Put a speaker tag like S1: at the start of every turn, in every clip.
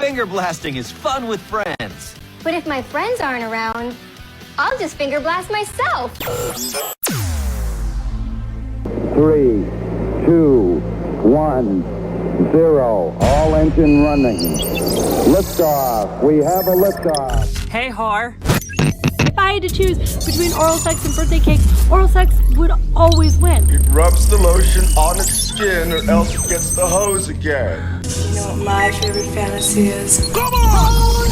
S1: Finger blasting is fun with friends.
S2: But if my friends aren't around, I'll just finger blast myself.
S3: 3, 2, 1, 0. All engine running. Liftoff. We have a liftoff.
S4: Hey, Har. If I had to choose between oral sex and birthday cake, oral sex would always win.
S5: It rubs the lotion on its skin or else it gets the hose again.
S6: You know what my favorite fantasy is?
S5: Come on!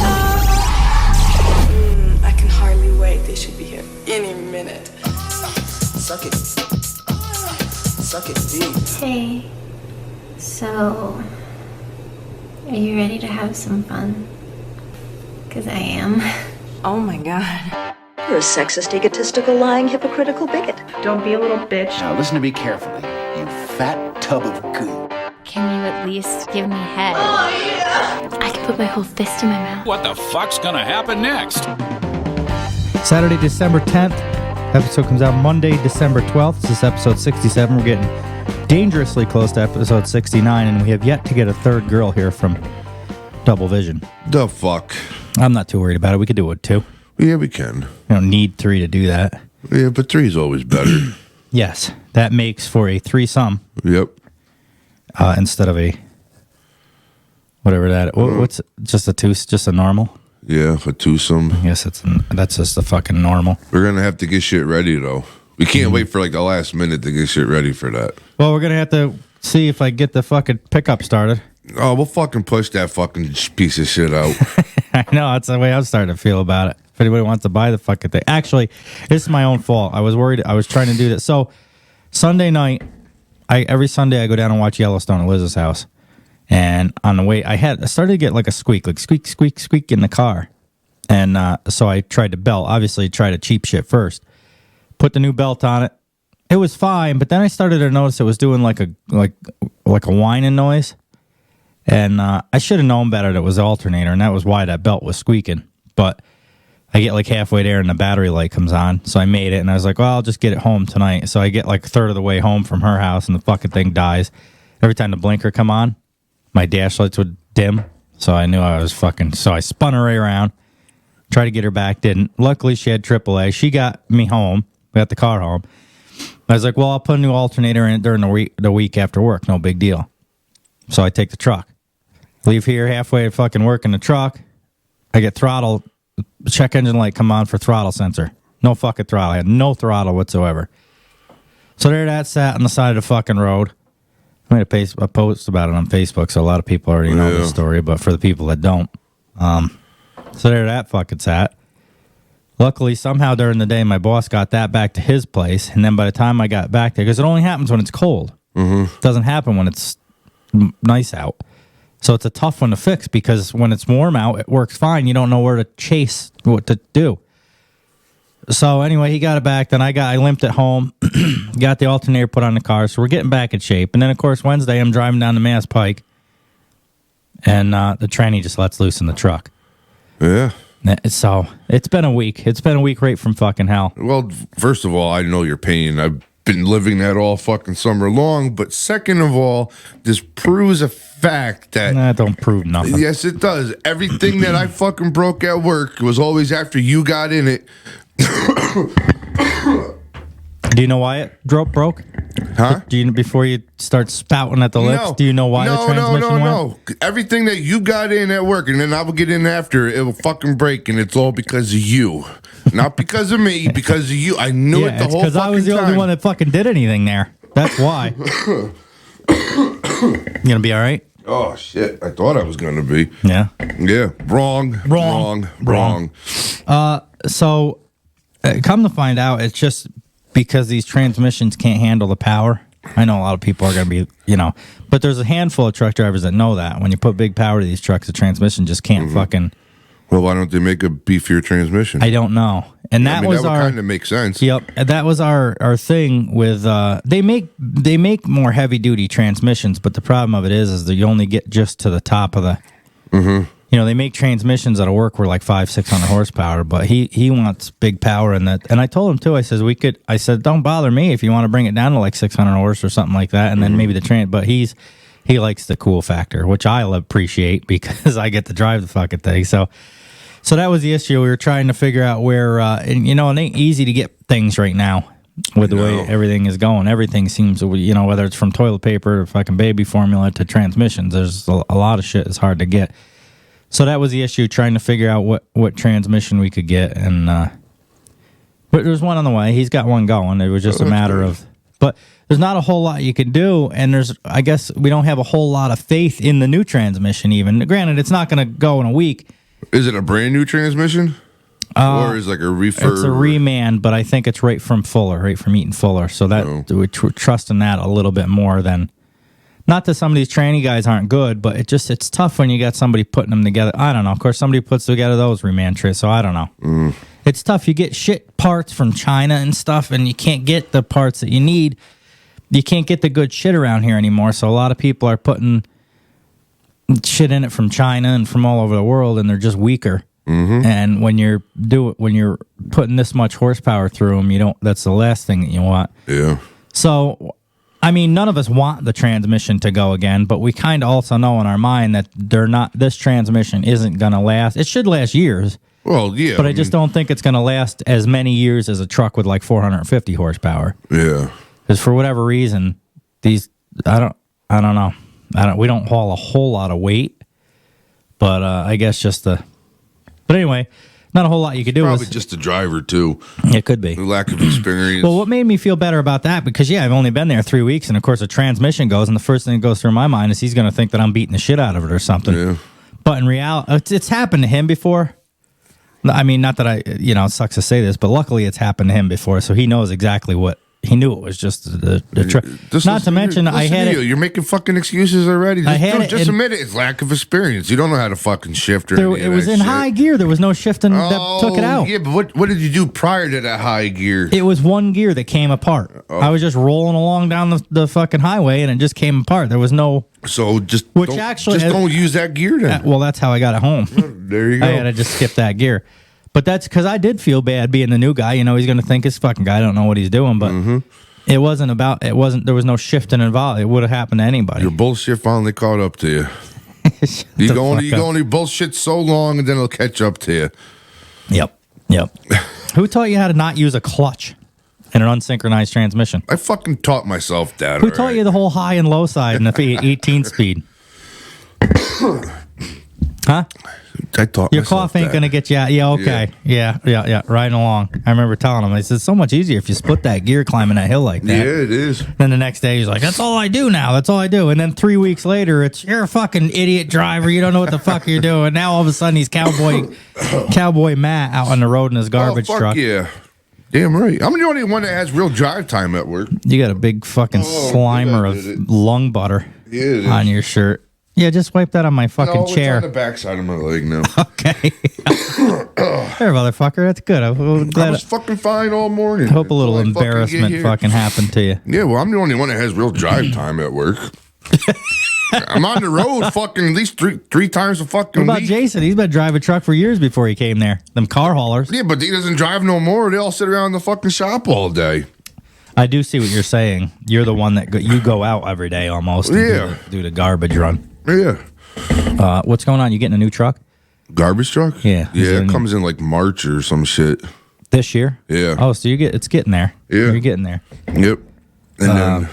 S6: I can hardly wait. They should be here any minute.
S7: Suck it. Suck it deep.
S8: Hey, so, are you ready to have some fun? Because I am.
S4: Oh my god.
S9: You're a sexist, egotistical, lying, hypocritical bigot.
S4: Don't be a little bitch.
S7: Now listen to me carefully, you fat tub of goo.
S8: Can you at least give me head? Oh, yeah! I can put my whole fist in my mouth.
S10: What the fuck's gonna happen next?
S11: Saturday, December 10th. Episode comes out Monday, December 12th. This is episode 67. We're getting dangerously close to episode 69, and we have yet to get a third girl here from Double Vision.
S12: The fuck?
S11: I'm not too worried about it. We could do it 2.
S12: Yeah, we can.
S11: You don't need 3 to do that.
S12: Yeah, but 3 is always better.
S11: Yes, that makes for a threesome.
S12: Yep.
S11: Instead of a whatever that. What's just a two? Just a normal.
S12: Yeah, a twosome.
S11: I guess that's just a fucking normal.
S12: We're gonna have to get shit ready though. We can't wait for like the last minute to get shit ready for that.
S11: Well, we're gonna have to see if I get the fucking pickup started.
S12: Oh, we'll fucking push that fucking piece of shit out.
S11: I know, that's the way I'm starting to feel about it. If anybody wants to buy the fucking thing. Actually, this is my own fault. I was worried. I was trying to do this. So, Sunday night, every Sunday I go down and watch Yellowstone at Liz's house. And on the way, I started to get like a squeak, like squeak, squeak, squeak in the car. And so I tried to belt. Obviously, tried to cheap shit first. Put the new belt on it. It was fine, but then I started to notice it was doing like a whining noise. And I should have known better that it was the alternator, and that was why that belt was squeaking. But I get like halfway there, and the battery light comes on. So I made it, and I was like, well, I'll just get it home tonight. So I get like a third of the way home from her house, and the fucking thing dies. Every time the blinker come on, my dash lights would dim. So I knew I was fucking... So I spun her right around, tried to get her back, didn't. Luckily, she had AAA. She got me home, got the car home. I was like, well, I'll put a new alternator in it during the week after work. No big deal. So I take the truck. Leave here halfway to fucking work in the truck. I get throttle, check engine light come on for throttle sensor. No fucking throttle. I had no throttle whatsoever. So there that sat on the side of the fucking road. I made a post about it on Facebook, so a lot of people already know the story, but for the people that don't. So there that fucking sat. Luckily, somehow during the day, my boss got that back to his place, and then by the time I got back there, because it only happens when it's cold. Mm-hmm. It doesn't happen when it's nice out. So it's a tough one to fix because when it's warm out, it works fine. You don't know where to chase, what to do. So anyway, he got it back. Then I limped it home, got the alternator put on the car. So we're getting back in shape. And then, of course, Wednesday, I'm driving down the Mass Pike, and the tranny just lets loose in the truck.
S12: Yeah.
S11: So it's been a week. It's been a week right from fucking hell.
S12: Well, first of all, I know your pain. I've been living that all fucking summer long. But second of all, this proves a fact that...
S11: That don't prove nothing.
S12: Yes, it does. Everything that I fucking broke at work was always after you got in it.
S11: Do you know why it broke?
S12: Huh?
S11: Before you start spouting at the lips, do you know why the transmission went?
S12: No. Everything that you got in at work, and then I will get in after, it will fucking break, and it's all because of you. Not because of me, because of you. I knew it the whole fucking time.
S11: Because I was the only one that fucking did anything there. That's why. You gonna be all right?
S12: Oh, shit. I thought I was gonna be.
S11: Yeah?
S12: Yeah. Wrong.
S11: So, come to find out, it's just because these transmissions can't handle the power. I know a lot of people are going to be, but there's a handful of truck drivers that know that. When you put big power to these trucks, the transmission just can't fucking...
S12: Well, why don't they make a beefier transmission?
S11: I don't know. And that was
S12: that would kind of make sense.
S11: Yep. That was our thing with... They make more heavy-duty transmissions, but the problem of it is that you only get just to the top of the... Mm-hmm. They make transmissions that'll work with like 500-600 horsepower, but he wants big power in that. And I told him too. I said, don't bother me if you want to bring it down to like 600 horse or something like that, and then maybe the train. But he he likes the cool factor, which I appreciate because I get to drive the fucking thing. So that was the issue. We were trying to figure out where, and it ain't easy to get things right now with the way everything is going. Everything seems, whether it's from toilet paper to fucking baby formula to transmissions, there's a lot of shit is hard to get. So that was the issue, trying to figure out what transmission we could get. And but there's one on the way. He's got one going. It was just a matter of, but there's not a whole lot you can do. And I guess we don't have a whole lot of faith in the new transmission even. Granted, it's not going to go in a week.
S12: Is it a brand new transmission? Or is it like a refurb?
S11: It's a reman, but I think it's right from Eaton Fuller. So that we're trusting that a little bit more than. Not that some of these tranny guys aren't good, but it's tough when you got somebody putting them together. I don't know. Of course, somebody puts together those reman trays, so I don't know. It's tough. You get shit parts from China and stuff, and you can't get the parts that you need. You can't get the good shit around here anymore, so a lot of people are putting shit in it from China and from all over the world, and they're just weaker. And when you're putting this much horsepower through them, that's the last thing that you want.
S12: Yeah.
S11: So, I mean, none of us want the transmission to go again, but we kind of also know in our mind that this transmission isn't going to last. It should last years.
S12: Well, yeah.
S11: But I just don't think it's going to last as many years as a truck with like 450 horsepower.
S12: Yeah.
S11: Because for whatever reason, I don't know. We don't haul a whole lot of weight, but I guess but anyway, not a whole lot you could do.
S12: Probably just the driver, too.
S11: It could be.
S12: The lack of experience.
S11: Well, what made me feel better about that, because, I've only been there 3 weeks, and, of course, a transmission goes, and the first thing that goes through my mind is he's going to think that I'm beating the shit out of it or something.
S12: Yeah.
S11: But in reality, it's happened to him before. I mean, not that it sucks to say this, but luckily it's happened to him before, so he knows exactly what. He knew it was just the truck. Not to mention, I had it.
S12: You're making fucking excuses already. Just admit it. It's lack of experience. You don't know how to fucking shift or anything.
S11: It was in high gear. There was no shifting that took it out.
S12: Yeah, but what did you do prior to that high gear?
S11: It was one gear that came apart. I was just rolling along down the fucking highway, and it just came apart. There was no.
S12: So don't use that gear then.
S11: Well, that's how I got it home.
S12: There you go.
S11: I had to just skip that gear. But that's because I did feel bad being the new guy. He's going to think this fucking guy don't know what he's doing. But there was no shifting involved. It would have happened to anybody.
S12: Your bullshit finally caught up to you. You go only bullshit so long, and then it'll catch up to you.
S11: Yep. Who taught you how to not use a clutch in an unsynchronized transmission?
S12: I fucking taught myself that.
S11: Who taught you the whole high and low side in the 18 speed? Huh?
S12: I taught
S11: your cough ain't gonna get you out. Yeah, okay. Yeah. Riding along. I remember telling him, I said, it's so much easier if you split that gear climbing that hill like that.
S12: Yeah, it is.
S11: Then the next day he's like, that's all I do now. That's all I do. And then 3 weeks later, you're a fucking idiot driver. You don't know what the fuck you're doing. Now all of a sudden he's cowboy Matt out on the road in his garbage truck.
S12: Yeah. Damn right. I'm the only one that has real drive time at work.
S11: You got a big fucking slimer of lung butter on your shirt. Yeah, just wipe that on my fucking chair.
S12: It's on the backside of my leg now.
S11: Okay. There, motherfucker. That's good.
S12: I was fucking fine all morning.
S11: I hope a little embarrassment fucking happened to you.
S12: Yeah, well, I'm the only one that has real drive time at work. I'm on the road fucking at least three times a fucking week.
S11: What about Jason? He's been driving a truck for years before he came there. Them car haulers.
S12: Yeah, but he doesn't drive no more. They all sit around the fucking shop all day.
S11: I do see what you're saying. You're the one that you go out every day almost.
S12: Yeah.
S11: Do the garbage run.
S12: Yeah.
S11: What's going on? You getting a new truck?
S12: Garbage truck?
S11: Yeah.
S12: Yeah, it comes in like March or some shit.
S11: This year?
S12: Yeah.
S11: Oh, so it's getting there.
S12: Yeah.
S11: You're getting there.
S12: Yep. And then,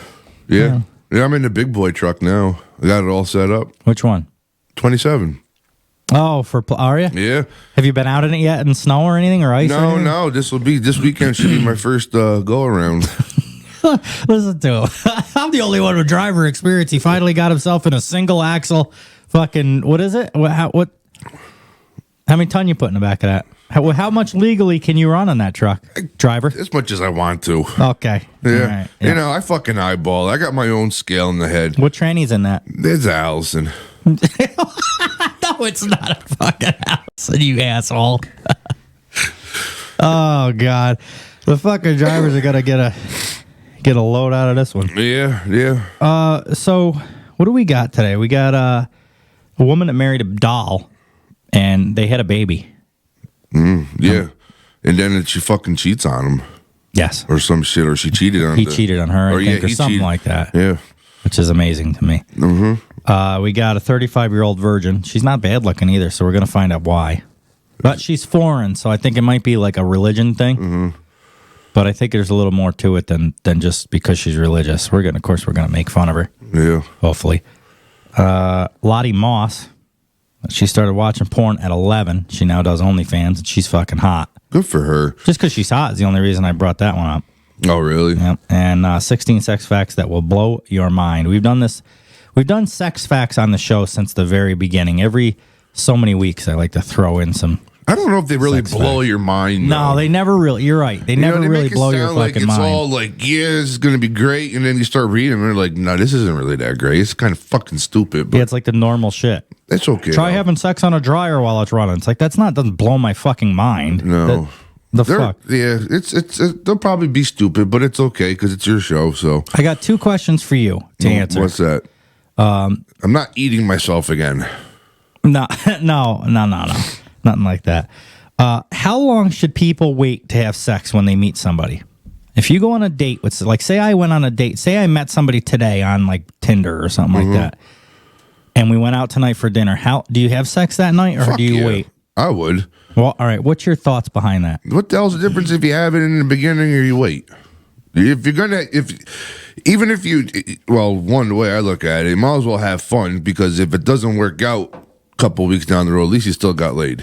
S12: yeah, I'm in the big boy truck now. I got it all set up.
S11: Which one?
S12: 27.
S11: Oh, are you?
S12: Yeah.
S11: Have you been out in it yet in snow or anything or ice?
S12: No. This weekend should be my first go around.
S11: Listen to him. I'm the only one with driver experience. He finally got himself in a single axle fucking, what is it? How many ton you put in the back of that? How much legally can you run on that truck, driver?
S12: As much as I want to.
S11: Okay.
S12: Yeah.
S11: All right. Yeah.
S12: I fucking eyeball. I got my own scale in the head.
S11: What tranny's in that?
S12: There's Allison.
S11: No, it's not a fucking Allison, you asshole. Oh, God. The fucking drivers are going to get a load out of this one.
S12: Yeah.
S11: So what do we got today? We got a woman that married a doll, and they had a baby.
S12: Yeah. And then she fucking cheats on him.
S11: Yes.
S12: Or some shit, or she cheated on him.
S11: He cheated on her, I think, or something like that.
S12: Yeah.
S11: which is amazing to me.
S12: Mm-hmm.
S11: We got a 35-year-old virgin. She's not bad looking either, so we're going to find out why. But she's foreign, so I think it might be like a religion thing.
S12: Mm-hmm.
S11: But I think there's a little more to it than just because she's religious. Of course, we're going to make fun of her.
S12: Yeah.
S11: Hopefully. Lottie Moss. She started watching porn at 11. She now does OnlyFans, and she's fucking hot.
S12: Good for her.
S11: Just because she's hot is the only reason I brought that one up.
S12: Oh, really?
S11: Yep. And 16 sex facts that will blow your mind. We've done sex facts on the show since the very beginning. Every so many weeks, I like to throw in some.
S12: I don't know if they really blow your mind.
S11: No,
S12: though.
S11: they never really. You're right. They never really blow your fucking
S12: like it's
S11: mind.
S12: all like, yeah, it's going to be great. And then you start reading and they're like, no, this isn't really that great. It's kind of fucking stupid. But
S11: yeah, it's like the normal shit.
S12: It's okay.
S11: Try having sex on a dryer while it's running. It's like, doesn't blow my fucking mind.
S12: No.
S11: Fuck?
S12: Yeah, they'll probably be stupid, but it's okay because it's your show. So
S11: I got 2 questions for you to answer.
S12: What's that? I'm not eating myself again.
S11: No, nothing like that. How long should people wait to have sex when they meet somebody? If you go on a date with, like, say I went on a date, say I met somebody today on like Tinder or something like that, and we went out tonight for dinner. Do you have sex that night, or do you wait?
S12: I would.
S11: Well, all right. What's your thoughts behind that?
S12: What the hell's the difference if you have it in the beginning or you wait? If you're gonna, one, the way I look at it, you might as well have fun, because if it doesn't work out a couple weeks down the road, at least you still got laid.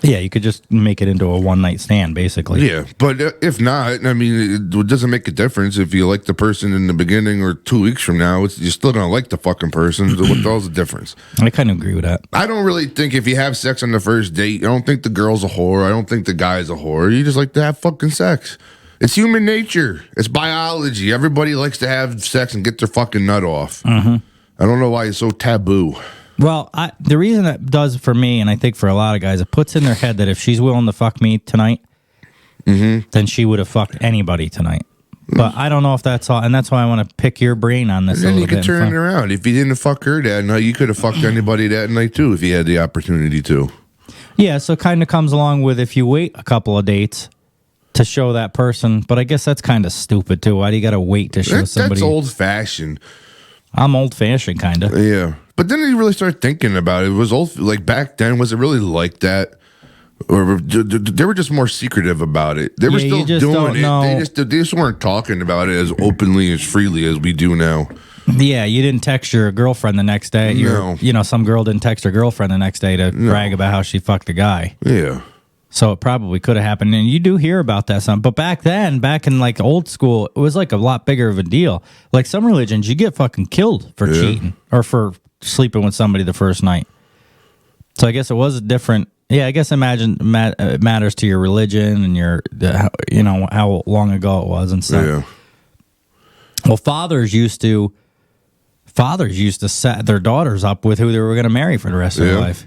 S11: Yeah, you could just make it into a one-night stand, basically.
S12: Yeah, but if not, I mean, it doesn't make a difference if you like the person in the beginning or 2 weeks from now. You're still gonna like the fucking person. So what the hell's the difference?
S11: I kind of agree with that.
S12: I don't really think if you have sex on the first date, I don't think the girl's a whore. I don't think the guy's a whore. You just like to have fucking sex. It's human nature. It's biology. Everybody likes to have sex and get their fucking nut off.
S11: Mm-hmm.
S12: I don't know why it's so taboo.
S11: Well, the reason that does for me, and I think for a lot of guys, it puts in their head that if she's willing to fuck me tonight, then she would have fucked anybody tonight. But I don't know if that's all, and that's why I want to pick your brain on this.
S12: And then you could turn it around. If you didn't fuck her that night, you could have fucked anybody that night too if you had the opportunity to.
S11: Yeah, so it kind of comes along with if you wait a couple of dates to show that person, but I guess that's kind of stupid too. Why do you got to wait to show somebody?
S12: That's old-fashioned.
S11: I'm old-fashioned, kind of.
S12: Yeah. But then you really start thinking about it. It was old, like back then, was it really like that? Or they were just more secretive about it. They were still doing it. They just weren't talking about it as openly, as freely as we do now.
S11: Yeah, you didn't text your girlfriend the next day.
S12: No.
S11: Some girl didn't text her girlfriend the next day to brag about how she fucked a guy.
S12: Yeah.
S11: So it probably could have happened. And you do hear about that some. But back in like old school, it was like a lot bigger of a deal. Like some religions, you get fucking killed for cheating or for sleeping with somebody the first night. So I guess it was a different. Yeah, I guess it matters to your religion and how long ago it was and stuff.
S12: Yeah.
S11: Well, fathers used to set their daughters up with who they were going to marry for the rest of their life.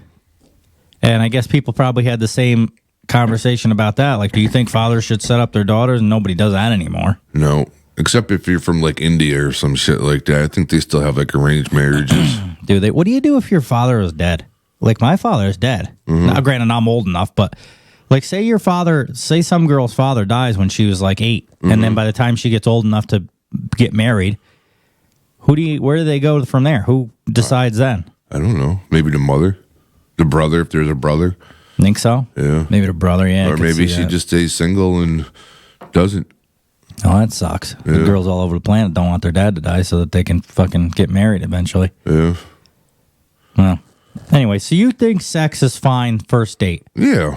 S11: And I guess people probably had the same conversation about that. Like, do you think fathers should set up their daughters? And nobody does that anymore.
S12: No, except if you're from like India or some shit like that. I think they still have like arranged marriages.
S11: Do they? What do you do if your father is dead? Like, my father is dead. Now, granted, I'm old enough, but like, say some girl's father dies when she was like 8, and then by the time she gets old enough to get married, where do they go from there? Who decides then?
S12: I don't know. Maybe the mother, the brother, if there's a brother.
S11: Think so?
S12: Yeah.
S11: Maybe the brother, yeah.
S12: Or maybe she just stays single and doesn't.
S11: Oh, that sucks.
S12: Yeah.
S11: The girls all over the planet don't want their dad to die so that they can fucking get married eventually.
S12: Yeah.
S11: Well, anyway, so you think sex is fine first date?
S12: Yeah.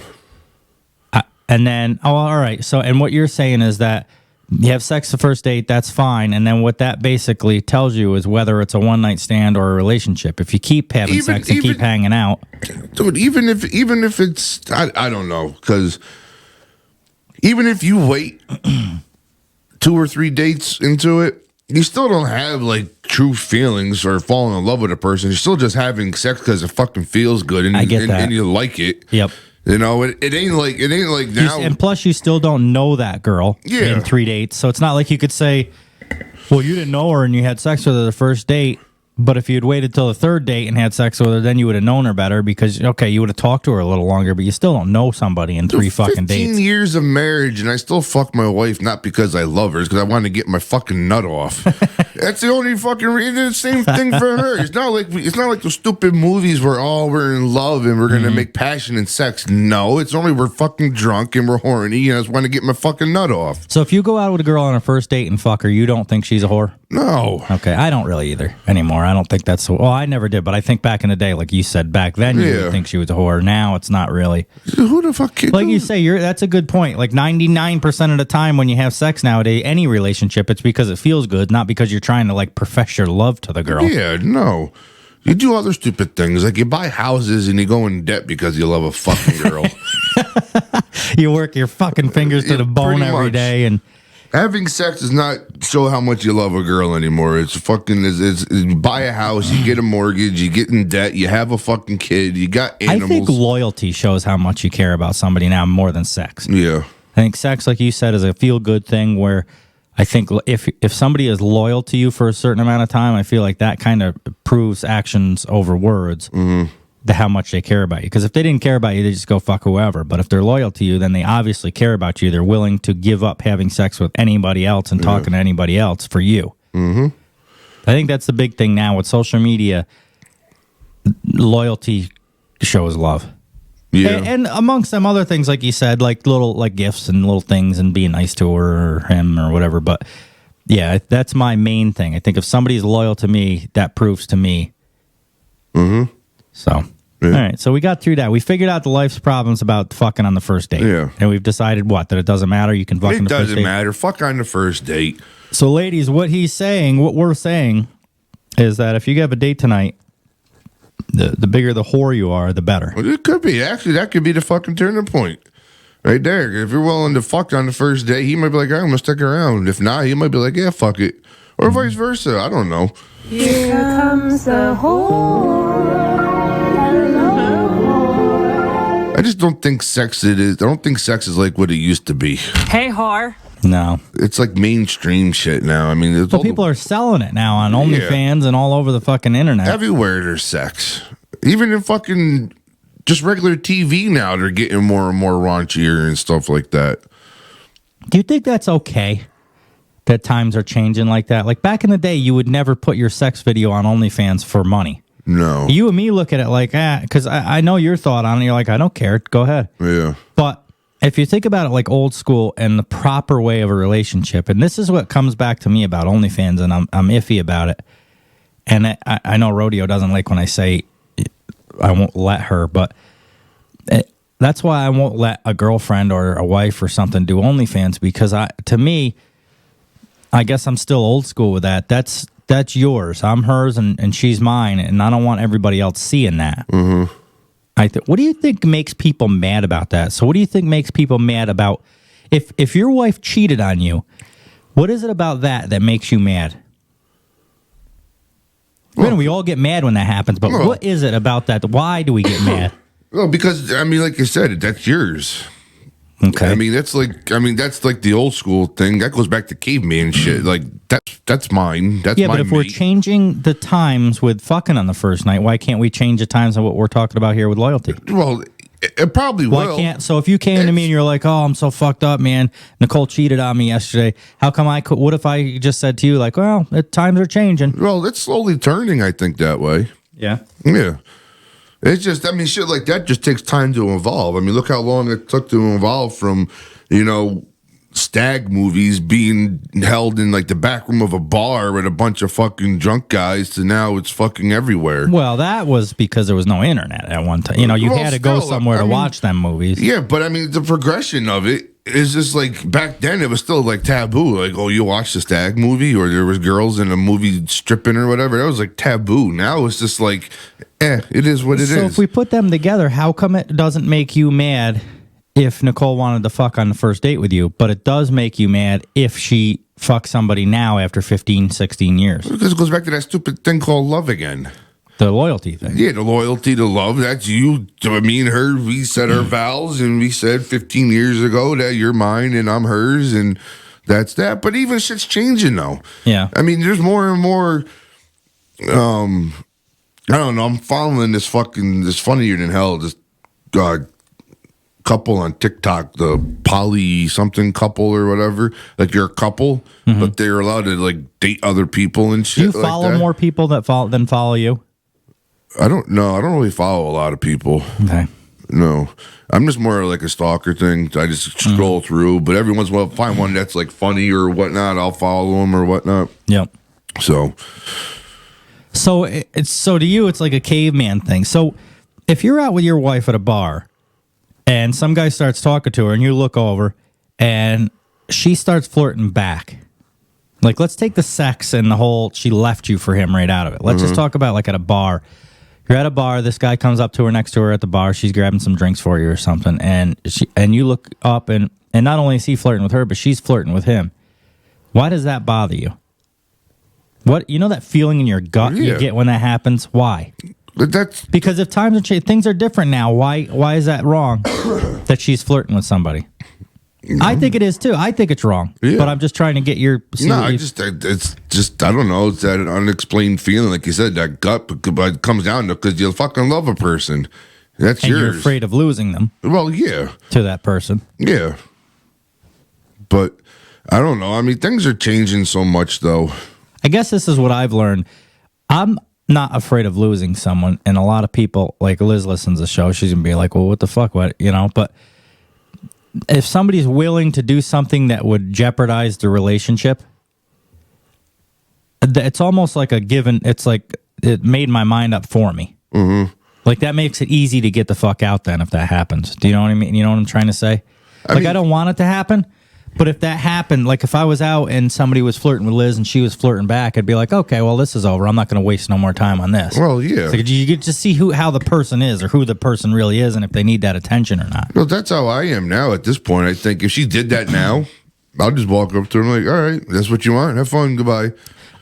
S11: And then, all right. So, and what you're saying is that you have sex the first date, that's fine. And then what that basically tells you is whether it's a one-night stand or a relationship. If you keep having sex and keep hanging out.
S12: Dude, even if it's, I don't know, because even if you wait 2 or 3 dates into it, you still don't have like true feelings or falling in love with a person. You're still just having sex because it fucking feels good and,
S11: I get that.
S12: And you like it.
S11: Yep.
S12: You know, it ain't like now.
S11: And plus, you still don't know that girl in 3 dates. So it's not like you could say, well, you didn't know her and you had sex with her the first date But if you'd waited till the third date and had sex with her, then you would have known her better because, okay, you would have talked to her a little longer, but you still don't know somebody in 3 fucking dates.
S12: 15 years of marriage, and I still fuck my wife, not because I love her, it's because I want to get my fucking nut off. That's the only fucking reason. It's the same thing for her. It's not like the stupid movies where, we're in love and we're going to make passion and sex. No, it's only we're fucking drunk and we're horny and I just want to get my fucking nut off.
S11: So if you go out with a girl on a first date and fuck her, you don't think she's a whore?
S12: No.
S11: Okay, I don't really either anymore. I don't think that's so. Well, I never did, but I think back in the day, like you said, back then you would think she was a whore. Now it's not really.
S12: Who the fuck?
S11: Like you say, that's a good point. Like 99% of the time when you have sex nowadays, any relationship, it's because it feels good, not because you're trying to like profess your love to the girl.
S12: Yeah, no. You do other stupid things, like you buy houses and you go in debt because you love a fucking girl.
S11: You work your fucking fingers to the bone every day, and
S12: having sex does not show how much you love a girl anymore. It's fucking, you buy a house, you get a mortgage, you get in debt, you have a fucking kid, you got animals.
S11: I think loyalty shows how much you care about somebody now more than sex.
S12: Yeah.
S11: I think sex, like you said, is a feel-good thing where I think if somebody is loyal to you for a certain amount of time, I feel like that kind of proves actions over words. How much they care about you. Because if they didn't care about you, they just go fuck whoever. But if they're loyal to you, then they obviously care about you. They're willing to give up having sex with anybody else and talking to anybody else for you. I think that's the big thing now with social media. Loyalty shows love.
S12: Yeah.
S11: And amongst them other things, like you said, like little like gifts and little things and being nice to her or him or whatever. But yeah, that's my main thing. I think if somebody's loyal to me, that proves to me. So. Yeah. All right, so we got through that. We figured out the life's problems about fucking on the first date.
S12: Yeah.
S11: And we've decided what? That it doesn't matter? You can fuck on the first date? It
S12: doesn't matter. Fuck on the first date.
S11: So, ladies, what we're saying is that if you have a date tonight, the bigger the whore you are, the better.
S12: Well, it could be. Actually, that could be the fucking turning point. Right there. If you're willing to fuck on the first date, he might be like, I'm going to stick around. If not, he might be like, yeah, fuck it. Or vice versa. I don't know.
S8: Here comes the whore.
S12: I just don't think sex I don't think sex is like what it used to be.
S4: Hey, whore.
S11: No.
S12: It's like mainstream shit now. I mean,
S11: so people are selling it now on OnlyFans and all over the fucking internet.
S12: Everywhere there's sex. Even in fucking just regular TV now, they're getting more and more raunchier and stuff like that.
S11: Do you think that's okay? That times are changing like that? Like back in the day, you would never put your sex video on OnlyFans for money.
S12: No.
S11: You and me look at it like, because I know your thought on it. You're like, I don't care. Go ahead.
S12: Yeah.
S11: But if you think about it like old school and the proper way of a relationship, and this is what comes back to me about OnlyFans, and I'm iffy about it. And I know Rodeo doesn't like when I say I won't let her, but that's why I won't let a girlfriend or a wife or something do OnlyFans, because to me, I guess I'm still old school with that. That's yours. I'm hers and she's mine, and I don't want everybody else seeing that. What do you think makes people mad about that? So what do you think makes people mad about if your wife cheated on you? What is it about that makes you mad? Well, we all get mad when that happens, but what is it about that? Why do we get mad?
S12: Well, because I mean, like you said, that's yours.
S11: Okay.
S12: I mean, that's like the old school thing. That goes back to caveman shit. Like that's mine. That's
S11: yeah,
S12: my
S11: but if we're changing the times with fucking on the first night, why can't we change the times of what we're talking about here with loyalty?
S12: Well, it probably
S11: why
S12: will.
S11: Can't? So if you came to me and you're like, "Oh, I'm so fucked up, man. Nicole cheated on me yesterday. How come I could? What if I just said to you, like, well, the times are changing?
S12: Well, it's slowly turning. I think that way.
S11: Yeah.
S12: Yeah. It's just, I mean, shit like that just takes time to evolve. I mean, look how long it took to evolve from, stag movies being held in like the back room of a bar with a bunch of fucking drunk guys to now it's fucking everywhere.
S11: Well, that was because there was no internet at one time. You had to go somewhere to watch them movies.
S12: Yeah, but I mean, the progression of it is just like back then it was still like taboo. Like, oh, you watched the stag movie, or there was girls in a movie stripping or whatever. That was like taboo. Now it's just like, it is what it is.
S11: So if we put them together, how come it doesn't make you mad if Nicole wanted to fuck on the first date with you, but it does make you mad if she fucks somebody now after 15, 16 years?
S12: Because it goes back to that stupid thing called love again.
S11: The loyalty thing.
S12: Yeah, the loyalty, the love. That's you. Me and her, we said our vows, and we said 15 years ago that you're mine and I'm hers, and that's that. But even shit's changing, though.
S11: Yeah.
S12: I mean, there's more and more I don't know. I'm following this funnier than hell. This couple on TikTok, the poly something couple or whatever. Like you're a couple, but they're allowed to like date other people and shit.
S11: Do you follow
S12: like that.
S11: more people than follow you?
S12: I don't know. I don't really follow a lot of people.
S11: Okay.
S12: No, I'm just more like a stalker thing. I just scroll through, but every once in a while, find one that's like funny or whatnot. I'll follow them or whatnot.
S11: Yep.
S12: So
S11: to you, it's like a caveman thing. So if you're out with your wife at a bar and some guy starts talking to her and you look over and she starts flirting back, like let's take the sex and the whole she left you for him right out of it. Let's just talk about like at a bar. You're at a bar. This guy comes up to her next to her at the bar. She's grabbing some drinks for you or something, and you look up and not only is he flirting with her, but she's flirting with him. Why does that bother you? What that feeling in your gut you get when that happens? Why? Because if times are changed, things are different now. Why is that wrong? That she's flirting with somebody. I think it is too. I think it's wrong. Yeah. But I'm just trying to get your.
S12: It's just I don't know. It's that unexplained feeling, like you said, that gut. But it comes down to because you fucking love a person. That's yours.
S11: You're afraid of losing them.
S12: Well, yeah.
S11: To that person.
S12: Yeah. But I don't know. I mean, things are changing so much, though.
S11: I guess this is what I've learned. I'm not afraid of losing someone, and a lot of people, like Liz, listens to the show. She's gonna be like, "Well, what the fuck? What?" But if somebody's willing to do something that would jeopardize the relationship, it's almost like a given. It's like it made my mind up for me. Mm-hmm. Like that makes it easy to get the fuck out then if that happens. Do you know what I mean? You know what I'm trying to say? I don't want it to happen, but if that happened, like if I was out and somebody was flirting with Liz and she was flirting back, I'd be like, okay, well, this is over. I'm not going to waste no more time on this.
S12: Well, yeah.
S11: So you get to see how the person is or who the person really is and if they need that attention or not.
S12: Well, that's how I am now at this point. I think if she did that now, I'll just walk up to her and like, all right, that's what you want. Have fun. Goodbye.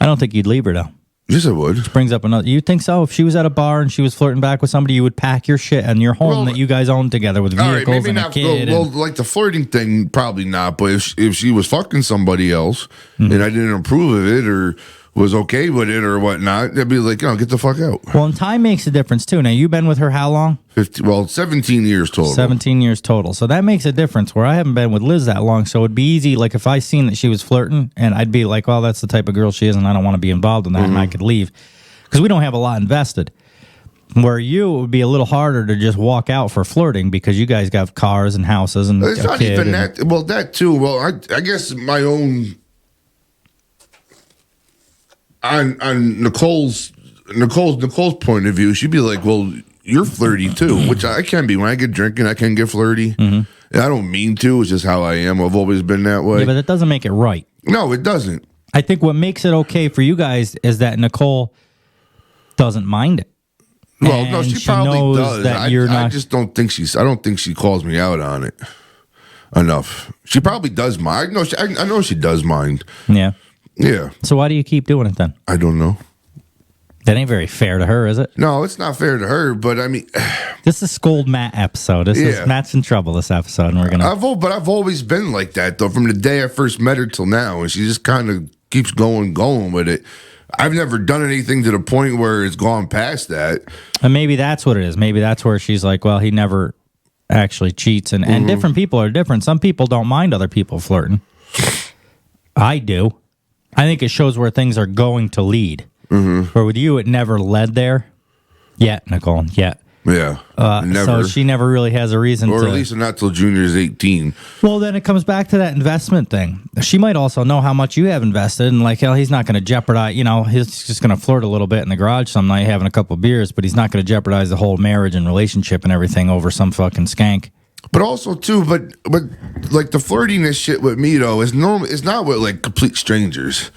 S11: I don't think you'd leave her, though.
S12: Yes, I would.
S11: Which brings up another. You think so? If she was at a bar and she was flirting back with somebody, you would pack your shit and your home that you guys own together with vehicles and a kid.
S12: Well, like the flirting thing, probably not. But if she was fucking somebody else and I didn't approve of it or was okay with it or whatnot, I'd be like, get the fuck out.
S11: Well, and time makes a difference too. Now, you've been with her how long?
S12: 17 years total.
S11: 17 years total. So that makes a difference where I haven't been with Liz that long. So it'd be easy. Like if I seen that she was flirting and I'd be like, well, that's the type of girl she is and I don't want to be involved in that and I could leave. Because we don't have a lot invested. Where it would be a little harder to just walk out for flirting because you guys got cars and houses and
S12: it's not even that. Well, that too. Well, I guess my own on Nicole's point of view, she'd be like, well, you're flirty too, which I can be. When I get drinking, I can get flirty. And I don't mean to. It's just how I am. I've always been that way.
S11: Yeah, but it doesn't make it right.
S12: No, it doesn't.
S11: I think what makes it okay for you guys is that Nicole doesn't mind it.
S12: Well, no, she probably does.
S11: That
S12: I just don't think I don't think she calls me out on it enough. She probably does mind. I know she does mind.
S11: Yeah.
S12: Yeah.
S11: So why do you keep doing it then?
S12: I don't know.
S11: That ain't very fair to her, is it?
S12: No, it's not fair to her. But I mean,
S11: this is Scold Matt episode. This is Matt's in trouble. This episode, and we're gonna.
S12: But I've always been like that though, from the day I first met her till now, and she just kind of keeps going with it. I've never done anything to the point where it's gone past that.
S11: And maybe that's what it is. Maybe that's where she's like, well, he never actually cheats. And different people are different. Some people don't mind other people flirting. I do. I think it shows where things are going to lead. But with you, it never led there. Yet, Nicole. Yet.
S12: Yeah.
S11: So
S12: Never.
S11: she never really has a reason
S12: or at least not till Junior's 18.
S11: Well, then it comes back to that investment thing. She might also know how much you have invested, and like, hell, he's not going to jeopardize, he's just going to flirt a little bit in the garage some night having a couple of beers, but he's not going to jeopardize the whole marriage and relationship and everything over some fucking skank.
S12: But also, too, but like the flirtiness shit with me, though, is normal. It's not with like complete strangers.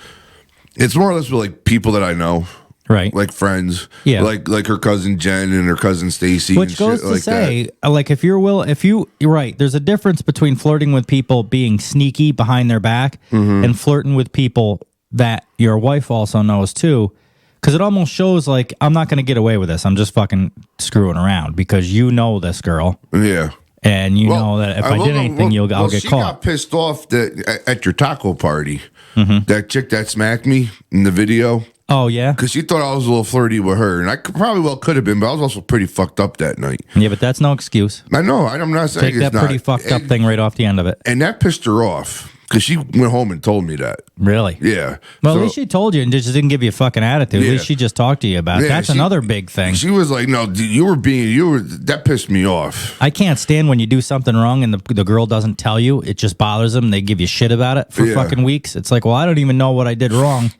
S12: It's more or less with like people that I know.
S11: Right.
S12: Like friends.
S11: Yeah.
S12: Like her cousin Jen and her cousin Stacy.
S11: Which goes to say, like, you're right, there's a difference between flirting with people being sneaky behind their back and flirting with people that your wife also knows too. Because it almost shows like, I'm not going to get away with this. I'm just fucking screwing around because you know this girl.
S12: Yeah.
S11: And you know that if I did anything, I'll get
S12: she
S11: caught.
S12: She got pissed off that at your taco party, that chick that smacked me in the video.
S11: Oh, yeah?
S12: Because she thought I was a little flirty with her. And I could have been, but I was also pretty fucked up that night.
S11: Yeah, but that's no excuse.
S12: I know. I'm not saying
S11: Take that pretty fucked up thing right off the end of it.
S12: And that pissed her off. Because she went home and told me that.
S11: Really?
S12: Yeah.
S11: Well, at least she told you and just didn't give you a fucking attitude.
S12: Yeah.
S11: At least she just talked to you about it. That's another big thing.
S12: She was like, no, that pissed me off.
S11: I can't stand when you do something wrong and the girl doesn't tell you. It just bothers them. They give you shit about it for fucking weeks. It's like, well, I don't even know what I did wrong,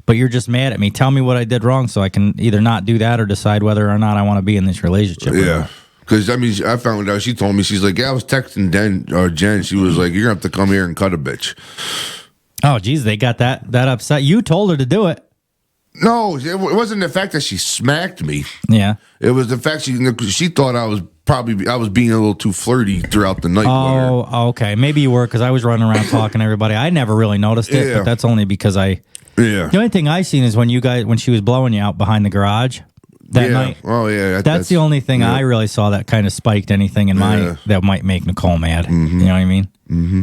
S11: but you're just mad at me. Tell me what I did wrong so I can either not do that or decide whether or not I want to be in this relationship.
S12: Yeah. Because, I found out, she told me, she's like, yeah, I was texting Jen. She was like, you're going to have to come here and cut a bitch.
S11: Oh, geez, they got that upset. You told her to do it.
S12: No, it wasn't the fact that she smacked me.
S11: Yeah.
S12: It was the fact she thought I was being a little too flirty throughout the night.
S11: Oh, okay. Maybe you were because I was running around talking to everybody. I never really noticed it, but that's only because Yeah. The only thing I seen is when she was blowing you out behind the garage. That night.
S12: Oh, yeah.
S11: That's the only thing I really saw that kind of spiked anything in that might make Nicole mad. Mm-hmm. You know what I mean? Mm-hmm.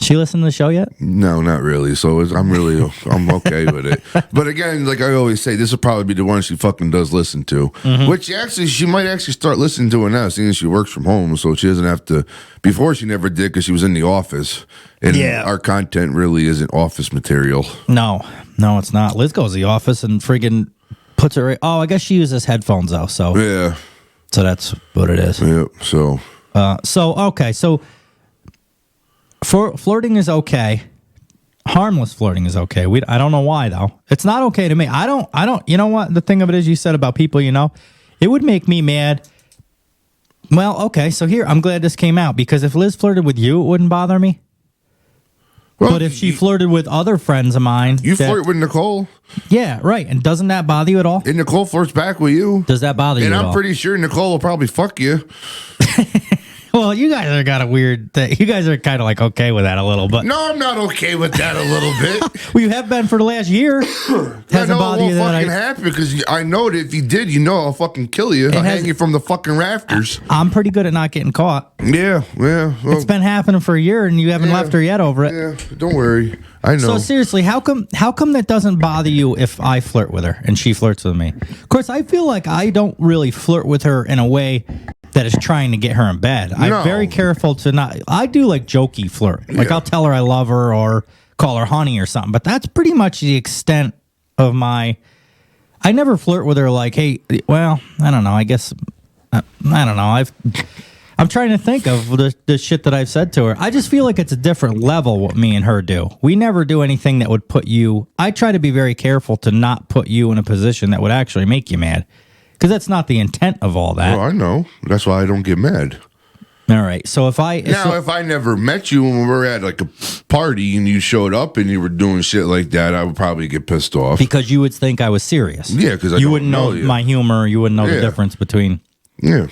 S11: She listened to the show yet?
S12: No, not really. So I'm okay with it. But again, like I always say, this will probably be the one she fucking does listen to. Mm-hmm. Which she might actually start listening to it now, seeing she works from home, so she doesn't have to. Before she never did because she was in the office, and our content really isn't office material.
S11: No, it's not. Liz goes to the office and friggin' puts it right. Oh, I guess she uses headphones though. So
S12: yeah.
S11: So that's what it is.
S12: Yeah. So.
S11: Okay. So flirting is okay. Harmless flirting is okay. I don't know why though. It's not okay to me. I don't. You know what? The thing of it is, you said about people. It would make me mad. Well, okay. So here, I'm glad this came out because if Liz flirted with you, it wouldn't bother me. Well, but if she flirted with other friends of mine...
S12: You flirt with Nicole.
S11: Yeah, right. And doesn't that bother you at all?
S12: And Nicole flirts back with you.
S11: Does that bother you at all?
S12: And I'm pretty sure Nicole will probably fuck you.
S11: Well, you guys are got a weird thing. You guys are kind of like okay with that a little, but...
S12: No, I'm not okay with that a little bit.
S11: Well, you have been for the last year.
S12: Hasn't bothered you that fucking happen because I know that if you did, I'll fucking kill you. I'll hang you from the fucking rafters.
S11: I'm pretty good at not getting caught.
S12: Yeah. Well,
S11: it's been happening for a year and you haven't left her yet over it.
S12: Yeah, don't worry. I know.
S11: So seriously, how come that doesn't bother you if I flirt with her and she flirts with me? Of course, I feel like I don't really flirt with her in a way that is trying to get her in bed. I'm very careful to not. I do like jokey flirt. Like I'll tell her I love her or call her honey or something. But that's pretty much the extent of my. I never flirt with her like, hey, well, I don't know. I guess I don't know. I'm trying to think of the shit that I've said to her. I just feel like it's a different level what me and her do. We never do anything that would put you. I try to be very careful to not put you in a position that would actually make you mad. Because that's not the intent of all that.
S12: Well, I know. That's why I don't get mad.
S11: All right. So if I
S12: never met you and we were at like a party and you showed up and you were doing shit like that, I would probably get pissed off.
S11: Because you would think I was serious.
S12: Yeah, because
S11: you wouldn't know my humor. You wouldn't know the difference between.
S12: Yeah.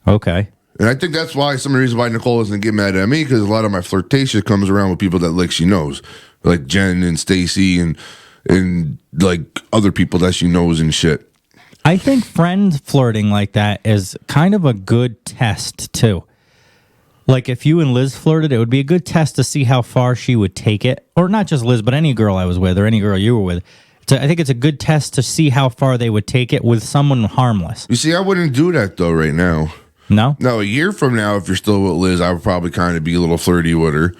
S11: Okay.
S12: And I think that's why some of the reasons why Nicole doesn't get mad at me because a lot of my flirtation comes around with people that like she knows, like Jen and Stacy and like other people that she knows and shit.
S11: I think friends flirting like that is kind of a good test, too. Like, if you and Liz flirted, it would be a good test to see how far she would take it. Or not just Liz, but any girl I was with or any girl you were with. I think it's a good test to see how far they would take it with someone harmless.
S12: You see, I wouldn't do that, though, right now.
S11: No?
S12: No, a year from now, if you're still with Liz, I would probably kind of be a little flirty with her.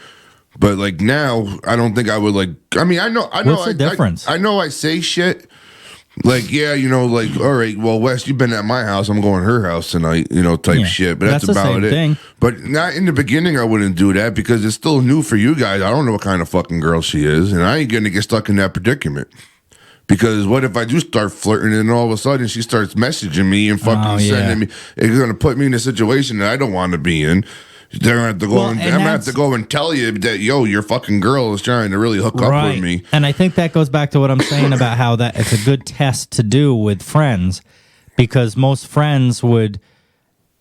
S12: But, like, now, I don't think I would, like... I mean, I know...
S11: What's the difference?
S12: I know I say shit... Like, yeah, like, all right, well, Wes, you've been at my house. I'm going to her house tonight, type shit. But that's about
S11: the
S12: it.
S11: Thing.
S12: But not in the beginning, I wouldn't do that because it's still new for you guys. I don't know what kind of fucking girl she is, and I ain't going to get stuck in that predicament. Because what if I do start flirting and all of a sudden she starts messaging me and fucking sending me? It's going to put me in a situation that I don't want to be in. They're gonna have to go. I'm gonna have to go and tell you that your fucking girl is trying to really hook up with me.
S11: And I think that goes back to what I'm saying about how that it's a good test to do with friends, because most friends would,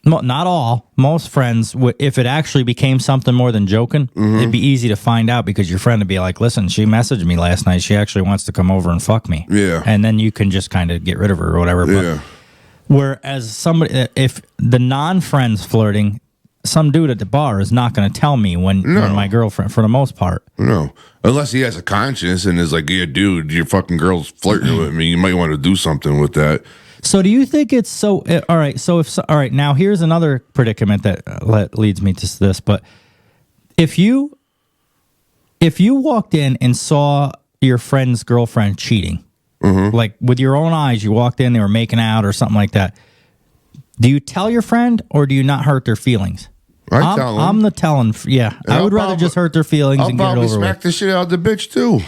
S11: not all, most friends would, if it actually became something more than joking, it'd be easy to find out because your friend would be like, "Listen, she messaged me last night. She actually wants to come over and fuck me."
S12: Yeah,
S11: and then you can just kind of get rid of her or whatever.
S12: Yeah.
S11: But whereas somebody, if the non-friends flirting. some dude at the bar is not going to tell me when my girlfriend, for the most part.
S12: No. Unless he has a conscience and is like, yeah, dude, your fucking girl's flirting with me. You might want to do something with that.
S11: So do you think it's so... All right, all right, now here's another predicament that leads me to this. But if you walked in and saw your friend's girlfriend cheating, like with your own eyes, you walked in, they were making out or something like that, do you tell your friend or do you not hurt their feelings?
S12: I tell them.
S11: I'm the telling. Yeah, I would rather just hurt their feelings and get it over with.
S12: I'll probably smack the shit out of the bitch too.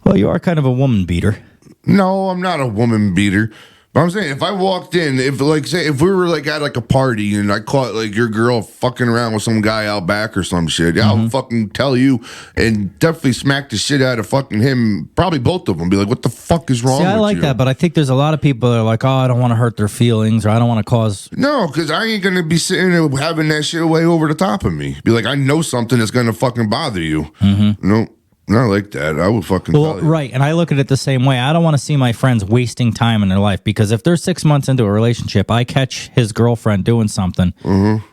S11: Well, you are kind of a woman beater.
S12: No, I'm not a woman beater. But I'm saying if I walked in, if we were like at like a party and I caught like your girl fucking around with some guy out back or some shit, I'll fucking tell you and definitely smack the shit out of fucking him. Probably both of them. Be like, what the fuck is wrong with you?
S11: I like that, but I think there's a lot of people that are like, oh, I don't want to hurt their feelings or I don't want to cause...
S12: No, because I ain't going to be sitting there having that shit way over the top of me. Be like, I know something that's going to fucking bother you. No. Not like that. I would fucking tell you.
S11: Right, and I look at it the same way. I don't want to see my friends wasting time in their life because if they're 6 months into a relationship, I catch his girlfriend doing something.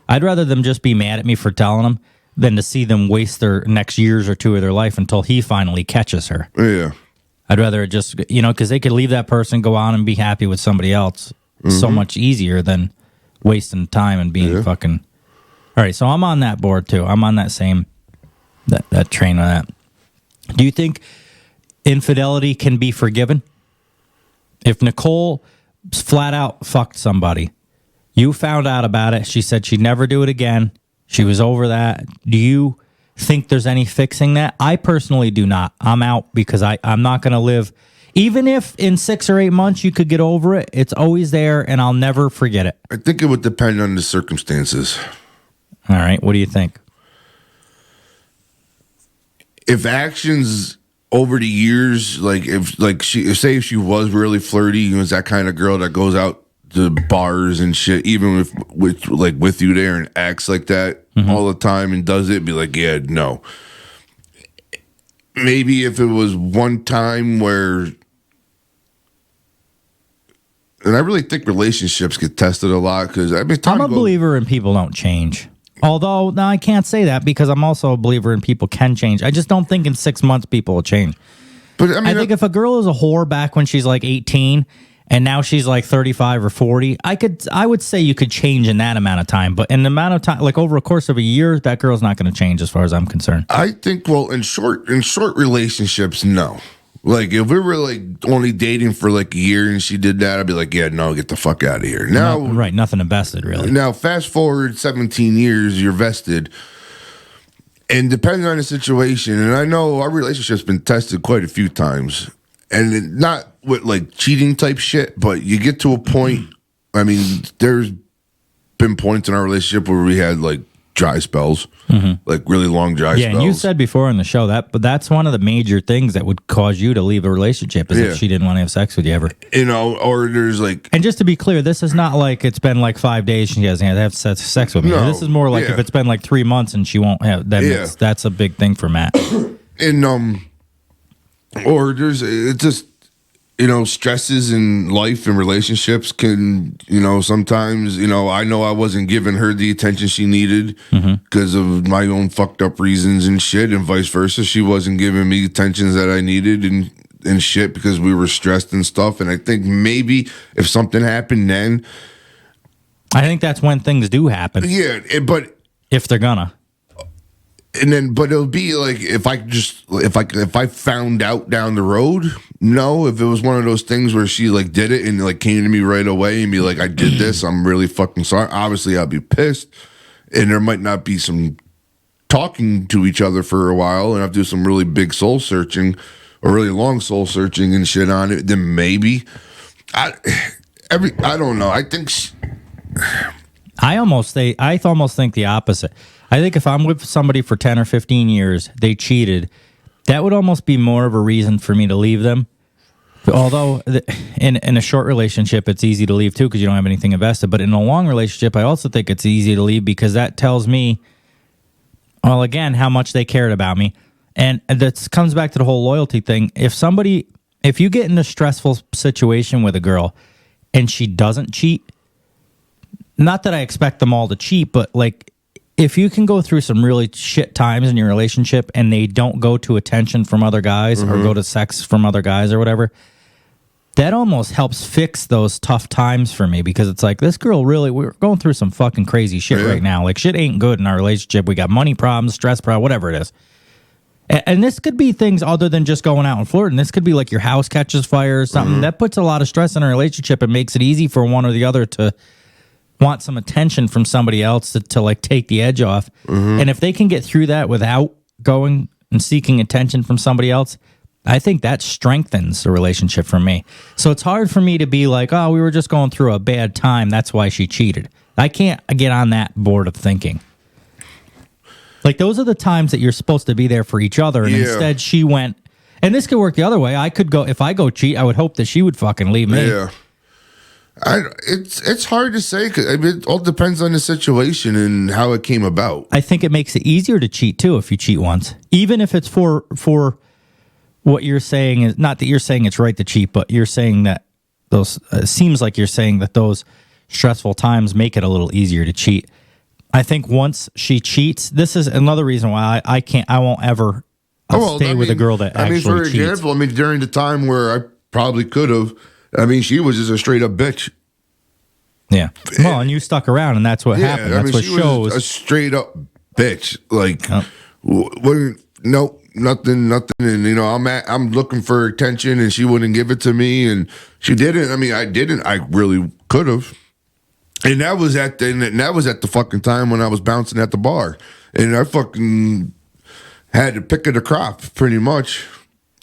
S11: I'd rather them just be mad at me for telling them than to see them waste their next years or two of their life until he finally catches her.
S12: Yeah.
S11: I'd rather it just, because they could leave that person, go on and be happy with somebody else so much easier than wasting time and being fucking... All right, so I'm on that board too. I'm on that same, that train on that. Do you think infidelity can be forgiven? If Nicole flat out fucked somebody, you found out about it, she said she'd never do it again, she was over that, do you think there's any fixing that? I personally do not. I'm out because I'm not going to live... Even if in 6 or 8 months you could get over it, it's always there and I'll never forget it.
S12: I think it would depend on the circumstances.
S11: All right, what do you think?
S12: If actions over the years, like if she was really flirty, was that kind of girl that goes out to bars and shit, even with you there and acts like that all the time and does it, be like, yeah, no. Maybe if it was one time where, and I really think relationships get tested a lot because I'm a
S11: believer in people don't change. Although, no, I can't say that because I'm also a believer in people can change. I just don't think in 6 months people will change. But I think if a girl is a whore back when she's like 18 and now she's like 35 or 40, I would say you could change in that amount of time. But in the amount of time, like over a course of a year, that girl's not going to change as far as I'm concerned.
S12: I think, well, in short relationships, no. Like, if we were, like, only dating for, like, a year and she did that, I'd be like, yeah, no, get the fuck out of here. Now,
S11: right, nothing invested, really.
S12: Now, fast forward 17 years, you're vested. And depending on the situation, and I know our relationship's been tested quite a few times. And not with, like, cheating type shit, but you get to a point, I mean, there's been points in our relationship where we had, like, dry spells, like really long dry spells.
S11: Yeah, and you said before in the show but that's one of the major things that would cause you to leave a relationship is if she didn't want to have sex with you ever.
S12: Or there's like...
S11: And just to be clear, this is not like it's been like 5 days she hasn't had sex with me. No, this is more like if it's been like 3 months and she won't have, then that's a big thing for Matt.
S12: And, or there's, it's just, stresses in life and relationships can, sometimes, I know I wasn't giving her the attention she needed because of my own fucked up reasons and shit, and vice versa. She wasn't giving me attentions that I needed and shit because we were stressed and stuff. And I think maybe if something happened then.
S11: I think that's when things do happen.
S12: Yeah, but.
S11: If they're gonna.
S12: And then, but it'll be like if I found out down the road. No, if it was one of those things where she like did it and like came to me right away and be like, I did this, I'm really fucking sorry. Obviously, I'd be pissed, and there might not be some talking to each other for a while, and I've do some really big soul searching or really long soul searching and shit on it. Then maybe I don't know. I think
S11: I almost think the opposite. I think if I'm with somebody for 10 or 15 years, they cheated, that would almost be more of a reason for me to leave them. Although in a short relationship, it's easy to leave too because you don't have anything invested. But in a long relationship, I also think it's easy to leave because that tells me, well, again, how much they cared about me. And that comes back to the whole loyalty thing. If you get in a stressful situation with a girl and she doesn't cheat, not that I expect them all to cheat, but like if you can go through some really shit times in your relationship and they don't go to attention from other guys or go to sex from other guys or whatever, that almost helps fix those tough times for me, because it's like, this girl really, we're going through some fucking crazy shit right now. Like, shit ain't good in our relationship. We got money problems, stress problems, whatever it is. And this could be things other than just going out and flirting. This could be like your house catches fire or something. That puts a lot of stress in a relationship and makes it easy for one or the other to want some attention from somebody else to like take the edge off. And if they can get through that without going and seeking attention from somebody else, I think that strengthens the relationship for me. So it's hard for me to be like, oh, we were just going through a bad time, that's why she cheated. I can't get on that board of thinking. Like, those are the times that you're supposed to be there for each other, and instead she went, and this could work the other way. I could go, if I go cheat, I would hope that she would fucking leave me.
S12: Yeah. It's hard to say, 'cause it all depends on the situation and how it came about.
S11: I think it makes it easier to cheat too if you cheat once, even if it's for what you're saying is not that you're saying it's right to cheat, but you're saying that those seems like you're saying that those stressful times make it a little easier to cheat. I think once she cheats, this is another reason why I won't ever stay with a girl that actually cheats.
S12: For example, during the time where I probably could have, she was just a straight up bitch.
S11: Yeah. Well, and you stuck around, and that's what happened. That's what
S12: she
S11: shows.
S12: Was a straight up bitch. Like, nope. Nothing, and I'm looking for attention, and she wouldn't give it to me, and she didn't. I really could have, and that was at the fucking time when I was bouncing at the bar, and I fucking had to pick of the crop pretty much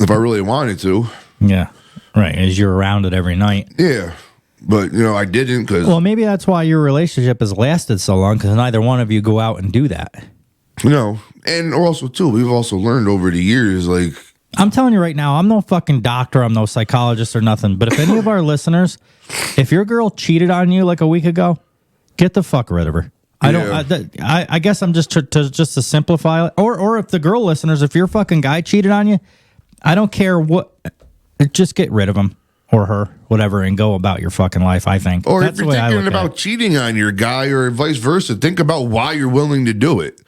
S12: if I really wanted to.
S11: Yeah, right. As you're around it every night.
S12: Yeah, but I didn't because.
S11: Well, maybe that's why your relationship has lasted so long, because neither one of you go out and do that.
S12: And also too, we've also learned over the years, like,
S11: I'm telling you right now, I'm no fucking doctor, I'm no psychologist or nothing, but if any of our listeners, if your girl cheated on you like a week ago, get the fuck rid of her. I guess I'm just to simplify it, or if the girl listeners, if your fucking guy cheated on you, I don't care what, just get rid of him or her, whatever, and go about your fucking life. I think.
S12: Or that's if you're thinking about cheating on your guy or vice versa, think about why you're willing to do it.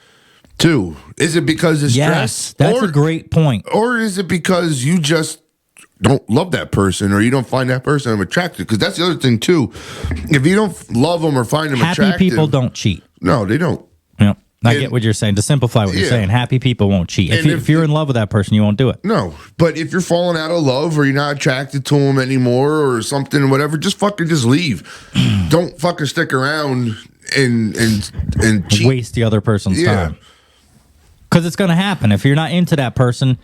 S12: Too, is it because of stress?
S11: That's a great point.
S12: Or is it because you just don't love that person, or you don't find that person attractive? Because that's the other thing too. If you don't love them or find them attractive,
S11: happy people don't cheat.
S12: No, they don't.
S11: Yep. I get what you're saying. To simplify what you're saying, happy people won't cheat. If you're in love with that person, you won't do it.
S12: No, but if you're falling out of love or you're not attracted to them anymore or something, whatever, just leave. Don't fucking stick around and cheat.
S11: Waste the other person's time. Because it's going to happen. If you're not into that person,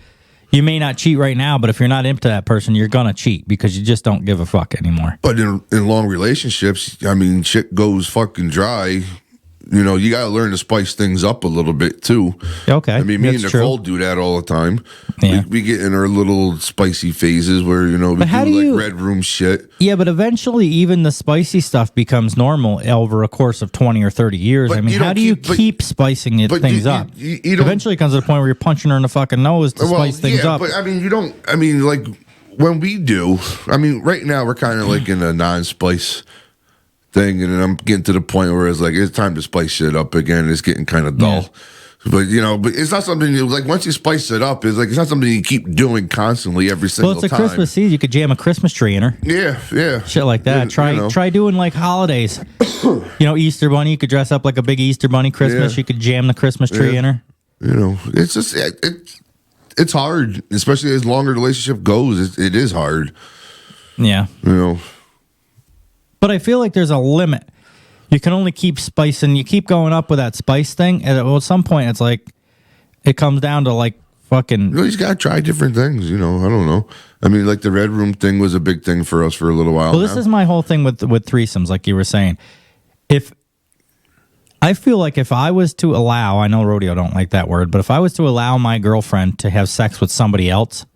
S11: you may not cheat right now, but if you're not into that person, you're going to cheat because you just don't give a fuck anymore.
S12: But in long relationships, shit goes fucking dry. You got to learn to spice things up a little bit too.
S11: Okay.
S12: Me and Nicole do that all the time.
S11: Yeah.
S12: We get in our little spicy phases where, we do like red room shit.
S11: Yeah, but eventually even the spicy stuff becomes normal over a course of 20 or 30 years.
S12: But
S11: how do you keep spicing things up? Eventually it comes to the point where you're punching her in the fucking nose to spice things up.
S12: But you don't, like when we do, right now we're kind of like in a non-spice thing, and then I'm getting to the point where it's like it's time to spice shit up again. It's getting kind of dull, but it's not something like once you spice it up, it's not something you keep doing constantly every single time.
S11: Well, it's a Christmas season. You could jam a Christmas tree in her.
S12: Yeah,
S11: shit like that. Try doing like holidays. Easter bunny. You could dress up like a big Easter bunny. Christmas. You could jam the Christmas tree in her.
S12: It's just it's hard, especially as longer the relationship goes. It is hard.
S11: Yeah. But I feel like there's a limit. You can only keep spicing. You keep going up with that spice thing, and at some point, it's like it comes down to like fucking.
S12: You just gotta try different things. I don't know. Like the red room thing was a big thing for us for a little while.
S11: Well, this is my whole thing with threesomes, like you were saying. I feel like if I was to allow, I know Rodeo don't like that word, but if I was to allow my girlfriend to have sex with somebody else,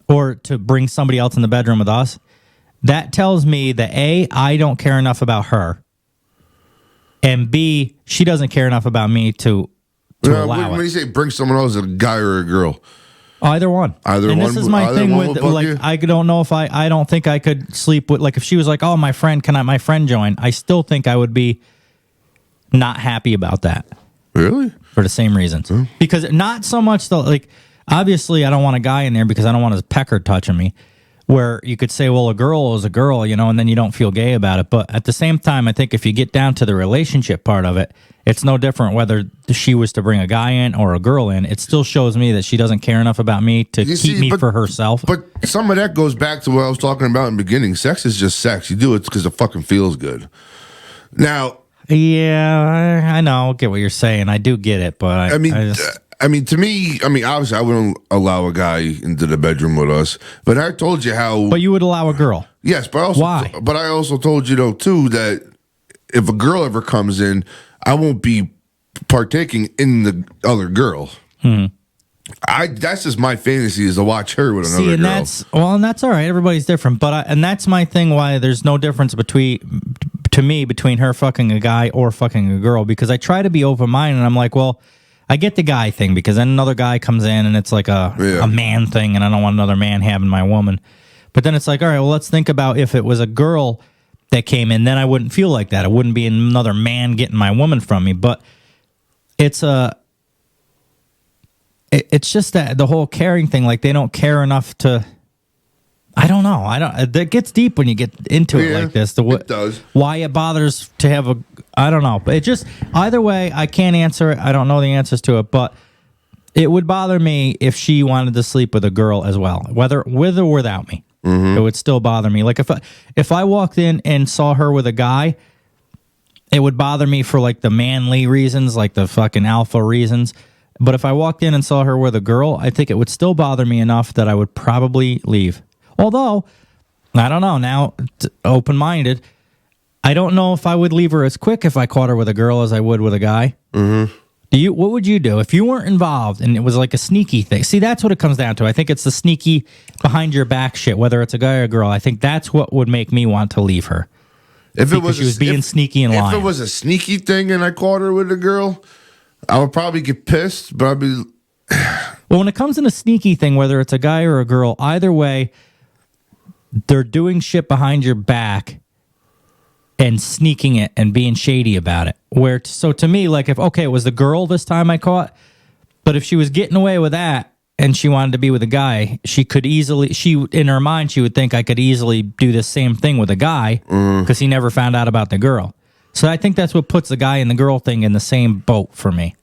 S11: or to bring somebody else in the bedroom with us. That tells me that A, I don't care enough about her, and B, she doesn't care enough about me to allow it.
S12: When you say bring someone else, a guy or a girl?
S11: Either one. And this is my thing with, like, I don't know if I don't think I could sleep with, like, if she was like, oh, my friend join? I still think I would be not happy about that.
S12: Really?
S11: For the same reasons. Because not so much, though, like, obviously I don't want a guy in there because I don't want his pecker touching me. Where you could say, well, a girl is a girl, you know, and then you don't feel gay about it. But at the same time, I think if you get down to the relationship part of it, it's no different whether she was to bring a guy in or a girl in. It still shows me that she doesn't care enough about me to keep me for herself.
S12: But some of that goes back to what I was talking about in the beginning. Sex is just sex. You do it because it fucking feels good. Now...
S11: Yeah, I know. I get what you're saying. I do get it, but
S12: I mean, to me, obviously, I wouldn't allow a guy into the bedroom with us. But I told you how.
S11: But you would allow a girl.
S12: Yes, but also,
S11: why?
S12: But I also told you though too that if a girl ever comes in, I won't be partaking in the other girl. That's just my fantasy is to watch her with another girl.
S11: And that's all right. Everybody's different, and that's my thing. Why there's no difference between her fucking a guy or fucking a girl, because I try to be open minded. And I'm like, well, I get the guy thing because then another guy comes in and it's like a man thing, and I don't want another man having my woman. But then it's like, all right, well, let's think about if it was a girl that came in, then I wouldn't feel like that. It wouldn't be another man getting my woman from me. But it's just that the whole caring thing, like they don't care enough to. I don't know. That gets deep when you get into it like this.
S12: It does.
S11: Why it bothers to have a. I don't know. But it just either way, I can't answer it. I don't know the answers to it, but it would bother me if she wanted to sleep with a girl as well, whether with or without me. It would still bother me. Like if I walked in and saw her with a guy, it would bother me for like the manly reasons, like the fucking alpha reasons. But if I walked in and saw her with a girl, I think it would still bother me enough that I would probably leave. Although, I don't know, now, open-minded, I don't know if I would leave her as quick if I caught her with a girl as I would with a guy. What would you do if you weren't involved and it was like a sneaky thing? See, that's what it comes down to. I think it's the sneaky behind your back shit, whether it's a guy or a girl. I think that's what would make me want to leave her.
S12: If it was
S11: she was being sneaky and lying.
S12: If it was a sneaky thing and I caught her with a girl, I would probably get pissed, but I'd be...
S11: Well, when it comes in a sneaky thing, whether it's a guy or a girl, either way, they're doing shit behind your back and sneaking it and being shady about it. So to me, like if, okay, it was the girl this time I caught, but if she was getting away with that and she wanted to be with a guy, in her mind, she would think I could easily do the same thing with a guy because he never found out about the girl. So I think that's what puts the guy and the girl thing in the same boat for me.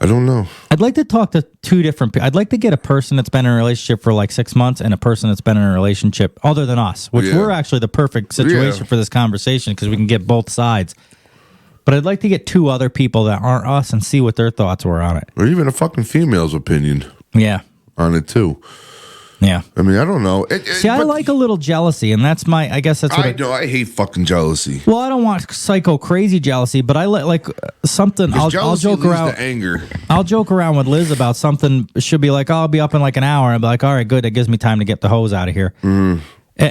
S12: I don't know.
S11: I'd like to talk to two different people. I'd like to get a person that's been in a relationship for like 6 months and a person that's been in a relationship other than us, which we're actually the perfect situation for this conversation because we can get both sides. But I'd like to get two other people that aren't us and see what their thoughts were on it.
S12: Or even a fucking female's opinion.
S11: Yeah.
S12: On it too.
S11: Yeah.
S12: I mean, I don't know.
S11: I like a little jealousy, and that's I guess that's what
S12: I hate fucking jealousy.
S11: Well, I don't want psycho crazy jealousy, but I like something. I'll joke around.
S12: The anger.
S11: I'll joke around with Liz about something. She'll be like, I'll be up in like an hour. I'll be like, all right, good. That gives me time to get the hose out of here.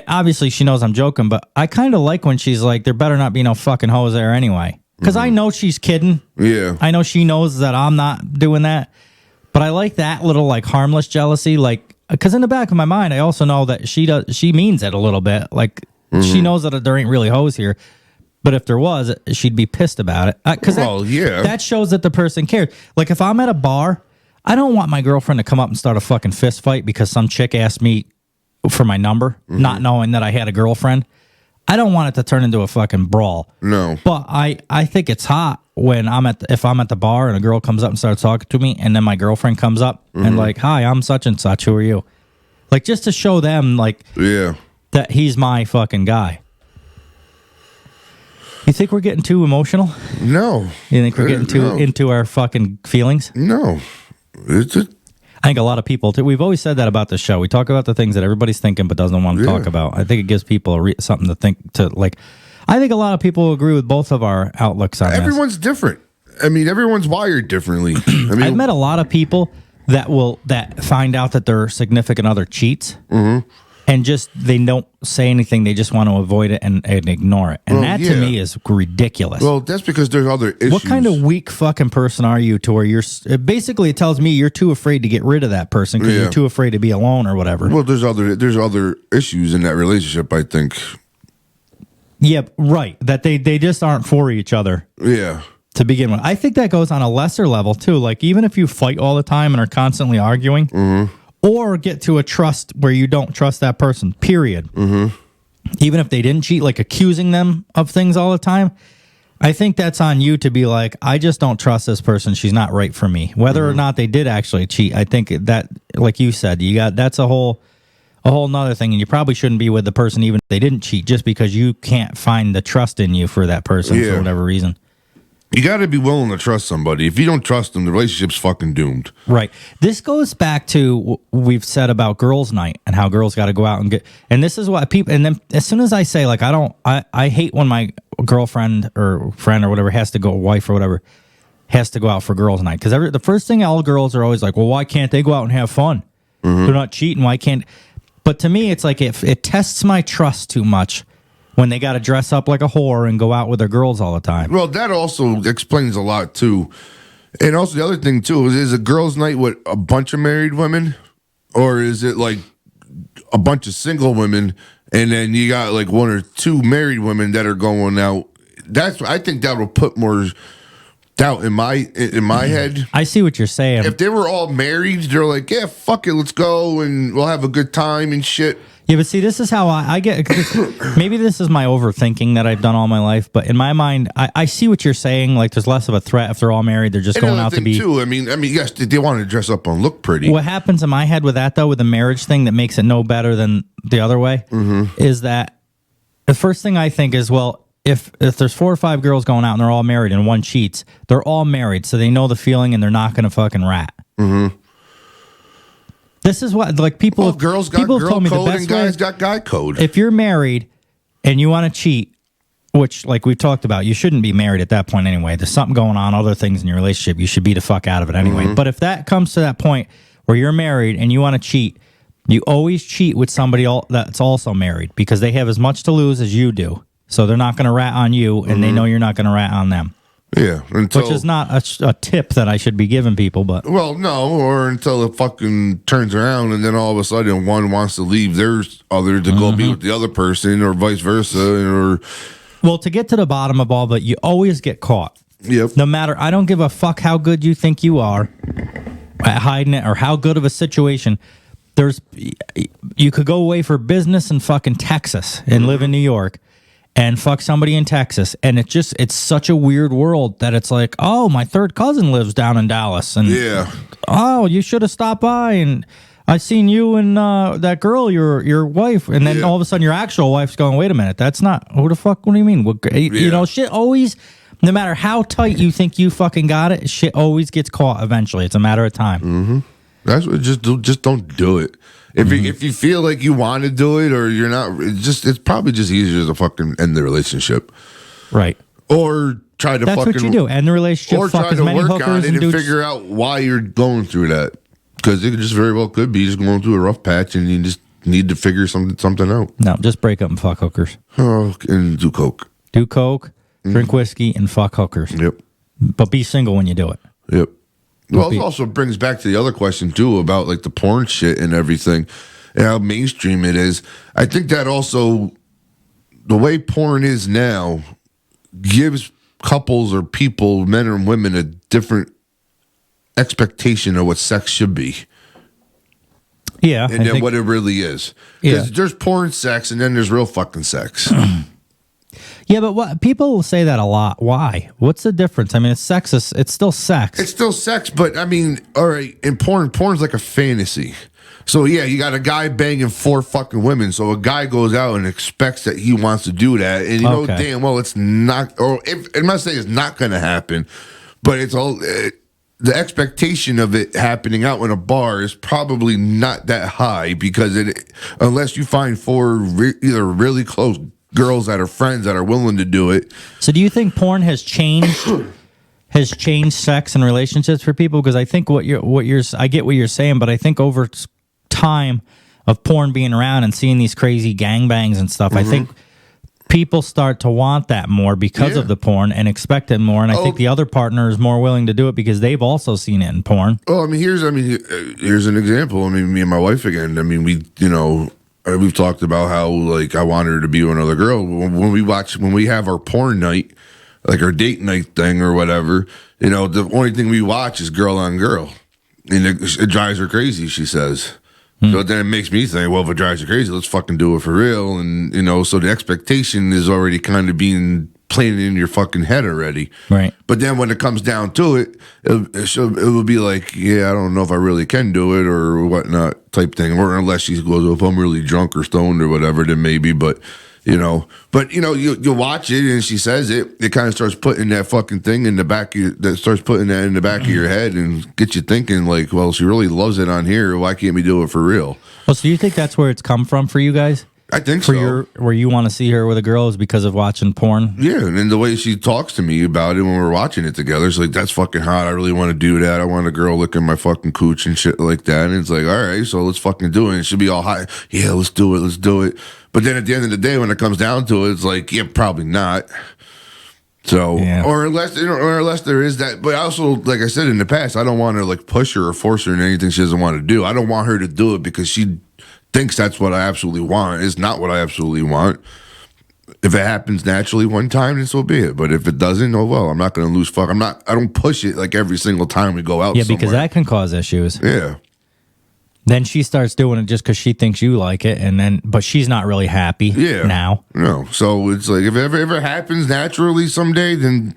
S11: Obviously, she knows I'm joking, but I kind of like when she's like, there better not be no fucking hose there anyway. Because I know she's kidding.
S12: Yeah.
S11: I know she knows that I'm not doing that. But I like that little like harmless jealousy, like. Because in the back of my mind, I also know that she means it a little bit. Like, she knows that there ain't really hose here. But if there was, she'd be pissed about it. Because that shows that the person cares. Like, if I'm at a bar, I don't want my girlfriend to come up and start a fucking fist fight because some chick asked me for my number, not knowing that I had a girlfriend. I don't want it to turn into a fucking brawl.
S12: No.
S11: But I think it's hot when if I'm at the bar and a girl comes up and starts talking to me, and then my girlfriend comes up and like, hi, I'm such and such. Who are you? Like, just to show them, like, that he's my fucking guy. You think we're getting too emotional?
S12: No.
S11: You think we're getting too into our fucking feelings?
S12: No.
S11: I think a lot of people, we've always said that about the show. We talk about the things that everybody's thinking but doesn't want to talk about. I think it gives people something to think to, like, I think a lot of people agree with both of our outlooks on
S12: Everyone's different. I mean, everyone's wired differently.
S11: I've met a lot of people that find out that their significant other cheats. and just they don't say anything. They just want to avoid it and ignore it. And that to me is ridiculous.
S12: Well, that's because there's other issues.
S11: What kind of weak fucking person are you to where you're basically it tells me you're too afraid to get rid of that person because you're too afraid to be alone or whatever.
S12: Well, there's other issues in that relationship, I think.
S11: Yeah, right. That they just aren't for each other.
S12: Yeah.
S11: To begin with. I think that goes on a lesser level too. Like even if you fight all the time and are constantly arguing, or get to a trust where you don't trust that person, period. Even if they didn't cheat, like accusing them of things all the time, I think that's on you to be like, I just don't trust this person. She's not right for me. Whether or not they did actually cheat, I think that, like you said, that's a whole nother thing, and you probably shouldn't be with the person even if they didn't cheat, just because you can't find the trust in you for that person for whatever reason.
S12: You got to be willing to trust somebody. If you don't trust them, the relationship's fucking doomed.
S11: Right. This goes back to what we've said about girls' night and how girls got to go out and get. And this is what people. And then as soon as I say like I hate when my girlfriend or friend or whatever has to go, wife or whatever, has to go out for girls' night, because the first thing all girls are always like, well, why can't they go out and have fun? They're not cheating. Why can't? But to me, it's like if it tests my trust too much when they got to dress up like a whore and go out with their girls all the time.
S12: Well, that also explains a lot, too. And also the other thing, too, is a girls' night with a bunch of married women? Or is it like a bunch of single women and then you got like one or two married women that are going out? I think that will put more doubt in my head.
S11: I see what you're saying.
S12: If they were all married, they're like, yeah, fuck it, let's go and we'll have a good time and shit.
S11: Yeah, but see, this is how I get. Maybe this is my overthinking that I've done all my life, but in my mind, I see what you're saying. Like, there's less of a threat if they're all married. They're just going out to be.
S12: Too. I mean, yes, they want to dress up and look pretty.
S11: What happens in my head with that, though, with the marriage thing that makes it no better than the other way, is that the first thing I think is, well, if there's 4 or 5 girls going out and they're all married and one cheats, they're all married, so they know the feeling and they're not going to fucking rat. This is what, like, people.
S12: Well, girls got
S11: people
S12: girl
S11: told me
S12: code
S11: the best
S12: and guys
S11: way,
S12: got guy code.
S11: If you're married and you want to cheat, which, like we've talked about, you shouldn't be married at that point anyway. There's something going on, other things in your relationship. You should be the fuck out of it anyway. But if that comes to that point where you're married and you want to cheat, you always cheat with somebody that's also married, because they have as much to lose as you do. So they're not going to rat on you, and they know you're not going to rat on them.
S12: Yeah,
S11: which is not a tip that I should be giving people, but
S12: well, no, or until it fucking turns around and then all of a sudden one wants to leave their other to go be with the other person, or vice versa, or
S11: well, to get to the bottom of all that, you always get caught.
S12: Yep.
S11: No matter, I don't give a fuck how good you think you are at hiding it or how good of a situation. You could go away for business in fucking Texas and live in New York and fuck somebody in Texas, and it's such a weird world that it's like, oh, my third cousin lives down in Dallas, and oh, you should have stopped by, and I seen you and that girl, your wife, and then all of a sudden your actual wife's going, wait a minute, that's not, who the fuck, what do you mean? You know, shit always, no matter how tight you think you fucking got it, shit always gets caught eventually. It's a matter of time.
S12: That's what, just don't do it. If you feel like you want to do it, or you're not, it's probably just easier to fucking end the relationship,
S11: right?
S12: Or try to
S11: that's
S12: fucking
S11: what you do, end the relationship,
S12: or
S11: fuck
S12: try
S11: as
S12: to
S11: many
S12: work
S11: hookers
S12: on it and
S11: do
S12: figure out why you're going through that, because it could just very well could be just going through a rough patch and you just need to figure something out.
S11: No, just break up and fuck hookers.
S12: Oh, and do coke,
S11: drink whiskey, and fuck hookers.
S12: Yep.
S11: But be single when you do it.
S12: Yep. Well, it also brings back to the other question too about like the porn shit and everything, and how mainstream it is. I think that also, the way porn is now, gives couples or people, men and women, a different expectation of what sex should be.
S11: Yeah.
S12: And then what it really is. Because there's porn sex and then there's real fucking sex.
S11: Yeah, but what people say that a lot. Why? What's the difference? I mean, it's sexist. It's still sex.
S12: It's still sex, but I mean, all right, in porn's like a fantasy. So yeah, you got a guy banging 4 fucking women. So a guy goes out and expects that he wants to do that, and you know damn well it's not. Or I'm not saying it's not going to happen, but it's all the expectation of it happening out in a bar is probably not that high, because unless you find 4 either really close girls that are friends that are willing to do it.
S11: So do you think porn has changed sex and relationships for people? Because I think I get what you're saying, but I think over time of porn being around and seeing these crazy gangbangs and stuff. I think people start to want that more because of the porn and expect it more. And I think the other partner is more willing to do it because they've also seen it in porn.
S12: Oh, I mean, here's an example. I mean, me and my wife again. I mean, we've talked about how like I want her to be with another girl. When we have our porn night, like our date night thing or whatever, the only thing we watch is girl on girl, and it drives her crazy. She says. So then it makes me think, well, if it drives you crazy, let's fucking do it for real. And, so the expectation is already kind of being planted in your fucking head already.
S11: Right.
S12: But then when it comes down to it, it will be like, yeah, I don't know if I really can do it or whatnot type thing. Or unless she goes, if I'm really drunk or stoned or whatever, then maybe. But you watch it and she says it kind of starts putting that fucking thing in the back of your head and gets you thinking like, well, she really loves it on here. Why can't we do it for real?
S11: Well, so do you think that's where it's come from for you guys?
S12: I think so.
S11: Where you want to see her with a girl is because of watching porn?
S12: Yeah, and then the way she talks to me about it when we're watching it together, it's like, that's fucking hot. I really want to do that. I want a girl licking my fucking cooch and shit like that. And it's like, all right, so let's fucking do it. And she'll be all hot. Yeah, let's do it. But then at the end of the day, when it comes down to it, it's like, yeah, probably not. So, or unless there is that. But also, like I said in the past, I don't want to like push her or force her in anything she doesn't want to do. I don't want her to do it because she thinks that's what I absolutely want. It's not what I absolutely want. If it happens naturally one time, then so be it. But if it doesn't, oh well. I'm not going to lose fuck. I don't push it like every single time we go out.
S11: Yeah, because that can cause issues.
S12: Yeah.
S11: Then she starts doing it just because she thinks you like it, but she's not really happy now.
S12: No. So it's like, if it ever happens naturally someday, then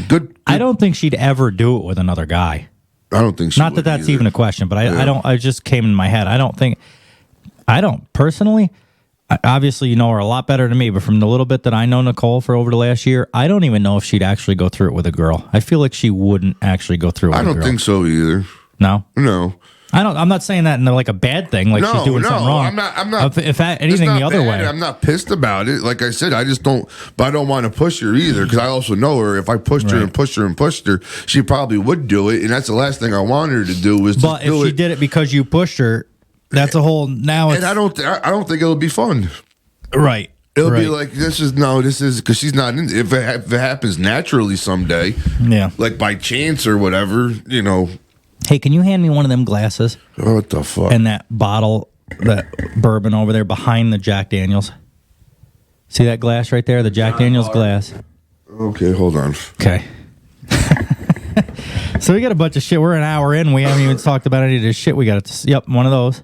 S12: good.
S11: I don't think she'd ever do it with another guy.
S12: I don't think she
S11: Not that that's even a question, but I just came in my head. I don't personally, obviously you know her a lot better than me, but from the little bit that I know Nicole for over the last year, I don't even know if she'd actually go through it with a girl. I feel like she wouldn't actually go through it with a girl.
S12: I don't think so either.
S11: No?
S12: No.
S11: I'm not saying that in like a bad thing, like she's doing something wrong.
S12: I'm not.
S11: If anything, the other way.
S12: I'm not pissed about it. Like I said, I don't want to push her either because I also know her. If I pushed her and pushed her, she probably would do it, and that's the last thing I want her to do.
S11: But if she did it because you pushed her, that's a whole now.
S12: And I don't think it'll be fun.
S11: Right.
S12: It'll be like this is because she's not in. If it happens naturally someday, like by chance or whatever,
S11: Hey, can you hand me one of them glasses?
S12: What the fuck?
S11: And that bottle, that bourbon over there behind the Jack Daniels. See that glass right there? The Jack Daniels glass.
S12: Okay, hold on.
S11: Okay. So we got a bunch of shit. We're an hour in. We haven't even talked about any of this shit. We got to, yep, one of those.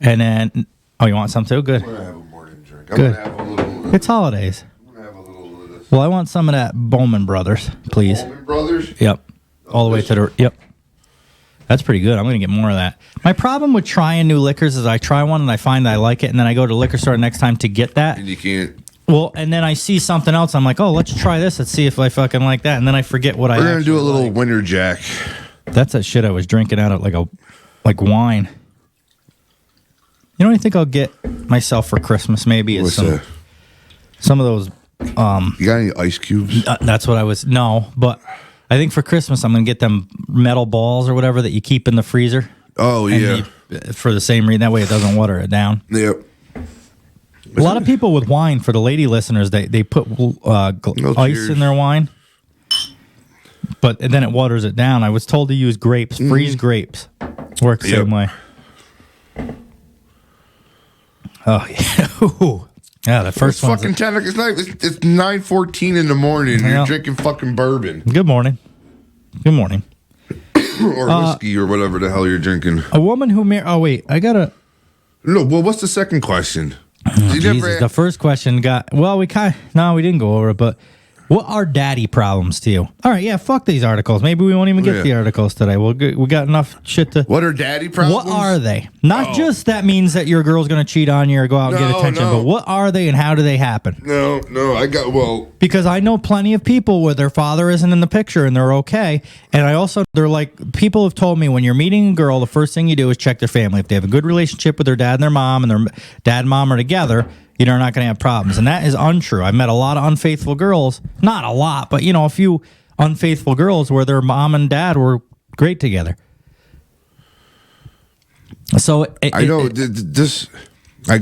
S11: And then, you want some too? Good.
S12: I'm going to have a morning drink.
S11: Good.
S12: I'm going to have a little.
S11: It's holidays.
S12: I'm going to have a little of this.
S11: Well, I want some of that Bowman Brothers, please.
S12: Bowman Brothers?
S11: Yep. All the way to the, yep. That's pretty good. I'm going to get more of that. My problem with trying new liquors is I try one and I find I like it, and then I go to the liquor store next time to get that.
S12: And you can't.
S11: Well, and then I see something else. I'm like, oh, let's try this. Let's see if I fucking like that. And then I forget what
S12: We're going to do a little
S11: like.
S12: Winter Jack.
S11: That's that shit I was drinking out of like wine. You know what I think I'll get myself for Christmas maybe is some of those.
S12: You got any ice cubes?
S11: That's what I was. No, but I think for Christmas I'm going to get them metal balls or whatever that you keep in the freezer.
S12: Oh, yeah.
S11: For the same reason. That way it doesn't water it down.
S12: Yep.
S11: A lot of people with wine, for the lady listeners, they put ice in their wine, and then it waters it down. I was told to use grapes, freeze grapes. Works the same way. Oh, yeah. Yeah, the first one.
S12: Fucking 10. It's 9:14 in the morning. You're drinking fucking bourbon.
S11: Good morning. Good morning.
S12: Or whiskey or whatever the hell you're drinking.
S11: A woman who married. Oh wait, I gotta.
S12: No, well, what's the second question?
S11: Jesus, the first question got. Well, we didn't go over it, but what are daddy problems to you? All right, yeah, fuck these articles. Maybe we won't even get the articles today. We got enough shit to.
S12: What are daddy problems?
S11: What are they? Not just that means that your girl's going to cheat on you or go out and get attention, but what are they and how do they happen?
S12: No,
S11: because I know plenty of people where their father isn't in the picture and they're okay. And they're like, people have told me when you're meeting a girl, the first thing you do is check their family. If they have a good relationship with their dad and their mom, and their dad and mom are together, you're not going to have problems. And that is untrue. I've met a lot of unfaithful girls. Not a lot, but, a few unfaithful girls where their mom and dad were great together. So
S12: I know this. I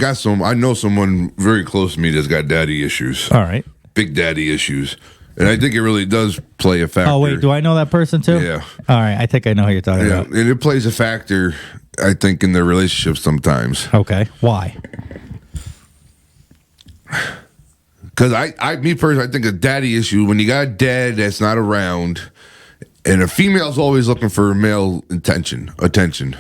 S12: know someone very close to me that's got daddy issues.
S11: All right.
S12: Big daddy issues. And I think it really does play a factor.
S11: Oh, wait. Do I know that person too?
S12: Yeah.
S11: All right. I think I know who you're talking about.
S12: And it plays a factor, I think, in their relationship sometimes.
S11: Okay. Why?
S12: Because me personally, I think a daddy issue, when you got a dad that's not around, and a female's always looking for male attention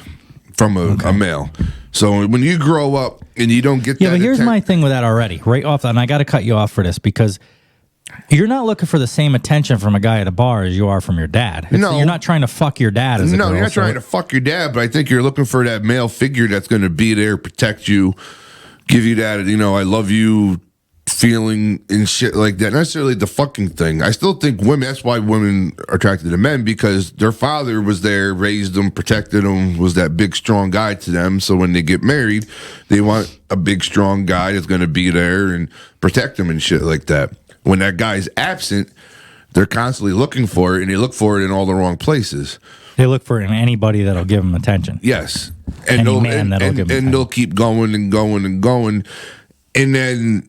S12: from a male. So when you grow up and you don't get that.
S11: Yeah, but here's my thing with that already. Right off, and I got to cut you off for this because you're not looking for the same attention from a guy at a bar as you are from your dad.
S12: No.
S11: You're not trying to fuck your dad as a girl.
S12: No, you're not trying to fuck your dad, but I think you're looking for that male figure that's going to be there, protect you, give you that, I love you feeling and shit like that. Not necessarily the fucking thing. I still think women, that's why women are attracted to men, because their father was there, raised them, protected them, was that big, strong guy to them. So when they get married, they want a big, strong guy that's going to be there and protect them and shit like that. When that guy's absent, they're constantly looking for it, and they look for it in all the wrong places.
S11: They look for it in anybody that'll give them attention.
S12: Yes.
S11: And Any man that'll give them attention.
S12: And they'll keep going and going and going. And then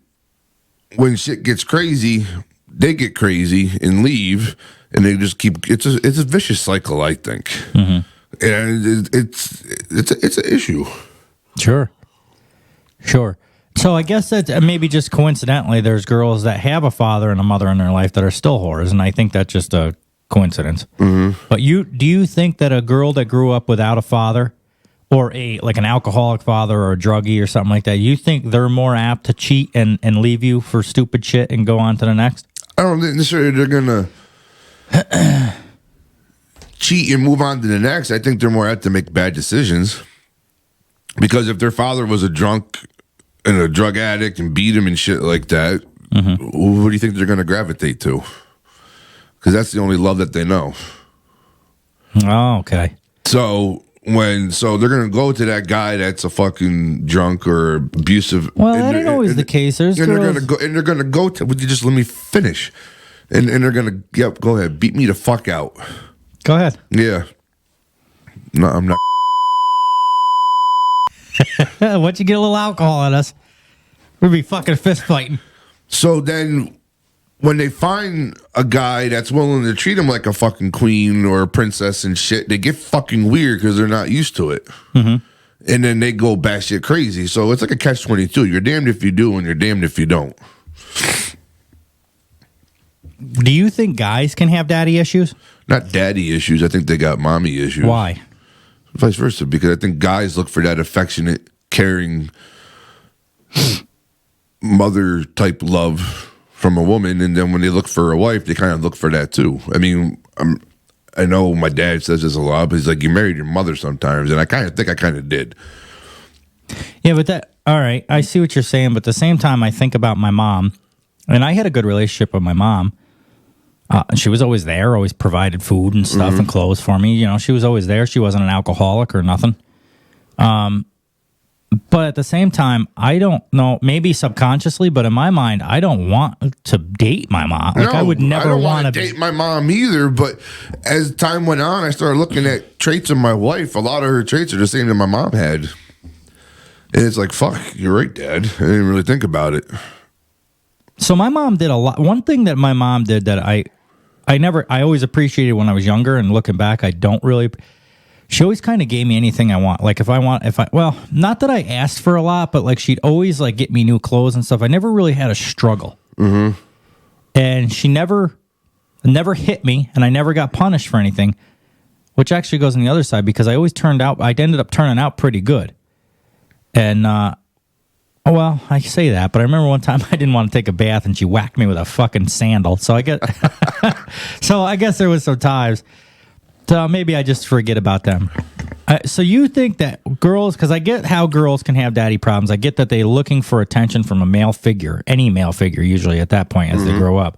S12: when shit gets crazy, they get crazy and leave, and they just keep. It's a vicious cycle, I think, and it's an issue.
S11: Sure. So I guess that maybe just coincidentally, there's girls that have a father and a mother in their life that are still whores, and I think that's just a coincidence. Mm-hmm. But do you think that a girl that grew up without a father, or an alcoholic father or a druggie or something like that, you think they're more apt to cheat and leave you for stupid shit and go on to the next?
S12: I don't think necessarily they're going to cheat and move on to the next. I think they're more apt to make bad decisions. Because if their father was a drunk and a drug addict and beat him and shit like that, What do you think they're going to gravitate to? Because that's the only love that they know.
S11: Oh, okay.
S12: So they're going to go to that guy that's a fucking drunk or abusive.
S11: Well, that ain't always the case. They're
S12: going to go to. Would you just let me finish? And they're going to go ahead, beat me the fuck out.
S11: Go ahead.
S12: Yeah. No, I'm not.
S11: Once you get a little alcohol in us, we'll be fucking fist fighting.
S12: So then, when they find a guy that's willing to treat them like a fucking queen or a princess and shit, they get fucking weird because they're not used to it. Mm-hmm. And then they go batshit crazy. So it's like a catch-22. You're damned if you do and you're damned if you don't.
S11: Do you think guys can have daddy issues?
S12: Not daddy issues. I think they got mommy issues.
S11: Why?
S12: Vice versa. Because I think guys look for that affectionate, caring, mother-type love from a woman, and then when they look for a wife, they kind of look for that too. I mean, I know my dad says this a lot, but he's like, you married your mother sometimes, and I kind of did.
S11: Yeah, but all right, I see what you're saying, but at the same time, I think about my mom, and I had a good relationship with my mom. She was always there, always provided food and stuff and clothes for me. You know, she was always there. She wasn't an alcoholic or nothing. But at the same time, I don't know, maybe subconsciously, but in my mind, I don't want to date my mom. Like, I would never want to
S12: date my mom either. But as time went on, I started looking at traits of my wife. A lot of her traits are the same that my mom had. And it's like, fuck, you're right, Dad. I didn't really think about it.
S11: So my mom did a lot. One thing that my mom did that I always appreciated when I was younger, and looking back, I don't really. She always kind of gave me anything I want. Like well, not that I asked for a lot, but like she'd always like get me new clothes and stuff. I never really had a struggle. Mm-hmm. And she never hit me, and I never got punished for anything, which actually goes on the other side because I ended up turning out pretty good. And, well, I say that, but I remember one time I didn't want to take a bath and she whacked me with a fucking sandal. So I guess there was some times. So maybe I just forget about them. So you think that girls, because I get how girls can have daddy problems. I get that they're looking for attention from a male figure, any male figure usually at that point as they grow up.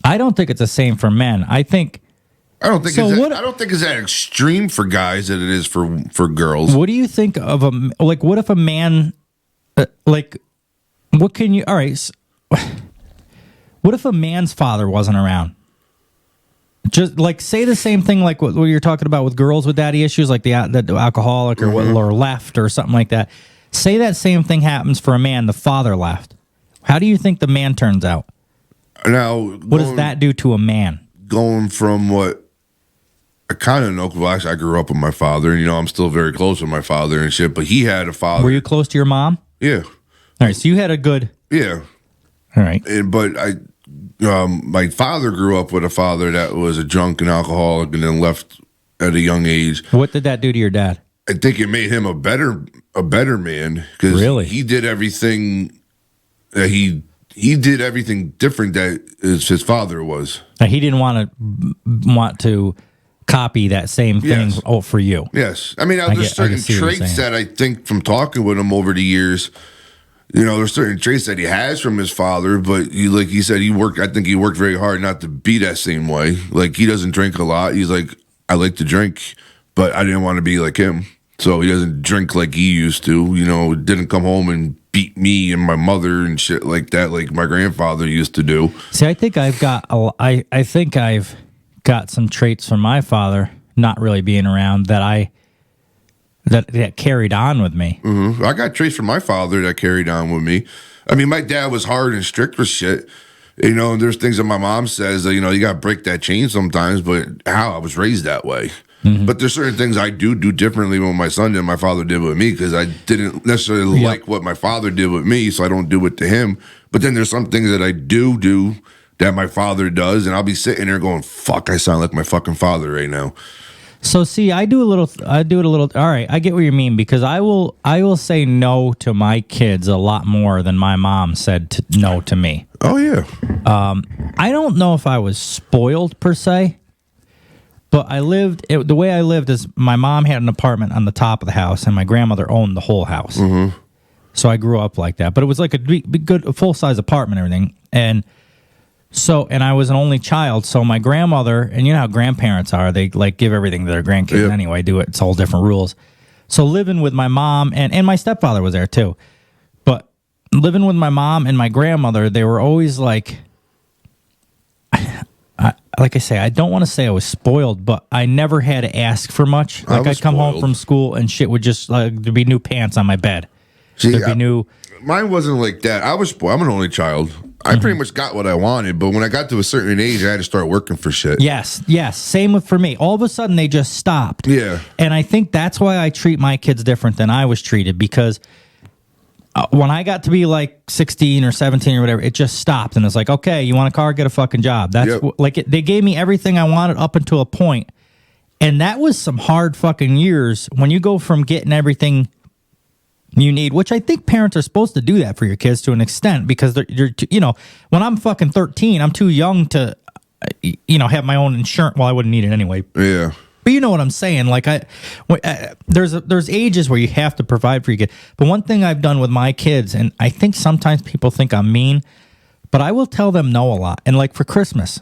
S11: I don't think it's the same for men. I don't think it's that extreme for guys that it is for girls. What do you think of what if a man, what if a man's father wasn't around? just like say the same thing like what you're talking about with girls with daddy issues, like the alcoholic or or left or something like that. Say that same thing happens for a man. The father left. How do you think the man turns out?
S12: Now,
S11: what does that do to a man?
S12: Going from what I kind of know, because actually I grew up with my father, and I'm still very close with my father and shit. But he had a father.
S11: Were you close to your mom?
S12: Yeah.
S11: All right, so you had a good.
S12: Yeah.
S11: All right.
S12: But my father grew up with a father that was a drunk and alcoholic, and then left at a young age.
S11: What did that do to your dad?
S12: I think it made him a better man, because he did everything that he did everything different that his father was.
S11: Now, he didn't want to copy that same thing for you.
S12: Yes. I mean, there's certain traits that I think from talking with him over the years, there's certain traits that he has from his father, but like he said, I think he worked very hard not to be that same way. Like, he doesn't drink a lot. He's like, I like to drink, but I didn't want to be like him. So he doesn't drink like he used to, didn't come home and beat me and my mother and shit like that, like my grandfather used to do.
S11: See, I think I've got some traits from my father not really being around that carried on with me.
S12: Mm-hmm. I got traits from my father that carried on with me. I mean, my dad was hard and strict with shit. And there's things that my mom says that, you got to break that chain sometimes, but I was raised that way. Mm-hmm. But there's certain things I do differently with my son than my father did with me, because I didn't necessarily like what my father did with me, so I don't do it to him. But then there's some things that I do that my father does, and I'll be sitting there going, fuck, I sound like my fucking father right now.
S11: So see, I do it a little. All right, I get what you mean, because I will say no to my kids a lot more than my mom said no to me.
S12: Oh yeah.
S11: I don't know if I was spoiled per se, but the way I lived is my mom had an apartment on the top of the house, and my grandmother owned the whole house.
S12: Mm-hmm.
S11: So I grew up like that, but it was like a good full size apartment, and everything, and I was an only child, so my grandmother, and you know how grandparents are, they like give everything to their grandkids anyway, it's all different rules. So living with my mom, and my stepfather was there too, but living with my mom and my grandmother, they were always like, like I say, I don't want to say I was spoiled, but I never had to ask for much. Like I'd come home from school and shit would just, there'd be new pants on my bed.
S12: Mine wasn't like that. I was spoiled. I'm an only child. I pretty much got what I wanted, but when I got to a certain age, I had to start working for shit.
S11: Yes. Same for me. All of a sudden, they just stopped.
S12: Yeah.
S11: And I think that's why I treat my kids different than I was treated, because when I got to be like 16 or 17 or whatever, it just stopped. And it's like, okay, you want a car? Get a fucking job. That's they gave me everything I wanted up until a point. And that was some hard fucking years when you go from getting everything you need, which I think parents are supposed to do that for your kids to an extent, because when I'm fucking 13, I'm too young to, have my own insurance. Well, I wouldn't need it anyway.
S12: Yeah.
S11: But you know what I'm saying? Like there's ages where you have to provide for your kid. But one thing I've done with my kids, and I think sometimes people think I'm mean, but I will tell them no a lot. And like for Christmas,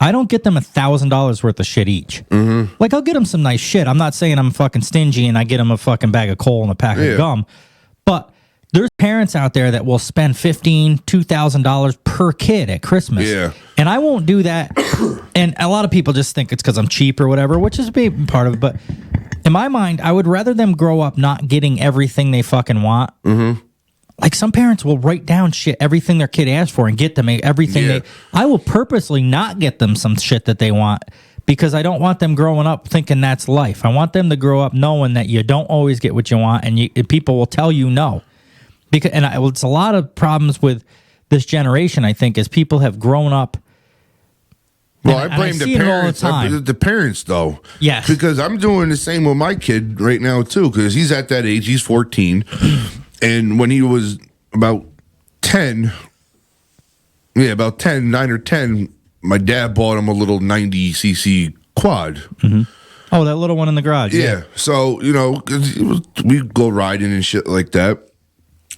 S11: I don't get them $1,000 worth of shit each.
S12: Mm-hmm.
S11: Like I'll get them some nice shit. I'm not saying I'm fucking stingy and I get them a fucking bag of coal and a pack of gum. But there's parents out there that will spend $1,500, $2,000 per kid at Christmas.
S12: Yeah.
S11: And I won't do that. And a lot of people just think it's because I'm cheap or whatever, which is a big part of it. But in my mind, I would rather them grow up not getting everything they fucking want.
S12: Mm-hmm.
S11: Like some parents will write down shit, everything their kid asks for, and get them everything I will purposely not get them some shit that they want, because I don't want them growing up thinking that's life. I want them to grow up knowing that you don't always get what you want, and people will tell you no. Because it's a lot of problems with this generation, I think, is people have grown up.
S12: Well, I blame the parents. The parents, though.
S11: Yes.
S12: Because I'm doing the same with my kid right now, too, because he's at that age. He's 14. And when he was about 10, 9 or 10, my dad bought him a little 90cc quad.
S11: Mm-hmm. Oh, that little one in the garage.
S12: Yeah. So, 'cause we go riding and shit like that.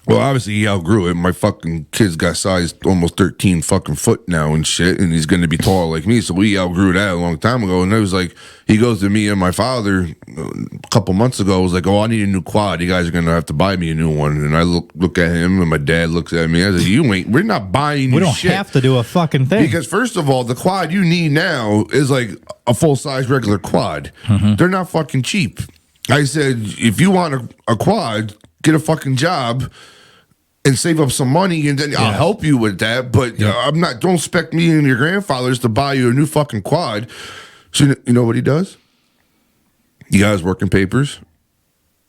S12: Well, obviously he outgrew it. My fucking kid's got sized almost 13 fucking foot now and shit, and he's going to be tall like me. So we outgrew that a long time ago. And it was like, he goes to me and my father a couple months ago, was like, oh, I need a new quad. You guys are going to have to buy me a new one. And I look at him, and my dad looks at me. I was like, we're not buying
S11: We don't
S12: shit.
S11: have to do a fucking thing.
S12: Because first of all, the quad you need now is like a full-size regular quad. They're not fucking cheap. I said, if you want a quad, get a fucking job and save up some money, and then I'll help you with that. But I'm not. Don't expect me and your grandfathers to buy you a new fucking quad. So you know what he does? He got his working papers,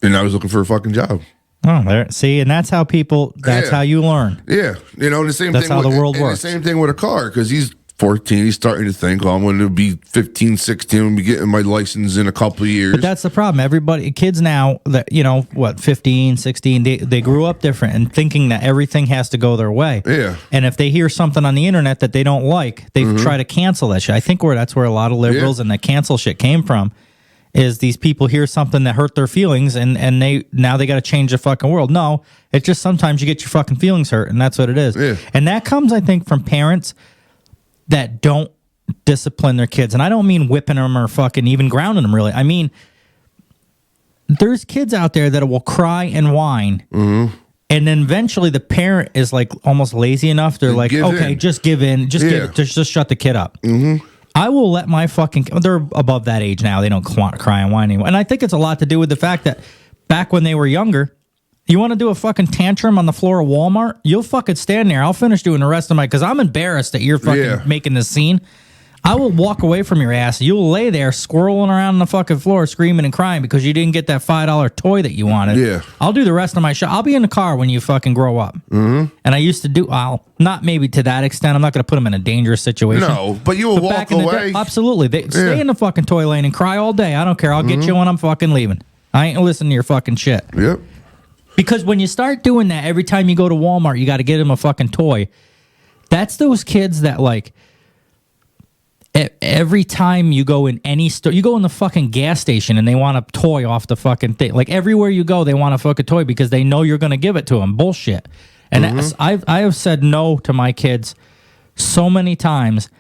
S12: and I was looking for a fucking job.
S11: Oh, there. See, and that's how people. That's how you learn.
S12: Yeah, you know the same.
S11: That's
S12: thing
S11: how
S12: with,
S11: the world
S12: and
S11: works.
S12: The same thing with a car, because he's 14. He's starting to think, oh, I'm going to be 15, 16. I'm going to be getting my license in a couple of years.
S11: But that's the problem. Everybody, kids now, that 15, 16, they grew up different and thinking that everything has to go their way.
S12: Yeah.
S11: And if they hear something on the internet that they don't like, they try to cancel that shit. I think that's where a lot of liberals and the cancel shit came from. Is these people hear something that hurt their feelings and they got to change the fucking world. No, it's just sometimes you get your fucking feelings hurt, and that's what it is.
S12: Yeah.
S11: And that comes, I think, from parents that don't discipline their kids. And I don't mean whipping them or fucking even grounding them, really. I mean, there's kids out there that will cry and whine. And then eventually the parent is like almost lazy enough. They're like, okay, just give in. Just shut the kid up. I will let my fucking... They're above that age now. They don't cry and whine anymore. And I think it's a lot to do with the fact that back when they were younger, you want to do a fucking tantrum on the floor of Walmart? You'll fucking stand there. I'll finish doing the rest of my... Because I'm embarrassed that you're fucking making this scene. I will walk away from your ass. You'll lay there squirreling around on the fucking floor screaming and crying because you didn't get that $5 toy that you wanted.
S12: Yeah.
S11: I'll do the rest of my show. I'll be in the car when you fucking grow up. And I used to do... not maybe to that extent. I'm not going to put them in a dangerous situation.
S12: No, but you will walk away.
S11: Absolutely. Stay in the fucking toy lane and cry all day. I don't care. I'll get you when I'm fucking leaving. I ain't listening to your fucking shit.
S12: Yep.
S11: Because when you start doing that, every time you go to Walmart, you got to get them a fucking toy. That's those kids that, like, every time you go in any store, you go in the fucking gas station and they want a toy off the fucking thing. Like, everywhere you go, they want a fucking toy because they know you're going to give it to them. Bullshit. And I have said no to my kids so many times,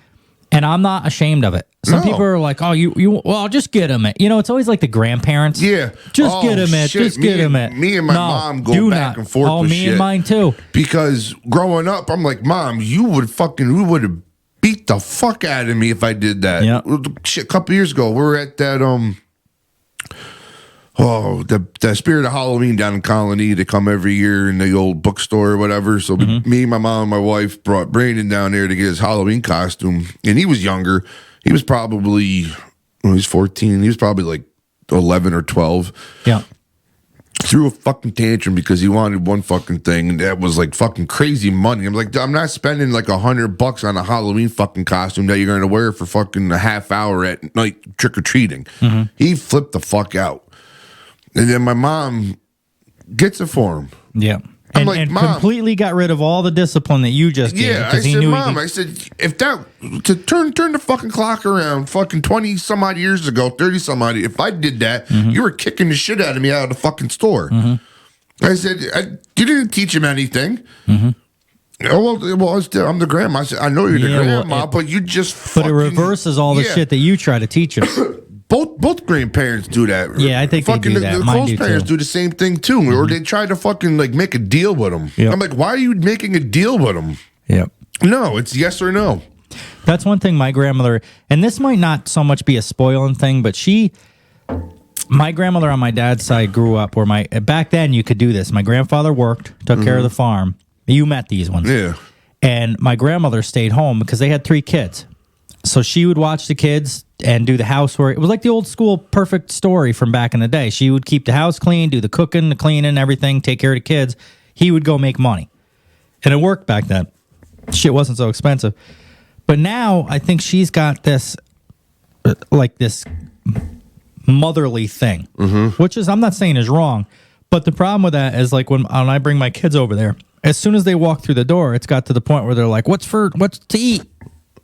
S11: and I'm not ashamed of it. Some people are like, "Oh, well, just get him it." You know, it's always like the grandparents.
S12: Yeah,
S11: just get him it. Just get him it.
S12: Me and my mom go back and forth.
S11: Oh,
S12: with
S11: me
S12: shit.
S11: and mine too.
S12: Because growing up, I'm like, Mom, you would have beat the fuck out of me if I did that.
S11: Yeah.
S12: Shit, a couple years ago, we were at that the Spirit of Halloween down in Colony. They come every year in the old bookstore or whatever. So me, my mom, and my wife brought Brandon down there to get his Halloween costume. And he was younger. He was probably, when he was 14, he was probably like 11 or 12.
S11: Yeah.
S12: Threw a fucking tantrum because he wanted one fucking thing, and that was like fucking crazy money. I'm like, I'm not spending like $100 on a Halloween fucking costume that you're going to wear for fucking a half hour at night trick-or-treating. He flipped the fuck out. And then my mom gets it for him.
S11: Yeah.
S12: I'm
S11: and,
S12: like,
S11: and
S12: Mom,
S11: completely got rid of all the discipline that you just gave.
S12: Yeah, I said, Mom, I said, if that, to turn the fucking clock around fucking 20 some odd years ago, 30 some odd, if I did that, you were kicking the shit out of me out of the fucking store. I said, you didn't teach him anything. Oh, well, I'm the grandma. I said, I know you're the grandma, but you just fucking...
S11: But it reverses all the shit that you try to teach him.
S12: Both grandparents do that.
S11: Yeah, I think
S12: fucking
S11: they do that.
S12: The
S11: Mine
S12: close
S11: do
S12: parents
S11: too.
S12: do the same thing too, or they try to fucking like make a deal with them.
S11: Yep.
S12: I'm like, why are you making a deal with them?
S11: Yep.
S12: No, it's yes or no.
S11: That's one thing my grandmother, and this might not so much be a spoiling thing, but my grandmother on my dad's side grew up where back then you could do this. My grandfather worked, took care of the farm. You met these ones.
S12: Yeah.
S11: And my grandmother stayed home because they had 3 kids. So she would watch the kids and do the housework. It was like the old school perfect story from back in the day. She would keep the house clean, do the cooking, the cleaning, everything, take care of the kids. He would go make money. And it worked back then. Shit wasn't so expensive. But now I think she's got this, like this motherly thing, which is, I'm not saying is wrong. But the problem with that is like when I bring my kids over there, as soon as they walk through the door, it's got to the point where they're like, what's to eat?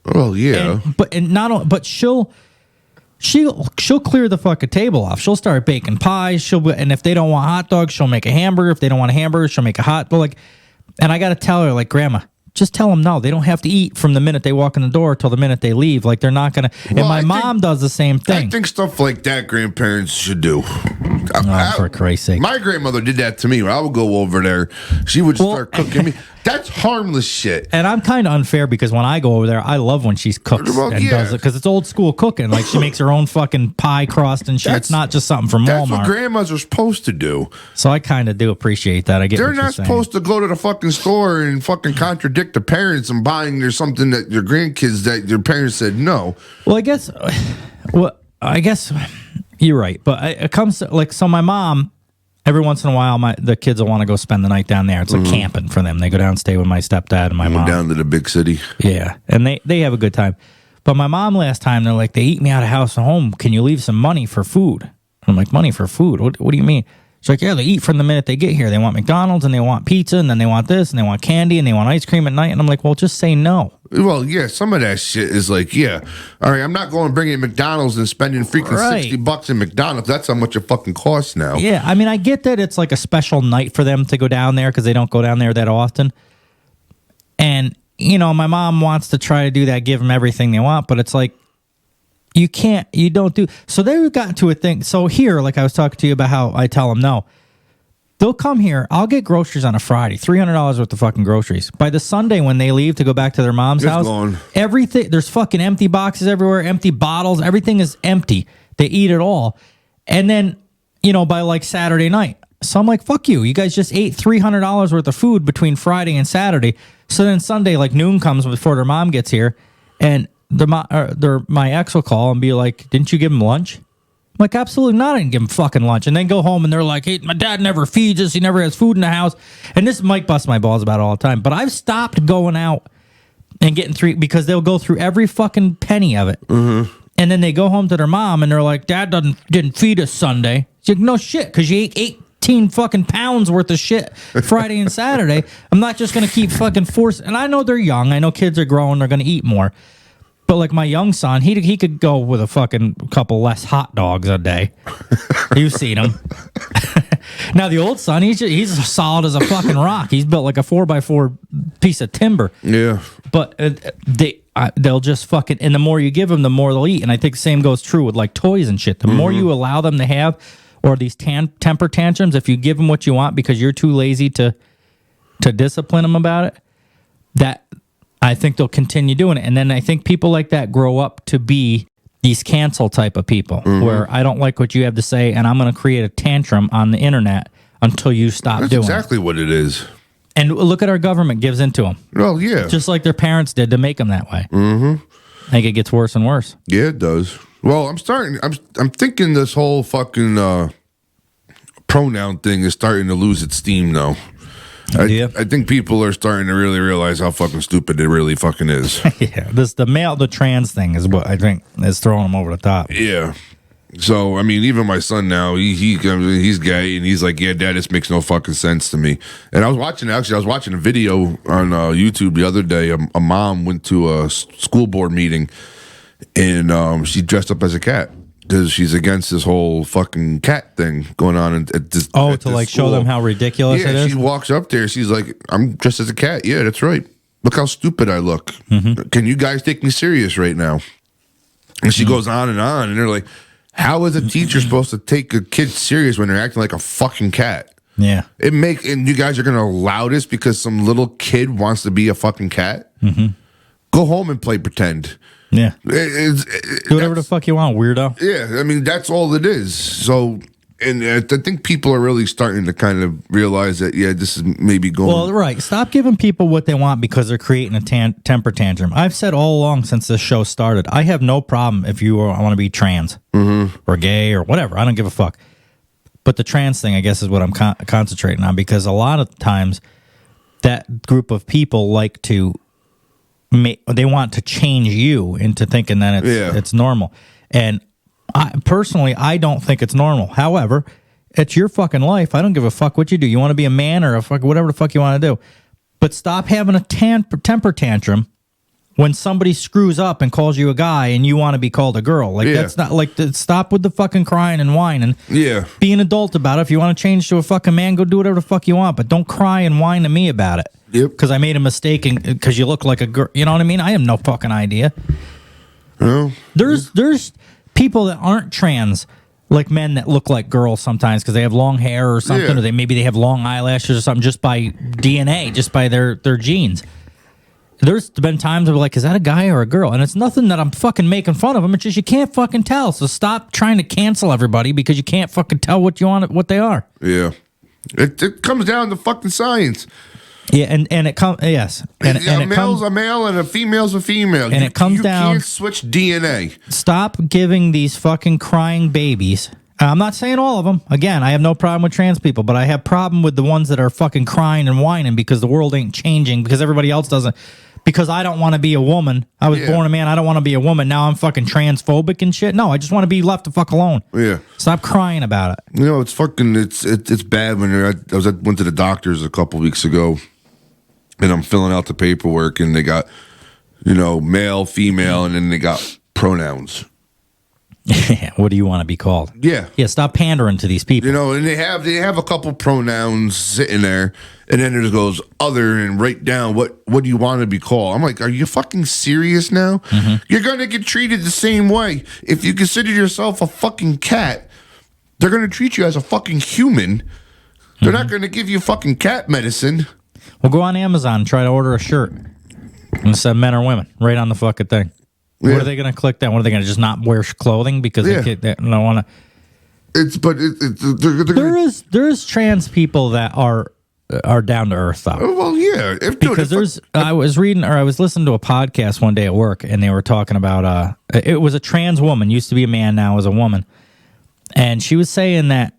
S12: Oh yeah.
S11: But she'll she'll clear the fucking table off. She'll start baking pies. And if they don't want hot dogs, she'll make a hamburger. If they don't want a hamburger, she'll make a hot dog. Like, and I got to tell her, like, Grandma, just tell them no. They don't have to eat from the minute they walk in the door till the minute they leave. Like, they're not going to. And my mom does the same thing.
S12: I think stuff like that grandparents should do.
S11: For Christ's sake.
S12: My grandmother did that to me. When I would go over there, she would start cooking me. That's harmless shit.
S11: And I'm kind of unfair because when I go over there, I love when she cooks and does it because it's old school cooking. Like, she makes her own fucking pie crust and shit. It's not just something from Walmart.
S12: That's what grandmas are supposed to do.
S11: So I kind of do appreciate that. I get.
S12: They're not supposed to go to the fucking store and fucking contradict the parents and buying their something that your grandkids that your parents said no.
S11: Well, I guess you're right, but it comes to, like, so my mom. Every once in a while, the kids will want to go spend the night down there. It's like camping for them. They go down and stay with my stepdad and my mom.
S12: Down to the big city.
S11: Yeah, and they have a good time. But my mom last time, they're like, they eat me out of house and home. Can you leave some money for food? I'm like, money for food? What do you mean? She's like, yeah, they eat from the minute they get here. They want McDonald's and they want pizza and then they want this and they want candy and they want ice cream at night. And I'm like, well, just say no.
S12: Well, yeah, some of that shit is like, yeah, all right, I'm not going to bring in McDonald's and spending freaking $60 in McDonald's. That's how much it fucking costs now.
S11: Yeah, I mean, I get that it's like a special night for them to go down there because they don't go down there that often. And, you know, my mom wants to try to do that, give them everything they want, but it's like, you don't do. So they got to a thing. So here, like I was talking to you about how I tell them no. They'll come here. I'll get groceries on a Friday, $300 worth of fucking groceries. By the Sunday when they leave to go back to their mom's house, everything, there's fucking empty boxes everywhere, empty bottles. Everything is empty. They eat it all. And then, you know, by like Saturday night. So I'm like, fuck you. You guys just ate $300 worth of food between Friday and Saturday. So then Sunday, like noon comes before their mom gets here. And my ex will call and be like, didn't you give him lunch? I'm like, absolutely not. I didn't give him fucking lunch. And then go home and they're like, hey, my dad never feeds us. He never has food in the house. And this Mike busts my balls about it all the time. But I've stopped going out and getting because they'll go through every fucking penny of it. Mm-hmm. And then they go home to their mom and they're like, Dad didn't feed us Sunday. She's like, no shit, because you ate 18 fucking pounds worth of shit Friday and Saturday. I'm not just going to keep fucking forcing. And I know they're young. I know kids are growing. They're going to eat more. But like my young son, he could go with a fucking couple less hot dogs a day. You've seen him. Now the old son, he's as solid as a fucking rock. He's built like a 4x4 piece of timber.
S12: Yeah.
S11: But they'll just fucking, and the more you give them, the more they'll eat. And I think the same goes true with like toys and shit. The more you allow them to have, or these temper tantrums, if you give them what you want because you're too lazy to discipline them about it, that I think they'll continue doing it. And then I think people like that grow up to be these cancel type of people where I don't like what you have to say and I'm going to create a tantrum on the internet until you stop doing it.
S12: That's exactly what it is.
S11: And look at our government gives into them.
S12: Well, yeah.
S11: Just like their parents did to make them that way. Mm-hmm. I think it gets worse and worse.
S12: Yeah, it does. Well, I'm thinking this whole fucking pronoun thing is starting to lose its steam though. I think people are starting to really realize how fucking stupid it really fucking is.
S11: Yeah, the trans thing is what I think is throwing them over the top.
S12: Yeah. So, I mean, even my son now, he's gay, and he's like, yeah, Dad, this makes no fucking sense to me. And I was watching a video on YouTube the other day. A mom went to a school board meeting, and she dressed up as a cat. Because she's against this whole fucking cat thing going on at this.
S11: Oh, to like show them how ridiculous it is?
S12: She walks up there. She's like, I'm dressed as a cat. Yeah, that's right. Look how stupid I look. Mm-hmm. Can you guys take me serious right now? And she goes on, and they're like, how is a teacher supposed to take a kid serious when they're acting like a fucking cat?
S11: Yeah.
S12: And you guys are going to allow this because some little kid wants to be a fucking cat? Mm-hmm. Go home and play pretend.
S11: Yeah. Do whatever the fuck you want, weirdo.
S12: Yeah, I mean, that's all it is. So, and I think people are really starting to kind of realize that, yeah, this is maybe going...
S11: Well, right. Stop giving people what they want because they're creating a temper tantrum. I've said all along since this show started, I have no problem if you want to be trans or gay or whatever. I don't give a fuck. But the trans thing, I guess, is what I'm concentrating on because a lot of times that group of people like to... They want to change you into thinking that it's normal. And I don't think it's normal. However, it's your fucking life. I don't give a fuck what you do. You want to be a man or whatever the fuck you want to do. But stop having a temper tantrum when somebody screws up and calls you a guy and you want to be called a girl. Like, that's not like, stop with the fucking crying and whining.
S12: Yeah.
S11: Be an adult about it. If you want to change to a fucking man, go do whatever the fuck you want, but don't cry and whine to me about it.
S12: Yep.
S11: Because I made a mistake because you look like a girl. You know what I mean? I have no fucking idea.
S12: Well,
S11: there's people that aren't trans, like men that look like girls sometimes because they have long hair or something, or maybe they have long eyelashes or something just by DNA, just by their genes. There's been times where like, is that a guy or a girl? And it's nothing that I'm fucking making fun of them. It's just you can't fucking tell. So stop trying to cancel everybody because you can't fucking tell what they are.
S12: Yeah. It comes down to fucking science.
S11: Yeah, and it comes, yes. And
S12: a male's a male and a female's a female.
S11: And it comes down.
S12: You can't switch DNA.
S11: Stop giving these fucking crying babies. I'm not saying all of them. Again, I have no problem with trans people, but I have problem with the ones that are fucking crying and whining because the world ain't changing, because everybody else doesn't. Because I don't want to be a woman. I was born a man. I don't want to be a woman. Now I'm fucking transphobic and shit. No, I just want to be left the fuck alone.
S12: Yeah.
S11: Stop crying about it.
S12: You know, it's fucking, it's bad when went to the doctors a couple weeks ago, and I'm filling out the paperwork, and they got, male, female, and then they got pronouns.
S11: What do you want to be called?
S12: Yeah.
S11: Yeah, stop pandering to these people.
S12: And they have a couple pronouns sitting there, and then it goes other and write down what do you want to be called. I'm like, are you fucking serious now? Mm-hmm. You're gonna get treated the same way. If you consider yourself a fucking cat, they're gonna treat you as a fucking human. They're not gonna give you fucking cat medicine.
S11: Well, go on Amazon and try to order a shirt and said men or women right on the fucking thing. What are they going to click that? What are they going to just not wear clothing because they don't want to? There is trans people that are down to earth though.
S12: Oh, well, yeah.
S11: I was listening to a podcast one day at work, and they were talking about it was a trans woman, used to be a man, now is a woman, and she was saying that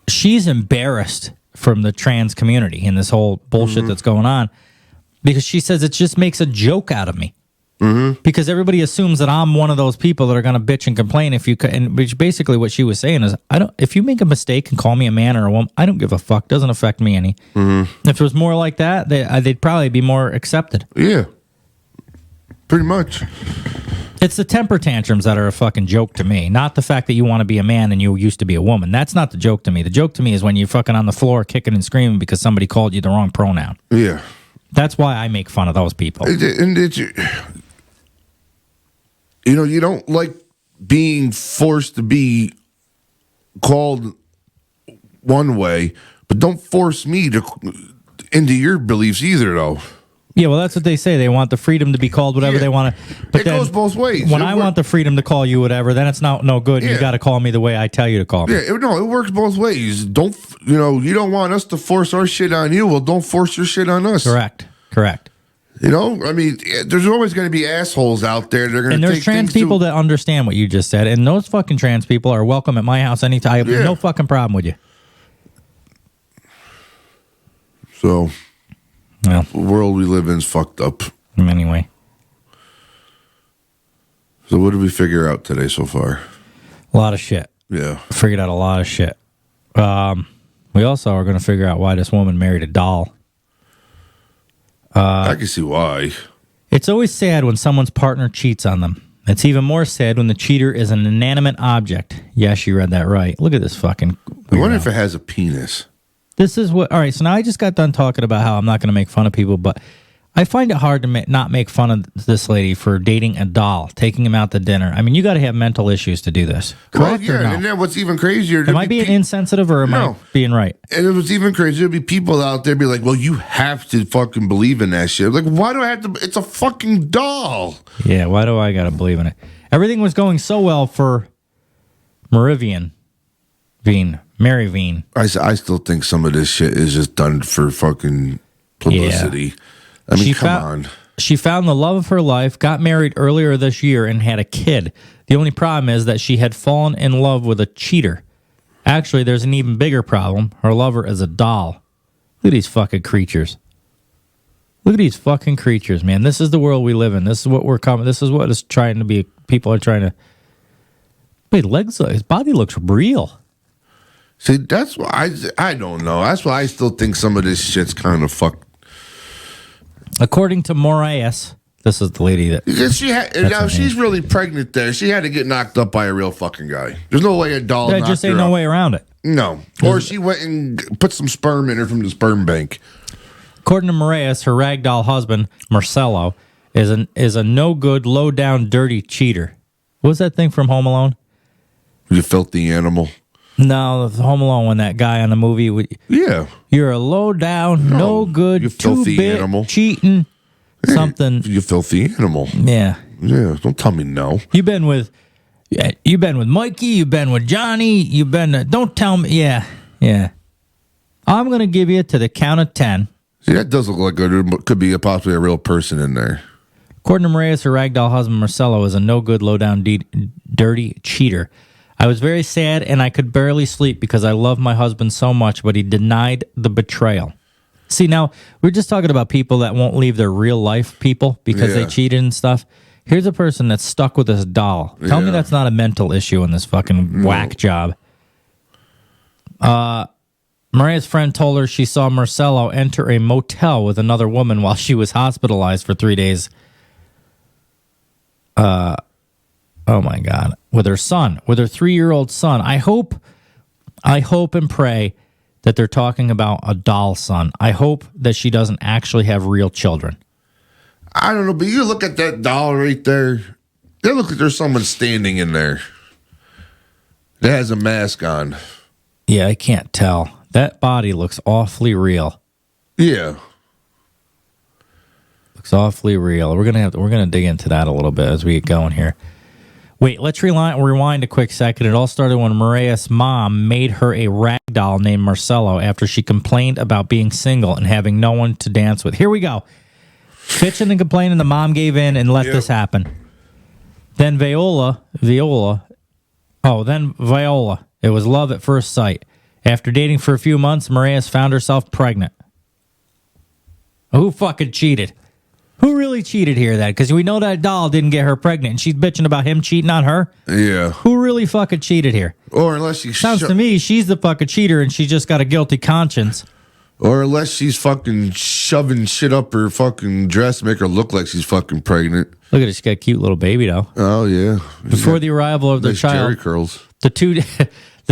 S11: she's embarrassed from the trans community and this whole bullshit that's going on. Because she says it just makes a joke out of me. Mm-hmm. Because everybody assumes that I'm one of those people that are going to bitch and complain which basically what she was saying is, if you make a mistake and call me a man or a woman, I don't give a fuck. Doesn't affect me any. Mm-hmm. If it was more like that, they'd probably be more accepted.
S12: Yeah, pretty much.
S11: It's the temper tantrums that are a fucking joke to me, not the fact that you want to be a man and you used to be a woman. That's not the joke to me. The joke to me is when you're fucking on the floor kicking and screaming because somebody called you the wrong pronoun.
S12: Yeah.
S11: That's why I make fun of those people.
S12: You don't like being forced to be called one way, but don't force me into your beliefs either, though.
S11: Yeah, well, that's what they say. They want the freedom to be called whatever they want to. But
S12: it goes both ways.
S11: When I want the freedom to call you whatever, then it's no good. Yeah. You got to call me the way I tell you to call me.
S12: Yeah, it works both ways. You don't want us to force our shit on you. Well, don't force your shit on us.
S11: Correct.
S12: I mean, there's always going to be assholes out there that are going to.
S11: And there's trans people that understand what you just said, and those fucking trans people are welcome at my house anytime. I have no fucking problem with you.
S12: So. Well, the world we live in is fucked up.
S11: Anyway.
S12: So what did we figure out today so far?
S11: A lot of shit.
S12: Yeah.
S11: Figured out a lot of shit. We also are going to figure out why this woman married a doll.
S12: I can see why.
S11: It's always sad when someone's partner cheats on them. It's even more sad when the cheater is an inanimate object. Yes, you read that right. Look at this fucking weirdo.
S12: I wonder if it has a penis.
S11: This is what... All right, so now I just got done talking about how I'm not going to make fun of people, but I find it hard to not make fun of this lady for dating a doll, taking him out to dinner. I mean, you got to have mental issues to do this. Correct or no?
S12: And then what's even crazier...
S11: Am I being insensitive or am I being right?
S12: And it was even crazier. There'd be people out there be like, well, you have to fucking believe in that shit. Like, why do I have to... It's a fucking doll.
S11: Yeah, why do I got to believe in it? Everything was going so well for Mary Veen.
S12: I still think some of this shit is just done for fucking publicity. Yeah. I mean, come on.
S11: She found the love of her life, got married earlier this year, and had a kid. The only problem is that she had fallen in love with a cheater. Actually, there's an even bigger problem. Her lover is a doll. Look at these fucking creatures. Look at these fucking creatures, man. This is the world we live in. This is what we're coming. This is what is trying to be. People are trying to. Wait, his body looks real.
S12: See, that's why I don't know. That's why I still think some of this shit's kind of fucked.
S11: According to Moraes, this is the lady that...
S12: She's really pregnant there. She had to get knocked up by a real fucking guy. There's no way a doll knocked
S11: just
S12: her
S11: ain't no
S12: up.
S11: way around it.
S12: No. Or she went and put some sperm in her from the sperm bank.
S11: According to Moraes, her ragdoll husband, Marcelo, is a no-good, low-down, dirty cheater. What was that thing from Home Alone?
S12: You filthy animal.
S11: No, the Home Alone when that guy on the movie.
S12: Yeah.
S11: You're a low-down, no-good,
S12: you filthy
S11: two-bit,
S12: animal.
S11: cheating, something.
S12: You filthy animal.
S11: Yeah.
S12: Yeah, don't tell me no.
S11: You've been with Mikey, you've been with Johnny, don't tell me. Yeah. I'm going to give you to the count of 10.
S12: See, that does look like there could be possibly a real person in there.
S11: According to Moraes, her ragdoll husband Marcelo is a no-good, low-down, dirty cheater. I was very sad and I could barely sleep because I love my husband so much, but he denied the betrayal. See, now, we're just talking about people that won't leave their real life people because they cheated and stuff. Here's a person that's stuck with this doll. Tell me that's not a mental issue in this fucking whack job. Maria's friend told her she saw Marcelo enter a motel with another woman while she was hospitalized for 3 days. Oh my God. With her son, with her 3-year-old son. I hope and pray that they're talking about a doll son. I hope that she doesn't actually have real children.
S12: I don't know, but you look at that doll right there. It looks like there's someone standing in there that has a mask on.
S11: Yeah, I can't tell. That body looks awfully real.
S12: Yeah.
S11: Looks awfully real. We're gonna dig into that a little bit as we get going here. Wait, let's rewind a quick second. It all started when Maria's mom made her a rag doll named Marcelo after she complained about being single and having no one to dance with. Here we go. Bitching and complaining, the mom gave in and let this happen. Then Viola. It was love at first sight. After dating for a few months, Maria's found herself pregnant. Who fucking cheated? Who really cheated here, then? Because we know that doll didn't get her pregnant, and she's bitching about him cheating on her.
S12: Yeah.
S11: Who really fucking cheated here?
S12: Or unless she...
S11: Sounds to me she's the fucking cheater, and she just got a guilty conscience.
S12: Or unless she's fucking shoving shit up her fucking dress to make her look like she's fucking pregnant.
S11: Look at it. She's got a cute little baby, though.
S12: Oh, yeah.
S11: Before the arrival of their
S12: nice
S11: child,
S12: Jerry curls.
S11: The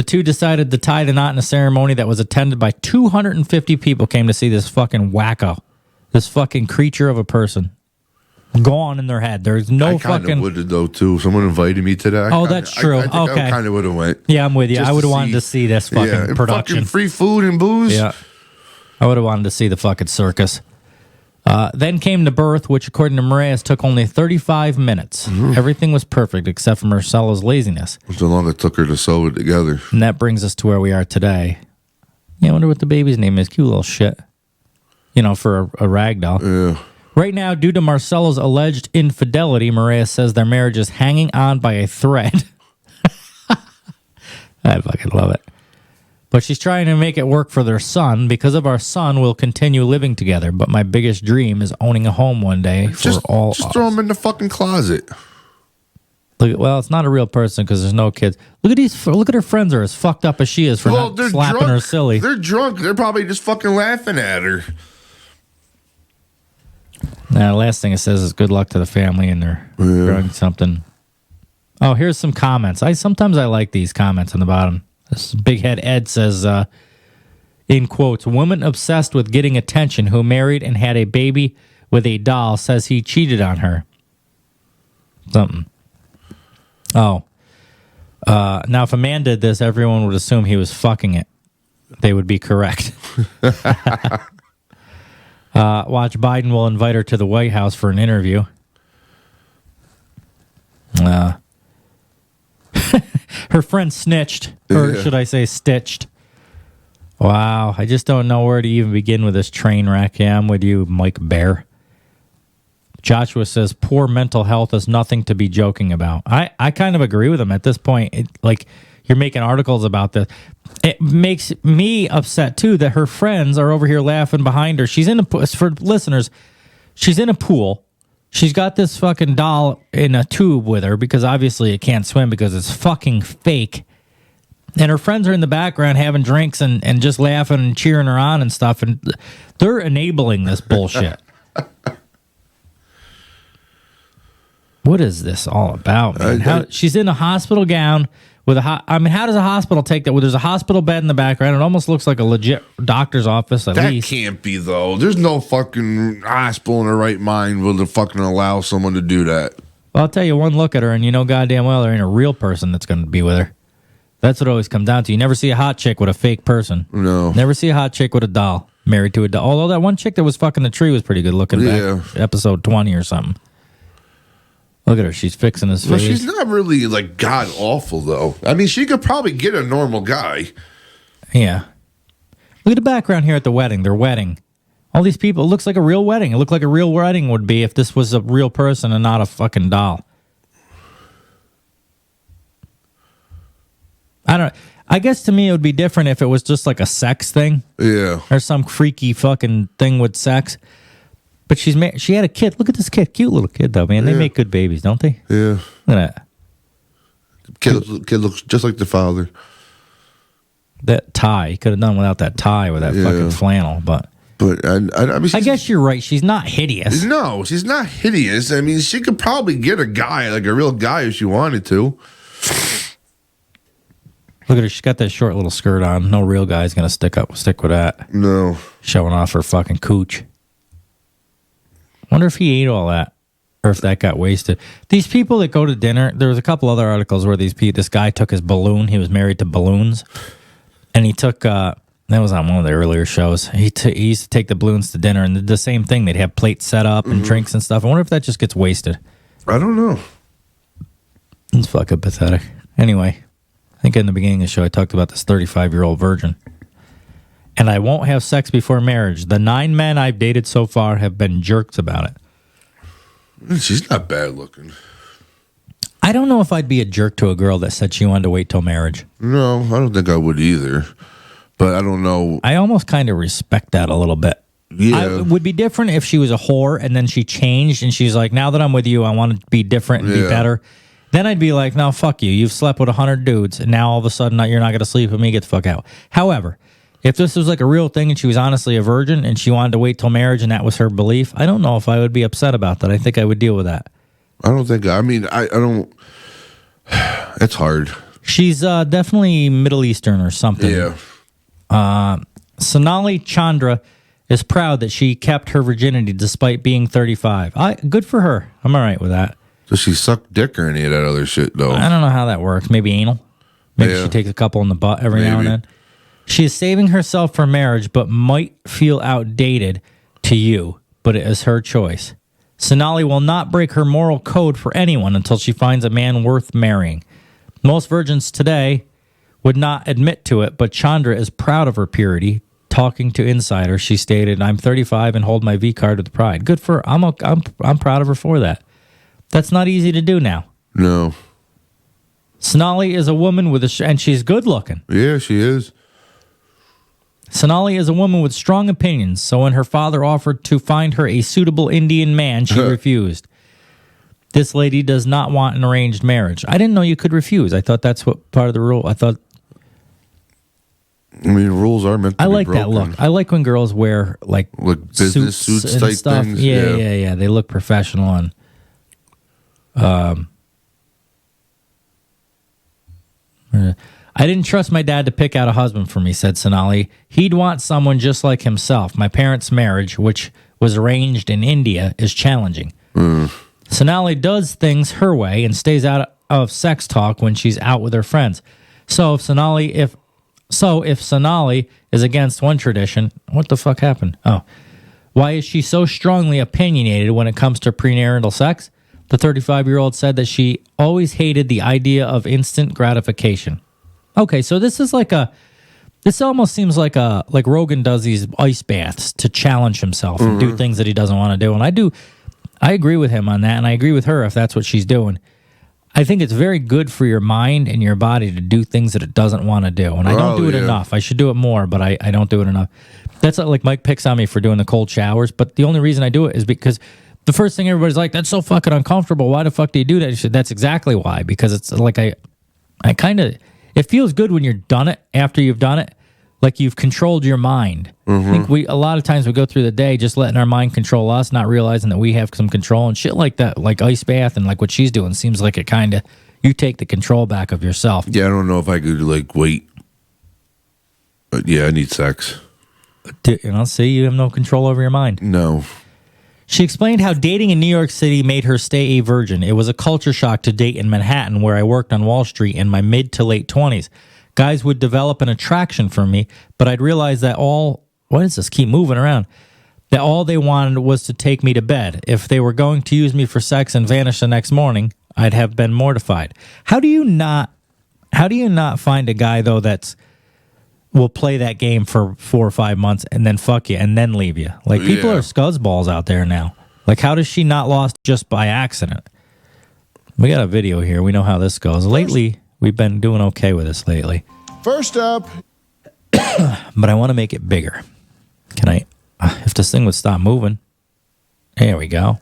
S11: two decided to tie the knot in a ceremony that was attended by 250 people came to see this fucking wacko. This fucking creature of a person. Gone in their head. There's no fucking... I kind
S12: of would have, though, too. Someone invited me to that.
S11: That's true.
S12: I think I kind of would have went.
S11: Yeah, I'm with you. I would have wanted to see this fucking production.
S12: Fucking free food and booze.
S11: Yeah. I would have wanted to see the fucking circus. Then came the birth, which, according to Marias, took only 35 minutes. Mm-hmm. Everything was perfect except for Marcelo's laziness.
S12: That's how long it took her to sew it together.
S11: And that brings us to where we are today. Yeah, I wonder what the baby's name is. Cute little shit. For a rag doll.
S12: Yeah.
S11: Right now, due to Marcelo's alleged infidelity, Maria says their marriage is hanging on by a thread. I fucking love it. But she's trying to make it work for their son. Because of our son, we'll continue living together. But my biggest dream is owning a home one day for all.
S12: Just throw him in the fucking closet.
S11: Well, it's not a real person because there's no kids. Look at her friends are as fucked up as she is for not slapping
S12: drunk.
S11: her silly.
S12: They're drunk. They're probably just fucking laughing at her.
S11: Now, the last thing it says is good luck to the family and they're growing something. Oh, here's some comments. Sometimes I like these comments on the bottom. This big head Ed says, in quotes, woman obsessed with getting attention who married and had a baby with a doll says he cheated on her. Something. Oh. Now, if a man did this, everyone would assume he was fucking it. They would be correct. Watch Biden will invite her to the White House for an interview. Her friend snitched, or should I say stitched. Wow, I just don't know where to even begin with this train wreck. Yeah, I'm with you, Mike Bear. Joshua says, poor mental health is nothing to be joking about. I kind of agree with him at this point. You're making articles about this. It makes me upset, too, that her friends are over here laughing behind her. She's in for listeners, she's in a pool. She's got this fucking doll in a tube with her because obviously it can't swim because it's fucking fake. And her friends are in the background having drinks and just laughing and cheering her on and stuff. And they're enabling this bullshit. What is this all about, man? She's in a hospital gown with a I mean, how does a hospital take that? Well, there's a hospital bed in the background. It almost looks like a legit doctor's office at least.
S12: That can't be, though. There's no fucking hospital in their right mind will fucking allow someone to do that.
S11: Well, I'll tell you, one look at her and you know goddamn well there ain't a real person that's going to be with her. That's what it always comes down to. You never see a hot chick with a fake person.
S12: No.
S11: Never see a hot chick with a doll, married to a doll. Although that one chick that was fucking the tree was pretty good looking back. Episode 20 or something. Look at her. She's fixing his face.
S12: Well, she's not really, like, god-awful, though. I mean, she could probably get a normal guy.
S11: Yeah. Look at the background here at the wedding. Their wedding. All these people. It looks like a real wedding. It looked like a real wedding would be if this was a real person and not a fucking doll. I don't know. I guess to me it would be different if it was just like a sex thing.
S12: Yeah.
S11: Or some freaky fucking thing with sex. But she had a kid. Look at this kid. Cute little kid, though, man. They make good babies, don't they?
S12: Yeah.
S11: Look at that.
S12: Kid looks just like the father.
S11: That tie. He could have done without that tie with that fucking flannel. But
S12: I mean,
S11: I guess you're right. She's not hideous.
S12: No, she's not hideous. I mean, she could probably get a guy, like a real guy, if she wanted to.
S11: Look at her. She's got that short little skirt on. No real guy's going to stick with that.
S12: No.
S11: Showing off her fucking cooch. Wonder if he ate all that or if that got wasted. These people that go to dinner, there was a couple other articles where this guy took his balloon. He was married to balloons. And he took, that was on one of the earlier shows. He used to take the balloons to dinner and the same thing. They'd have plates set up and drinks and stuff. I wonder if that just gets wasted.
S12: I don't know.
S11: It's fucking pathetic. Anyway, I think in the beginning of the show I talked about this 35-year-old virgin. And I won't have sex before marriage. The 9 men I've dated so far have been jerks about it.
S12: She's not bad looking.
S11: I don't know if I'd be a jerk to a girl that said she wanted to wait till marriage.
S12: No, I don't think I would either. But I don't know.
S11: I almost kind of respect that a little bit.
S12: Yeah.
S11: It would be different if she was a whore and then she changed and she's like, now that I'm with you, I want to be different and be better. Then I'd be like, no, fuck you. You've slept with 100 dudes and now all of a sudden you're not going to sleep with me. Get the fuck out. However, if this was like a real thing and she was honestly a virgin and she wanted to wait till marriage and that was her belief, I don't know if I would be upset about that. I think I would deal with that.
S12: I don't. It's hard.
S11: She's definitely Middle Eastern or something.
S12: Yeah.
S11: Sonali Chandra is proud that she kept her virginity despite being 35. Good for her. I'm all right with that.
S12: Does she suck dick or any of that other shit, though?
S11: I don't know how that works. Maybe anal. Maybe she takes a couple in the butt every now and then. She is saving herself for marriage, but might feel outdated to you, but it is her choice. Sonali will not break her moral code for anyone until she finds a man worth marrying. Most virgins today would not admit to it, but Chandra is proud of her purity. Talking to Insider, she stated, "I'm 35 and hold my V card with pride." Good for her. I'm proud of her for that. That's not easy to do now.
S12: No.
S11: Sonali is a woman with and she's good looking.
S12: Yeah, she is.
S11: Sonali is a woman with strong opinions, so when her father offered to find her a suitable Indian man, she refused. This lady does not want an arranged marriage. I didn't know you could refuse. I thought that's what part of the rule. I
S12: mean, rules are meant to be
S11: like
S12: broken.
S11: that look. I like when girls wear like
S12: business suits
S11: and
S12: type
S11: stuff.
S12: things.
S11: Yeah. They look professional and I didn't trust my dad to pick out a husband for me, said Sonali. He'd want someone just like himself. My parents' marriage, which was arranged in India, is challenging. Sonali does things her way and stays out of sex talk when she's out with her friends. So if Sonali is against one tradition, what the fuck happened? Oh. Why is she so strongly opinionated when it comes to premarital sex? The 35-year-old said that she always hated the idea of instant gratification. Okay, so this is this almost seems like Rogan does these ice baths to challenge himself and do things that he doesn't want to do. And I agree with him on that, and I agree with her if that's what she's doing. I think it's very good for your mind and your body to do things that it doesn't want to do. And I don't do it enough. I should do it more, but I don't do it enough. That's like Mike picks on me for doing the cold showers, but the only reason I do it is because the first thing everybody's like, that's so fucking uncomfortable. Why the fuck do you do that? I said, that's exactly why, because it's like I kind of... It feels good when you're done it, after you've done it. like you've controlled your mind. I think a lot of times we go through the day just letting our mind control us, not realizing that we have some control and shit like that, like ice bath and like what she's doing seems like it kind of, you take the control back of yourself.
S12: Yeah, I don't know if I could like wait. But yeah, I need sex.
S11: See, you have no control over your mind.
S12: No.
S11: She explained how dating in New York City made her stay a virgin. It was a culture shock to date in Manhattan, where I worked on Wall Street in my mid to late 20s. Guys would develop an attraction for me, but I'd realize that what is this? Keep moving around. That all they wanted was to take me to bed. If they were going to use me for sex and vanish the next morning, I'd have been mortified. How do you not find a guy though will play that game for 4 or 5 months and then fuck you and then leave you? Like people are scuzzballs out there now. Like how does she not lost just by accident? We got a video here. We know how this goes. Lately, we've been doing okay with this lately.
S13: First up.
S11: But I want to make it bigger. Can I, if this thing would stop moving. There we go.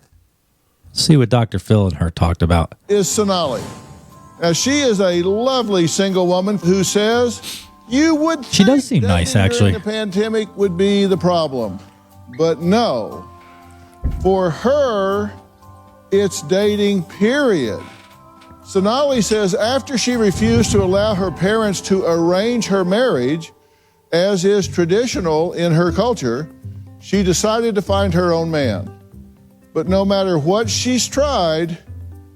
S11: Let's see what Dr. Phil and her talked about.
S13: Is Sonali. Now, she is a lovely single woman who says you would
S11: She does seem nice, actually.
S13: The pandemic would be the problem. But no. For her, it's dating, period. Sonali says after she refused to allow her parents to arrange her marriage, as is traditional in her culture, she decided to find her own man. But no matter what she's tried,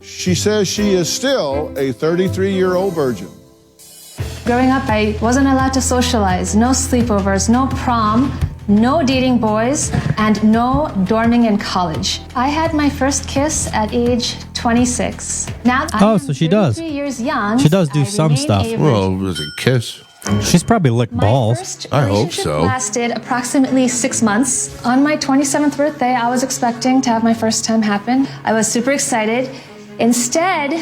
S13: she says she is still a 33-year-old virgin.
S14: Growing up, I wasn't allowed to socialize, no sleepovers, no prom, no dating boys, and no dorming in college. I had my first kiss at age 26. Now I'm
S11: so she does.
S14: 33 years young.
S11: She does do some stuff.
S12: Well, it was a kiss.
S11: She's probably licked balls.
S12: I hope so.
S14: Lasted approximately 6 months. On my 27th birthday, I was expecting to have my first time happen. I was super excited. Instead,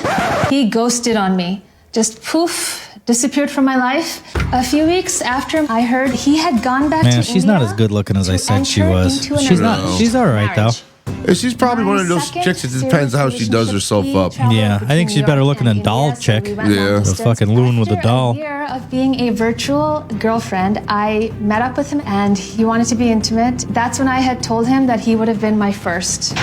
S14: he ghosted on me. Just poof, disappeared from my life. A few weeks after I heard he had gone back to India.
S11: She's not as good looking as I said she was. She's not. She's all right though.
S12: She's probably one of those chicks. It depends how she does herself up.
S11: Yeah, I think she's better looking than doll chick.
S12: Yeah,
S11: the fucking loon with a doll.
S14: After a year of being a virtual girlfriend, I met up with him and he wanted to be intimate. That's when I had told him that he would have been my first.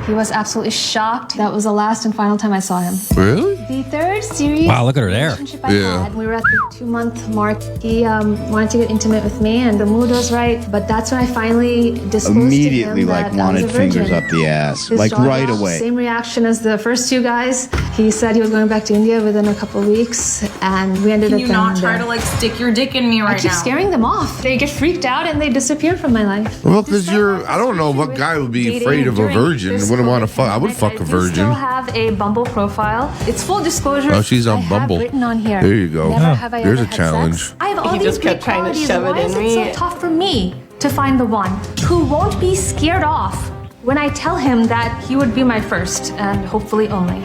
S14: He was absolutely shocked. That was the last and final time I saw him.
S12: Really?
S14: The third serious
S11: Wow, look at her there.
S14: relationship I had, we were at the 2-month mark. He wanted to get intimate with me, and the mood was right. But that's when I finally disclosed
S15: Immediately,
S14: to him
S15: like,
S14: that I was
S15: wanted
S14: a virgin.
S15: fingers up the ass,
S14: His
S15: like
S14: jaw
S15: right
S14: dropped.
S15: away.
S14: Same reaction as the first two guys. He said he was going back to India within a couple of weeks, and we ended up.
S16: Can you not try to like stick your dick in me right now?
S14: I keep scaring them off. They get freaked out and they disappear from my life.
S12: Well, because I don't know what guy would be afraid of a virgin and wouldn't want to fuck. I would fuck a
S14: I
S12: virgin.
S14: still have a Bumble profile. It's full disclosure.
S12: Oh, she's on
S14: I have
S12: Bumble.
S14: written on here.
S12: There you go.
S14: Never have I
S12: There's
S14: ever
S12: a
S14: had
S12: challenge.
S14: sex. I have all
S16: He
S14: these
S16: just kept
S14: great
S16: trying to
S14: qualities.
S16: shove it
S14: Why
S16: in
S14: is
S16: me.
S14: it so tough for me to find the one who won't be scared off when I tell him that he would be my first and hopefully only?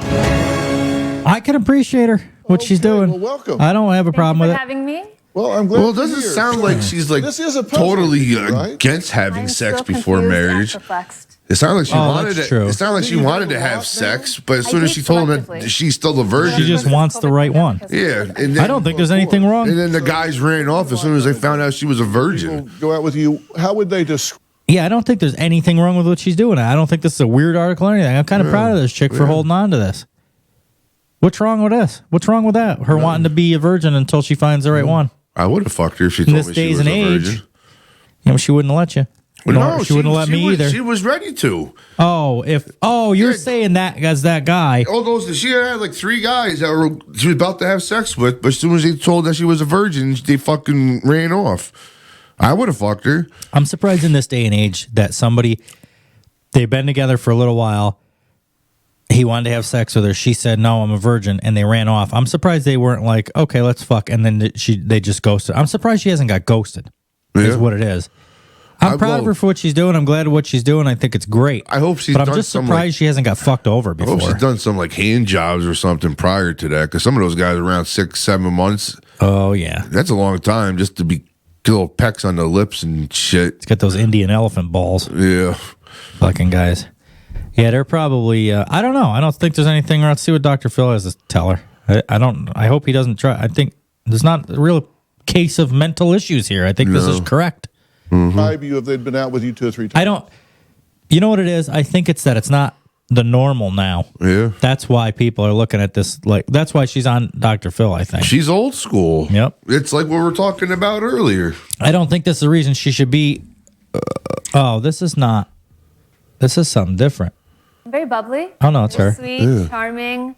S11: I can appreciate her, what she's doing.
S13: Well, welcome.
S11: I don't have a problem with it.
S14: Having me?
S13: Well, I'm glad.
S12: Well, it doesn't sound like she's like
S13: This is a puzzle,
S12: totally
S13: right?
S12: against having
S14: I'm
S12: sex
S14: still
S12: before
S14: confused and
S12: marriage.
S14: perplexed.
S12: It sounded like she wanted
S11: that's
S12: to.
S11: true.
S12: It sounded like she wanted to have sex, but as soon as she told him that she's still a virgin,
S11: She just wants the right one.
S12: yeah. And then,
S11: I don't think there's anything wrong.
S12: And then the guys ran off as soon as they found out she was a virgin.
S13: Go out with you. How would they describe?
S11: Yeah, I don't think there's anything wrong with what she's doing. I don't think this is a weird article or anything. I'm kind of proud of this chick for holding on to this. What's wrong with this? What's wrong with that? Her wanting to be a virgin until she finds the right one.
S12: I would have fucked her if she
S11: In
S12: told
S11: this
S12: me she
S11: days
S12: was
S11: and
S12: a
S11: age,
S12: virgin.
S11: you know, she wouldn't let you.
S12: Well, no,
S11: she wouldn't let me either.
S12: She was ready to.
S11: You're saying that as that guy.
S12: All those she had like 3 guys that she was about to have sex with, but as soon as they told that she was a virgin, they fucking ran off. I would have fucked her.
S11: I'm surprised in this day and age that they've been together for a little while. He wanted to have sex with her. She said, no, I'm a virgin. And they ran off. I'm surprised they weren't like, okay, let's fuck. And then they just ghosted. I'm surprised she hasn't got ghosted. Is what it is. I'm proud of her for what she's doing. I'm glad of what she's doing. I think it's great.
S12: I hope she's
S11: But I'm
S12: done
S11: just
S12: some,
S11: surprised she hasn't got fucked over
S12: I
S11: before.
S12: hope she's done some like hand jobs or something prior to that, because some of those guys around 6-7 months.
S11: Oh, yeah.
S12: That's a long time just to be little pecks on the lips and shit.
S11: It's got those Indian elephant balls.
S12: Yeah.
S11: Fucking guys. Yeah, they're probably, I don't know. I don't think there's anything wrong. Let's see what Dr. Phil has to tell her. I hope he doesn't try. I think there's not real case of mental issues here. I think this is correct.
S13: Describe you if they'd been out with you 2 or 3 times.
S11: I don't. You know what it is? I think it's that it's not the normal now.
S12: Yeah.
S11: That's why people are looking at this like. That's why she's on Dr. Phil. I think
S12: she's old school.
S11: Yep.
S12: It's like what we were talking about earlier.
S11: I don't think this is the reason she should be. This is not. This is something different.
S14: Very bubbly.
S11: Oh no, it's her.
S14: Sweet, charming.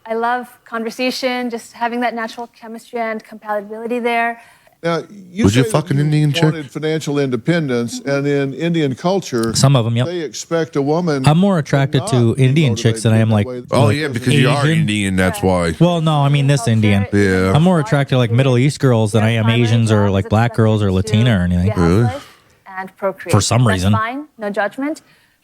S14: I love conversation, just having that natural chemistry and compatibility there.
S13: Now, you
S12: Was you
S13: say
S12: fucking
S13: that
S12: Indian chick?
S13: wanted financial independence, and in Indian culture,
S11: Some of them, yep.
S13: they expect a woman.
S11: I'm more attracted to Indian chicks than I am like.
S12: Oh
S11: like
S12: yeah, because you are
S11: Asian.
S12: Indian. That's why.
S11: Well, no, I mean this Indian.
S12: Yeah.
S11: I'm more attracted to like Middle East girls than I am Asians or like black girls or Latina or anything.
S12: Really?
S14: And procreate.
S11: For some reason.
S14: That's fine, no judgment.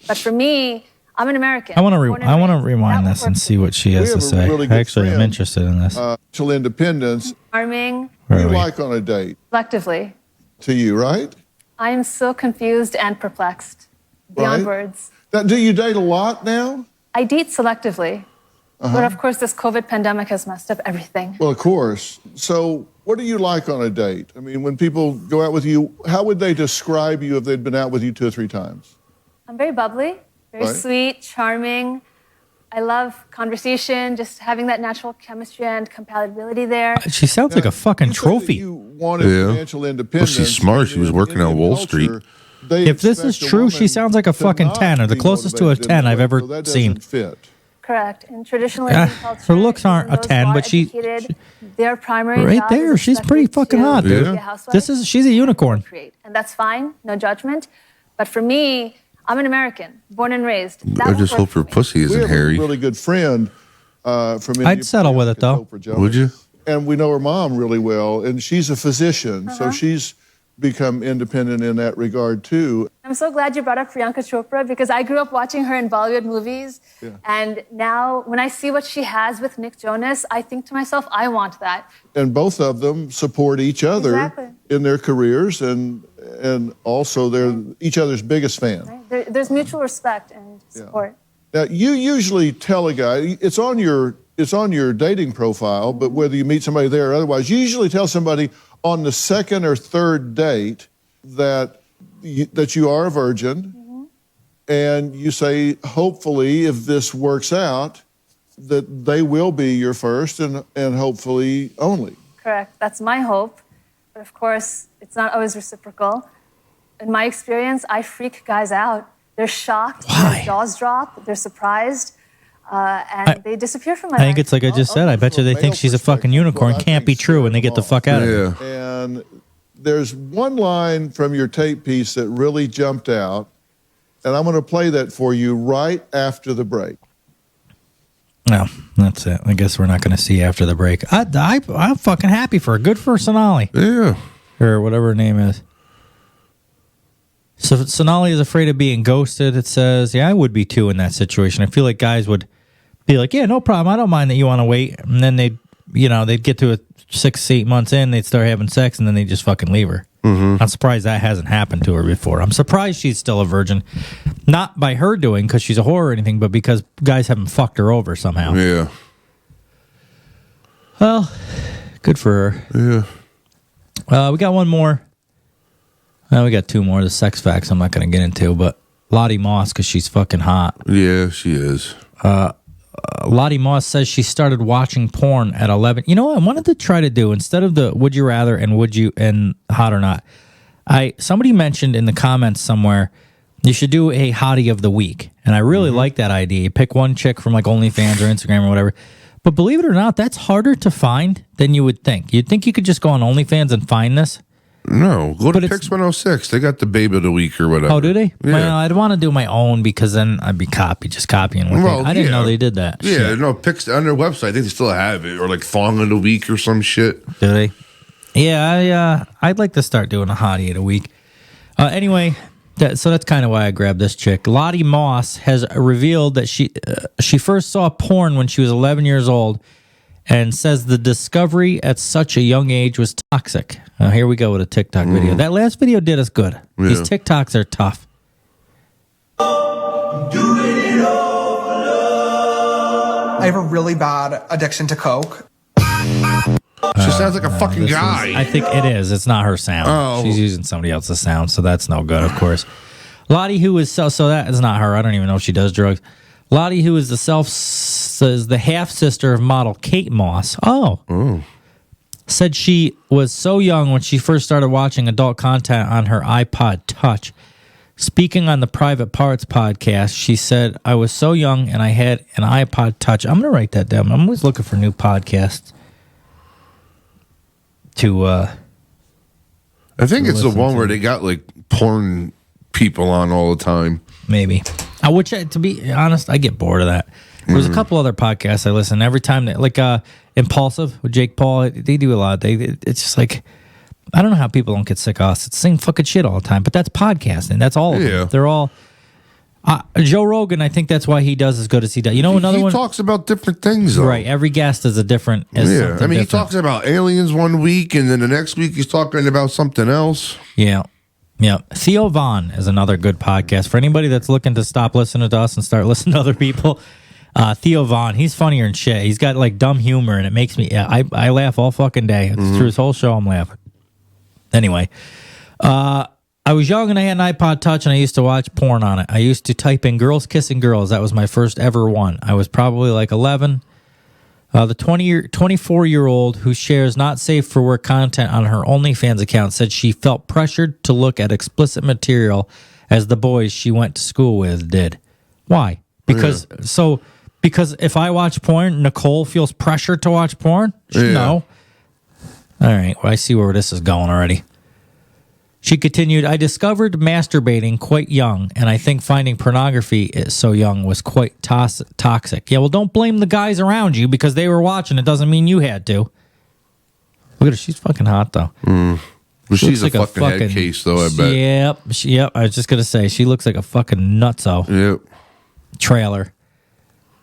S14: But for me, I'm an American.
S11: I want to
S14: born and
S11: I want to
S14: raised.
S11: rewind
S14: That
S11: this
S14: would
S11: and
S14: work
S11: see what she has to
S13: have a
S11: say.
S13: really good
S11: Actually, I'm
S13: friend.
S11: interested in this.
S13: Financial independence.
S14: Charming,
S13: What do
S11: Where
S13: you
S11: are we?
S13: like on a date
S14: collectively.
S13: to you, right?
S14: I am so confused and perplexed. Beyond
S13: Right.
S14: words.
S13: Now, do you date a lot now?
S14: I date selectively. But of course, this COVID pandemic has messed up everything.
S13: Well, of course. So, what do you like on a date? I mean, when people go out with you, how would they describe you if they'd been out with you 2 or 3 times?
S14: I'm very bubbly, very
S13: Right.
S14: sweet, charming. I love conversation, just having that natural chemistry and compatibility there.
S11: She sounds like a fucking
S13: You said that
S11: trophy.
S13: You wanted financial independence.
S12: Well, she's smart. She was
S13: in
S12: working on
S13: Indian
S12: Wall
S13: culture,
S12: Street.
S13: they
S11: If this is
S13: expect a
S11: true,
S13: woman
S11: she sounds like a
S13: to
S11: fucking
S13: not
S11: 10 or the
S13: be
S11: closest to a
S13: motivated in
S11: 10
S13: that
S11: I've
S13: way,
S11: ever
S13: so that
S11: seen.
S13: doesn't fit.
S14: Correct. In traditional Indian culture,
S11: her looks aren't
S14: even
S11: a
S14: those
S11: 10,
S14: who are
S11: but she-
S14: educated, their primary
S11: Right
S14: job
S11: there,
S14: is
S11: she's pretty
S14: expected
S11: fucking
S14: to
S11: hot, dude.
S14: be a housewife,
S11: She's a unicorn.
S14: procreate. And that's fine, no judgment. But for me, I'm an American, born and raised. That
S12: I
S14: would
S12: just
S14: work
S12: hope
S14: for
S12: her
S14: me.
S12: pussy
S13: We
S12: isn't
S13: have
S12: hairy.
S13: a really good friend from India.
S11: I'd settle with it though.
S12: Would you?
S13: And we know her mom really well, and she's a physician, so she's become independent in that regard too.
S14: I'm so glad you brought up Priyanka Chopra because I grew up watching her in Bollywood movies. And now when I see what she has with Nick Jonas, I think to myself, I want that.
S13: And both of them support each other
S14: Exactly.
S13: in their careers, and also they're each other's biggest fan.
S14: Right? There's mutual respect and support.
S13: Now, you usually tell a guy, it's on your dating profile, but whether you meet somebody there or otherwise, you usually tell somebody on the second or third date that you are a virgin, and you say, hopefully, if this works out, that they will be your first and hopefully only.
S14: Correct. That's my hope. But of course, it's not always reciprocal. In my experience, I freak guys out. They're shocked, their jaws drop, they're surprised, and they disappear from my
S11: I
S14: life.
S11: think it's like I just said. I bet you they think she's a fucking unicorn. Can't be true, and they get the fuck out of here.
S13: And there's one line from your tape piece that really jumped out, and I'm going to play that for you right after the break.
S11: No, that's it. I guess we're not going to see after the break. I'm fucking happy for her. Good for Sonali.
S12: Yeah.
S11: Or whatever her name is. So Sonali is afraid of being ghosted. It says, yeah, I would be too in that situation. I feel like guys would be like, yeah, no problem. I don't mind that you want to wait. And then they'd get to 6-8 months in, they'd start having sex, and then they just fucking leave her. I'm surprised that hasn't happened to her before. I'm surprised she's still a virgin. Not by her doing, because she's a whore or anything, but because guys haven't fucked her over somehow.
S12: Yeah.
S11: Well, good for her.
S12: Yeah.
S11: We got one more. We got 2 more. The sex facts I'm not going to get into, but Lottie Moss, because she's fucking hot.
S12: Yeah, she is.
S11: Lottie Moss says she started watching porn at 11. You know what I wanted to try to do, instead of the would you rather and hot or not, somebody mentioned in the comments somewhere you should do a hottie of the week, and I really like that idea. You pick one chick from like OnlyFans or Instagram or whatever, but believe it or not, that's harder to find than you would think. You'd think you could just go on OnlyFans and find this.
S12: No, go to Pix 106. They got the babe of the week or whatever.
S11: Oh, do they?
S12: Yeah.
S11: Well, I'd want to do my own because then I'd be just copying what I didn't know they did that.
S12: Yeah,
S11: Shit.
S12: no, Pix on their website. I think they still have it, or like Thong of the Week or some shit.
S11: Do they? Yeah, I'd like to start doing a hottie of the week. Anyway, so that's kind of why I grabbed this chick. Lottie Moss has revealed that she first saw porn when she was 11 years old, and says the discovery at such a young age was toxic. Here we go with a TikTok video. That last video did us good.
S12: Yeah.
S11: These TikToks are tough.
S15: I have a really bad addiction to Coke.
S12: She sounds like a fucking guy.
S11: I think it is. It's not her sound.
S12: Oh.
S11: She's using somebody else's sound, so that's no good, of course. Lottie, who is so that is not her. I don't even know if she does drugs. Lottie, who is the half sister of model Kate Moss. Said she was so young when she first started watching adult content on her iPod Touch. Speaking on the Private Parts podcast, she said, I was so young and I had an iPod Touch. I'm going to write that down. I'm always looking for new podcasts to
S12: I think it's the one where they got like porn people on all the time.
S11: Maybe. Which, to be honest, I get bored of that. There's a couple other podcasts I listen every time. Like Impulsive with Jake Paul. They do a lot. It's just like, I don't know how people don't get sick of us. It's the same fucking shit all the time. But that's podcasting. That's all of them. They're all... Joe Rogan, I think that's why he does as good as he does. You know, another one...
S12: He talks about different things, though.
S11: Right. Every guest is a different...
S12: He talks about aliens one week, and then the next week he's talking about something else.
S11: Yeah. Yeah. Theo Vaughn is another good podcast. For anybody that's looking to stop listening to us and start listening to other people, Theo Vaughn, he's funnier than shit. He's got, like, dumb humor, and it makes me... I laugh all fucking day. Through his whole show, I'm laughing. Anyway, I was young and I had an iPod Touch and I used to watch porn on it. I used to type in girls kissing girls. That was my first ever one. I was probably like 11. The 24-year-old who shares not safe for work content on her OnlyFans account said she felt pressured to look at explicit material as the boys she went to school with did. Why? Because if I watch porn, Nicole feels pressured to watch porn? No. All right, well, I see where this is going already. She continued, I discovered masturbating quite young, and I think finding pornography so young was quite toxic. Yeah, well, don't blame the guys around you because they were watching. It doesn't mean you had to. Look at her. She's fucking hot, though.
S12: Well, she's like a fucking head case, though, I bet.
S11: Yep. I was just going to say, she looks like a fucking nutso.
S12: Yep.
S11: Trailer.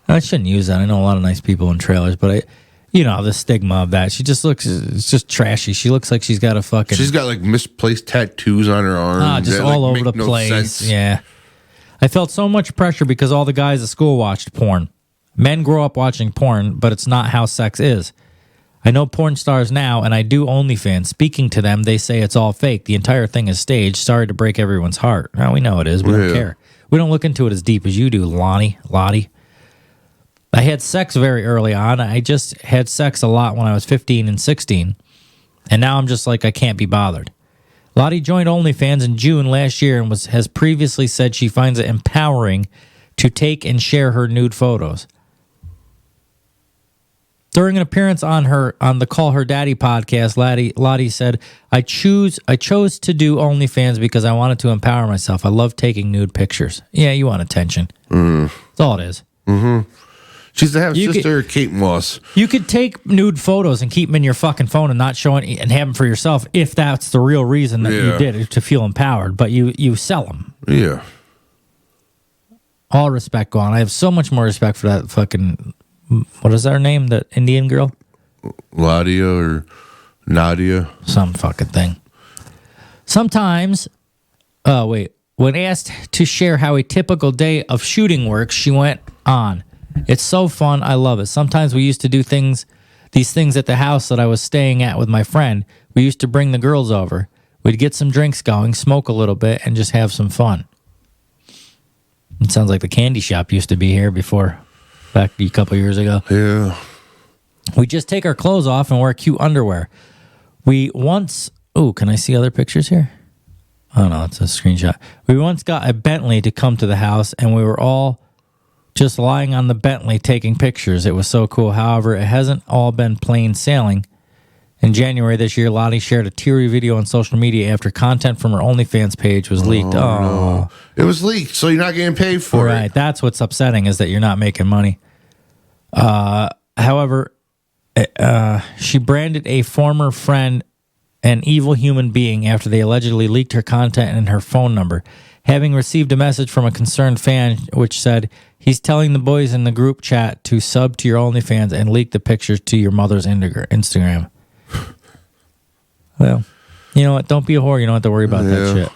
S11: I shouldn't use that. I know a lot of nice people in trailers, but the stigma of that. She just looks, it's just trashy. She looks like she's got a fucking...
S12: She's got like misplaced tattoos on her arm.
S11: Just all over the place.
S12: Sense.
S11: Yeah. I felt so much pressure because all the guys at school watched porn. Men grow up watching porn, but it's not how sex is. I know porn stars now, and I do OnlyFans. Speaking to them, they say it's all fake. The entire thing is staged. Sorry to break everyone's heart. Well, we know it is. We don't care. We don't look into it as deep as you do, Lottie. I had sex very early on. I just had sex a lot when I was 15 and 16. And now I'm just like, I can't be bothered. Lottie joined OnlyFans in June last year and has previously said she finds it empowering to take and share her nude photos. During an appearance on the Call Her Daddy podcast, Lottie said, I chose to do OnlyFans because I wanted to empower myself. I love taking nude pictures. Yeah, you want attention. That's all it is.
S12: She's the half-sister of Kate Moss.
S11: You could take nude photos and keep them in your fucking phone and not show it and have them for yourself if that's the real reason that you did it, to feel empowered. But you sell them.
S12: Yeah.
S11: All respect gone. I have so much more respect for that fucking... What is her name? The Indian girl?
S12: Ladia or Nadia.
S11: Some fucking thing. Sometimes... When asked to share how a typical day of shooting works, she went on. It's so fun. I love it. Sometimes we used to do these things at the house that I was staying at with my friend. We used to bring the girls over. We'd get some drinks going, smoke a little bit, and just have some fun. It sounds like the candy shop used to be here back a couple years ago.
S12: Yeah.
S11: We just take our clothes off and wear cute underwear. We once... Oh, can I see other pictures here? Oh, no, it's a screenshot. We once got a Bentley to come to the house, and we were all... just lying on the Bentley taking pictures. It was so cool. However, it hasn't all been plain sailing. In January this year, Lottie shared a teary video on social media after content from her OnlyFans page was leaked.
S12: No. It was leaked, so you're not getting paid for it.
S11: Right. That's what's upsetting, is that you're not making money. However, she branded a former friend an evil human being after they allegedly leaked her content and her phone number. Having received a message from a concerned fan which said, he's telling the boys in the group chat to sub to your OnlyFans and leak the pictures to your mother's Instagram. Well, you know what? Don't be a whore. You don't have to worry about that shit.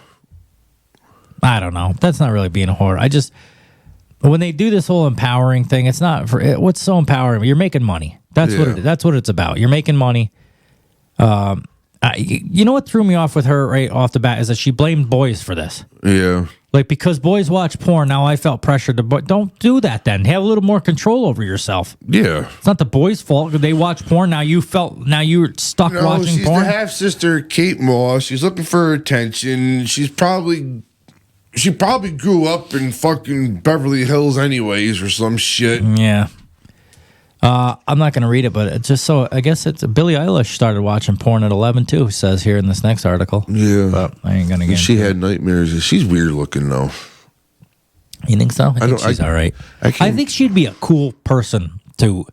S11: I don't know. That's not really being a whore. When they do this whole empowering thing, it's not for what's so empowering. You're making money. That's what it's about. You're making money. You know what threw me off with her right off the bat is that she blamed boys for this.
S12: Yeah.
S11: Like, because boys watch porn, now I felt pressured to... Don't do that then. Have a little more control over yourself.
S12: Yeah.
S11: It's not the boys' fault. They watch porn, now you're stuck watching
S12: she's
S11: porn.
S12: She's the half-sister, Kate Moss. She's looking for attention. She probably grew up in fucking Beverly Hills anyways or some shit.
S11: Yeah. I'm not going to read it, but it's just so... I guess it's... Billie Eilish started watching porn at 11, too, says here in this next article.
S12: Yeah.
S11: But I ain't going to get
S12: She had nightmares. She's weird looking, though.
S11: You think so? I think she's all right. I think she'd be a cool person, to...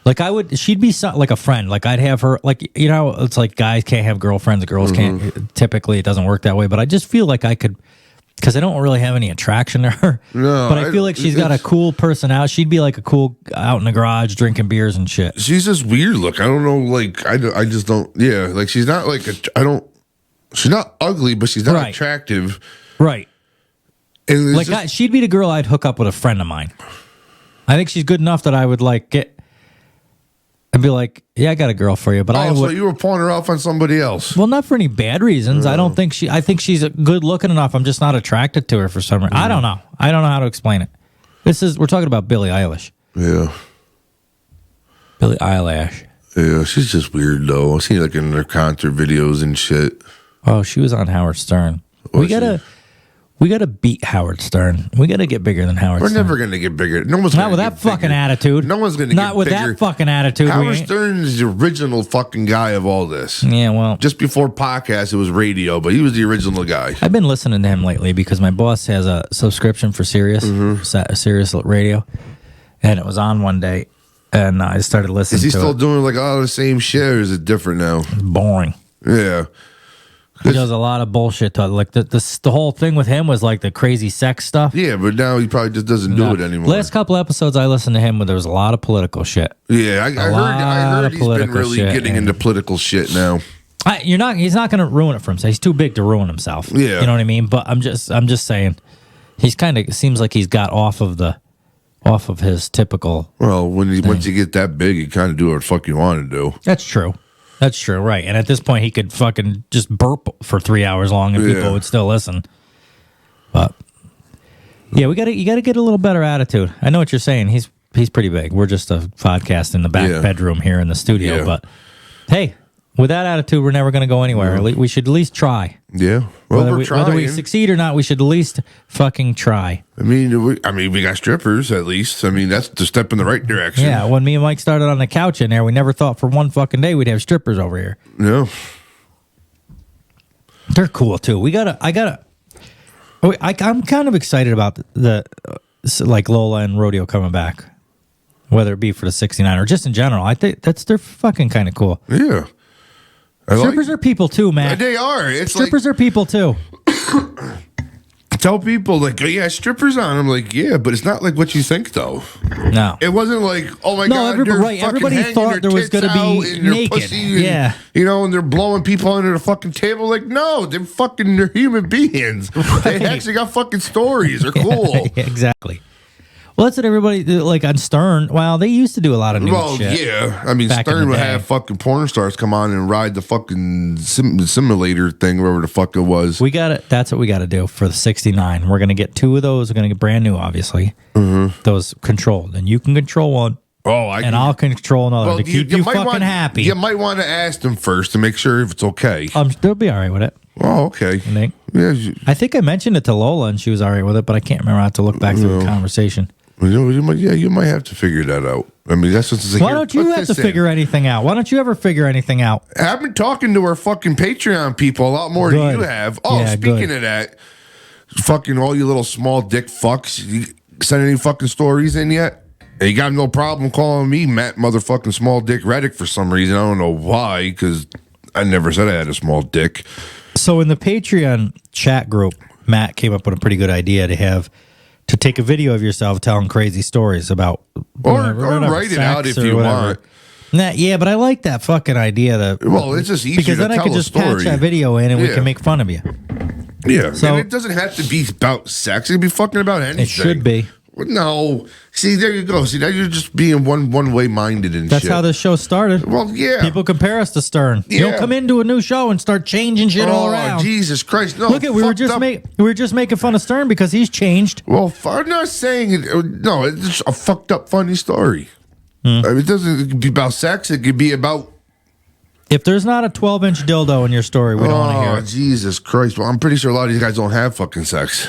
S11: Like, she'd be like a friend. Like, I'd have her... Like, you know, it's like guys can't have girlfriends, girls can't... Typically, it doesn't work that way, but I just feel like I could... Because I don't really have any attraction to her. No, but I feel like she's got a cool personality. She'd be like a cool out in the garage drinking beers and shit.
S12: She's just weird look. I don't know. Like, I just don't. Yeah. Like, she's not like she's not ugly, but she's not attractive.
S11: Right.
S12: And
S11: like, she'd be the girl I'd hook up with a friend of mine. I think she's good enough that I would like get. I'd be like, yeah, I got a girl for you, but
S12: so you were pawning her off on somebody else?
S11: Well, not for any bad reasons. I don't think I think she's good looking enough. I'm just not attracted to her for some reason. I don't know. I don't know how to explain it. We're talking about Billie Eilish.
S12: Yeah.
S11: Billie Eilish.
S12: Yeah, she's just weird though. I've seen like in her concert videos and shit.
S11: Oh, she was on Howard Stern. We gotta beat Howard Stern. We gotta get bigger than Howard Stern.
S12: We're never gonna get bigger. No one's
S11: not with that fucking attitude.
S12: No one's gonna
S11: not
S12: get
S11: with
S12: bigger.
S11: that fucking attitude.
S12: Howard Stern is the original fucking guy of all this.
S11: Yeah, well,
S12: just before podcast, it was radio, but he was the original guy.
S11: I've been listening to him lately because my boss has a subscription for Sirius, Sirius Radio, and it was on one day, and I started listening.
S12: Is he
S11: to
S12: still
S11: it.
S12: doing like all the same shit, or is it different now?
S11: It's boring.
S12: Yeah.
S11: He does a lot of bullshit. Like the whole thing with him was like the crazy sex stuff.
S12: Yeah, but now he probably just doesn't do it anymore.
S11: Last couple episodes I listened to him where there was a lot of political shit.
S12: Yeah, I heard he's been really getting into political shit now.
S11: He's not going to ruin it for himself. He's too big to ruin himself.
S12: Yeah,
S11: you know what I mean. But I'm just saying, he's kind of seems like he's got off of his typical.
S12: Well, once you get that big, you kind of do what the fuck you want to do.
S11: That's true. That's true, right. And at this point, he could fucking just burp for 3 hours long and people would still listen. But, yeah, you got to get a little better attitude. I know what you're saying. He's pretty big. We're just a podcast in the back bedroom here in the studio. Yeah. But, hey, with that attitude, we're never going to go anywhere. Yeah. We should at least try.
S12: Yeah. Well,
S11: whether we succeed or not, we should at least fucking try.
S12: I mean, we got strippers at least. I mean, that's the step in the right direction.
S11: Yeah, when me and Mike started on the couch in there, we never thought for one fucking day we'd have strippers over here.
S12: Yeah.
S11: They're cool too. I'm kind of excited about the like Lola and Rodeo coming back, whether it be for the 69 or just in general. I think they're fucking kind of cool.
S12: Yeah.
S11: Strippers are people too, man.
S12: They are.
S11: Strippers are people too.
S12: Tell people like, yeah, strippers on. I'm like, yeah, but it's not like what you think though.
S11: No,
S12: it wasn't like, oh my god,
S11: everybody thought there was going to be naked. Yeah,
S12: and they're blowing people under the fucking table. Like, no, they're human beings. Right. They actually got fucking stories. They're cool.
S11: Yeah, exactly. Well, that's what everybody like on Stern. Well, they used to do a lot of new shit.
S12: Yeah. I mean, Stern would have fucking porn stars come on and ride the fucking simulator thing, wherever the fuck it was.
S11: That's what we got to do for the 69. We're going to get 2 of those. We're going to get brand new, obviously. Those controlled. And you can control one. I'll control another to keep you fucking happy.
S12: You might want to ask them first to make sure if it's okay.
S11: They'll be all right with it.
S12: Oh, okay.
S11: Yeah, I think I mentioned it to Lola and she was all right with it, but I can't remember. I have to look back through the conversation.
S12: You might have to figure that out. I mean, that's what's
S11: like. Why don't you have to figure anything out? Why don't you ever figure anything out?
S12: I've been talking to our fucking Patreon people a lot more than you have. Oh, yeah, speaking of that, fucking all you little small dick fucks, you send any fucking stories in yet? And you got no problem calling me Matt motherfucking small dick Reddick for some reason. I don't know why, because I never said I had a small dick.
S11: So in the Patreon chat group, Matt came up with a pretty good idea to take a video of yourself telling crazy stories about
S12: or write it out if you want.
S11: Yeah, but I like that fucking idea.
S12: It's just easier
S11: because then
S12: to
S11: I
S12: tell
S11: could just patch that video in and we can make fun of you.
S12: Yeah, so and it doesn't have to be about sex. It could be fucking about anything.
S11: It should be.
S12: No. See, there you go. See, now you're just being one-way minded and
S11: That's
S12: shit.
S11: how this show started.
S12: Well, yeah.
S11: People compare us to Stern.
S12: Yeah.
S11: You don't come into a new show and start changing shit all around.
S12: Oh, Jesus Christ. No,
S11: Look at we were just making fun of Stern because he's changed.
S12: Well, I'm not saying it. No, it's a fucked up funny story. I mean, it doesn't be about sex. It could be about.
S11: If there's not a 12-inch dildo in your story, we don't want to hear it.
S12: Jesus Christ. Well, I'm pretty sure a lot of these guys don't have fucking sex.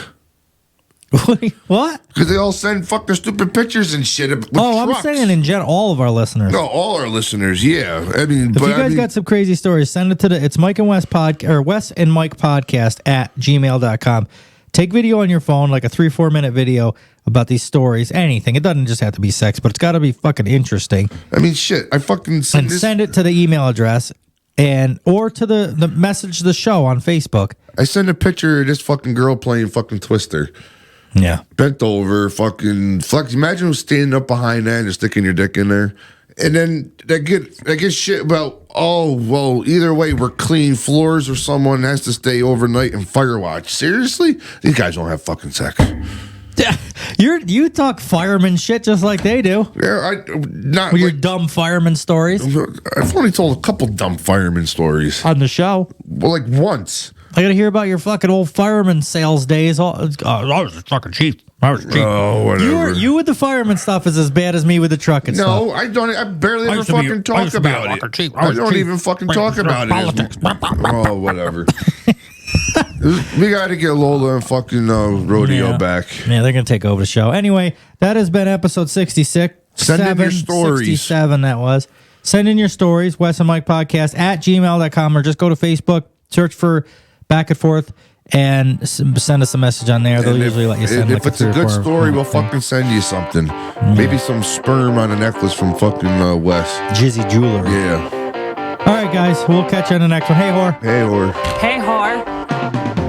S11: What?
S12: Because they all send fucking stupid pictures and shit. With
S11: I'm
S12: trucks.
S11: saying in general, all of our listeners.
S12: No, all our listeners, yeah. I mean,
S11: If you guys got some crazy stories, send it to it's Mike and Wes or Wes and Mike podcast at gmail.com. Take video on your phone, like a 3-4 minute video about these stories, anything. It doesn't just have to be sex, but it's got to be fucking interesting.
S12: I mean, shit. I fucking
S11: send it to the email address or to the message the show on Facebook.
S12: I send a picture of this fucking girl playing fucking Twister.
S11: Yeah.
S12: Bent over, fucking flex. Imagine who's standing up behind that and just sticking your dick in there. And then they get shit about, oh, well, either way, we're cleaning floors or someone has to stay overnight and fire watch. Seriously? These guys don't have fucking sex.
S11: You talk fireman shit just like they do.
S12: Yeah, not
S11: with your dumb fireman stories.
S12: I've only told a couple dumb fireman stories
S11: on the show.
S12: Well, like once.
S11: I gotta hear about your fucking old fireman sales days. I was just fucking cheap. I was cheap.
S12: Oh, whatever.
S11: You with the fireman stuff is as bad as me with the truck and stuff.
S12: No, I don't. I barely ever fucking talk about it. I don't even fucking talk about it. Oh, whatever. We got to get Lola and fucking Rodeo back.
S11: Yeah, they're going to take over the show. Anyway, that has been episode 66.
S12: Send in your stories.
S11: 67, that was. Send in your stories, Wes and Mike podcast at gmail.com, or just go to Facebook, search for Back and Forth, and send us a message on there. They'll usually let you send
S12: if it's a good story, we'll fucking send you something. Maybe some sperm on a necklace from fucking Wes.
S11: Jizzy Jewelry.
S12: Yeah.
S11: All right, guys. We'll catch you on the next one. Hey, whore.
S12: Hey, whore.
S16: Hey, whore.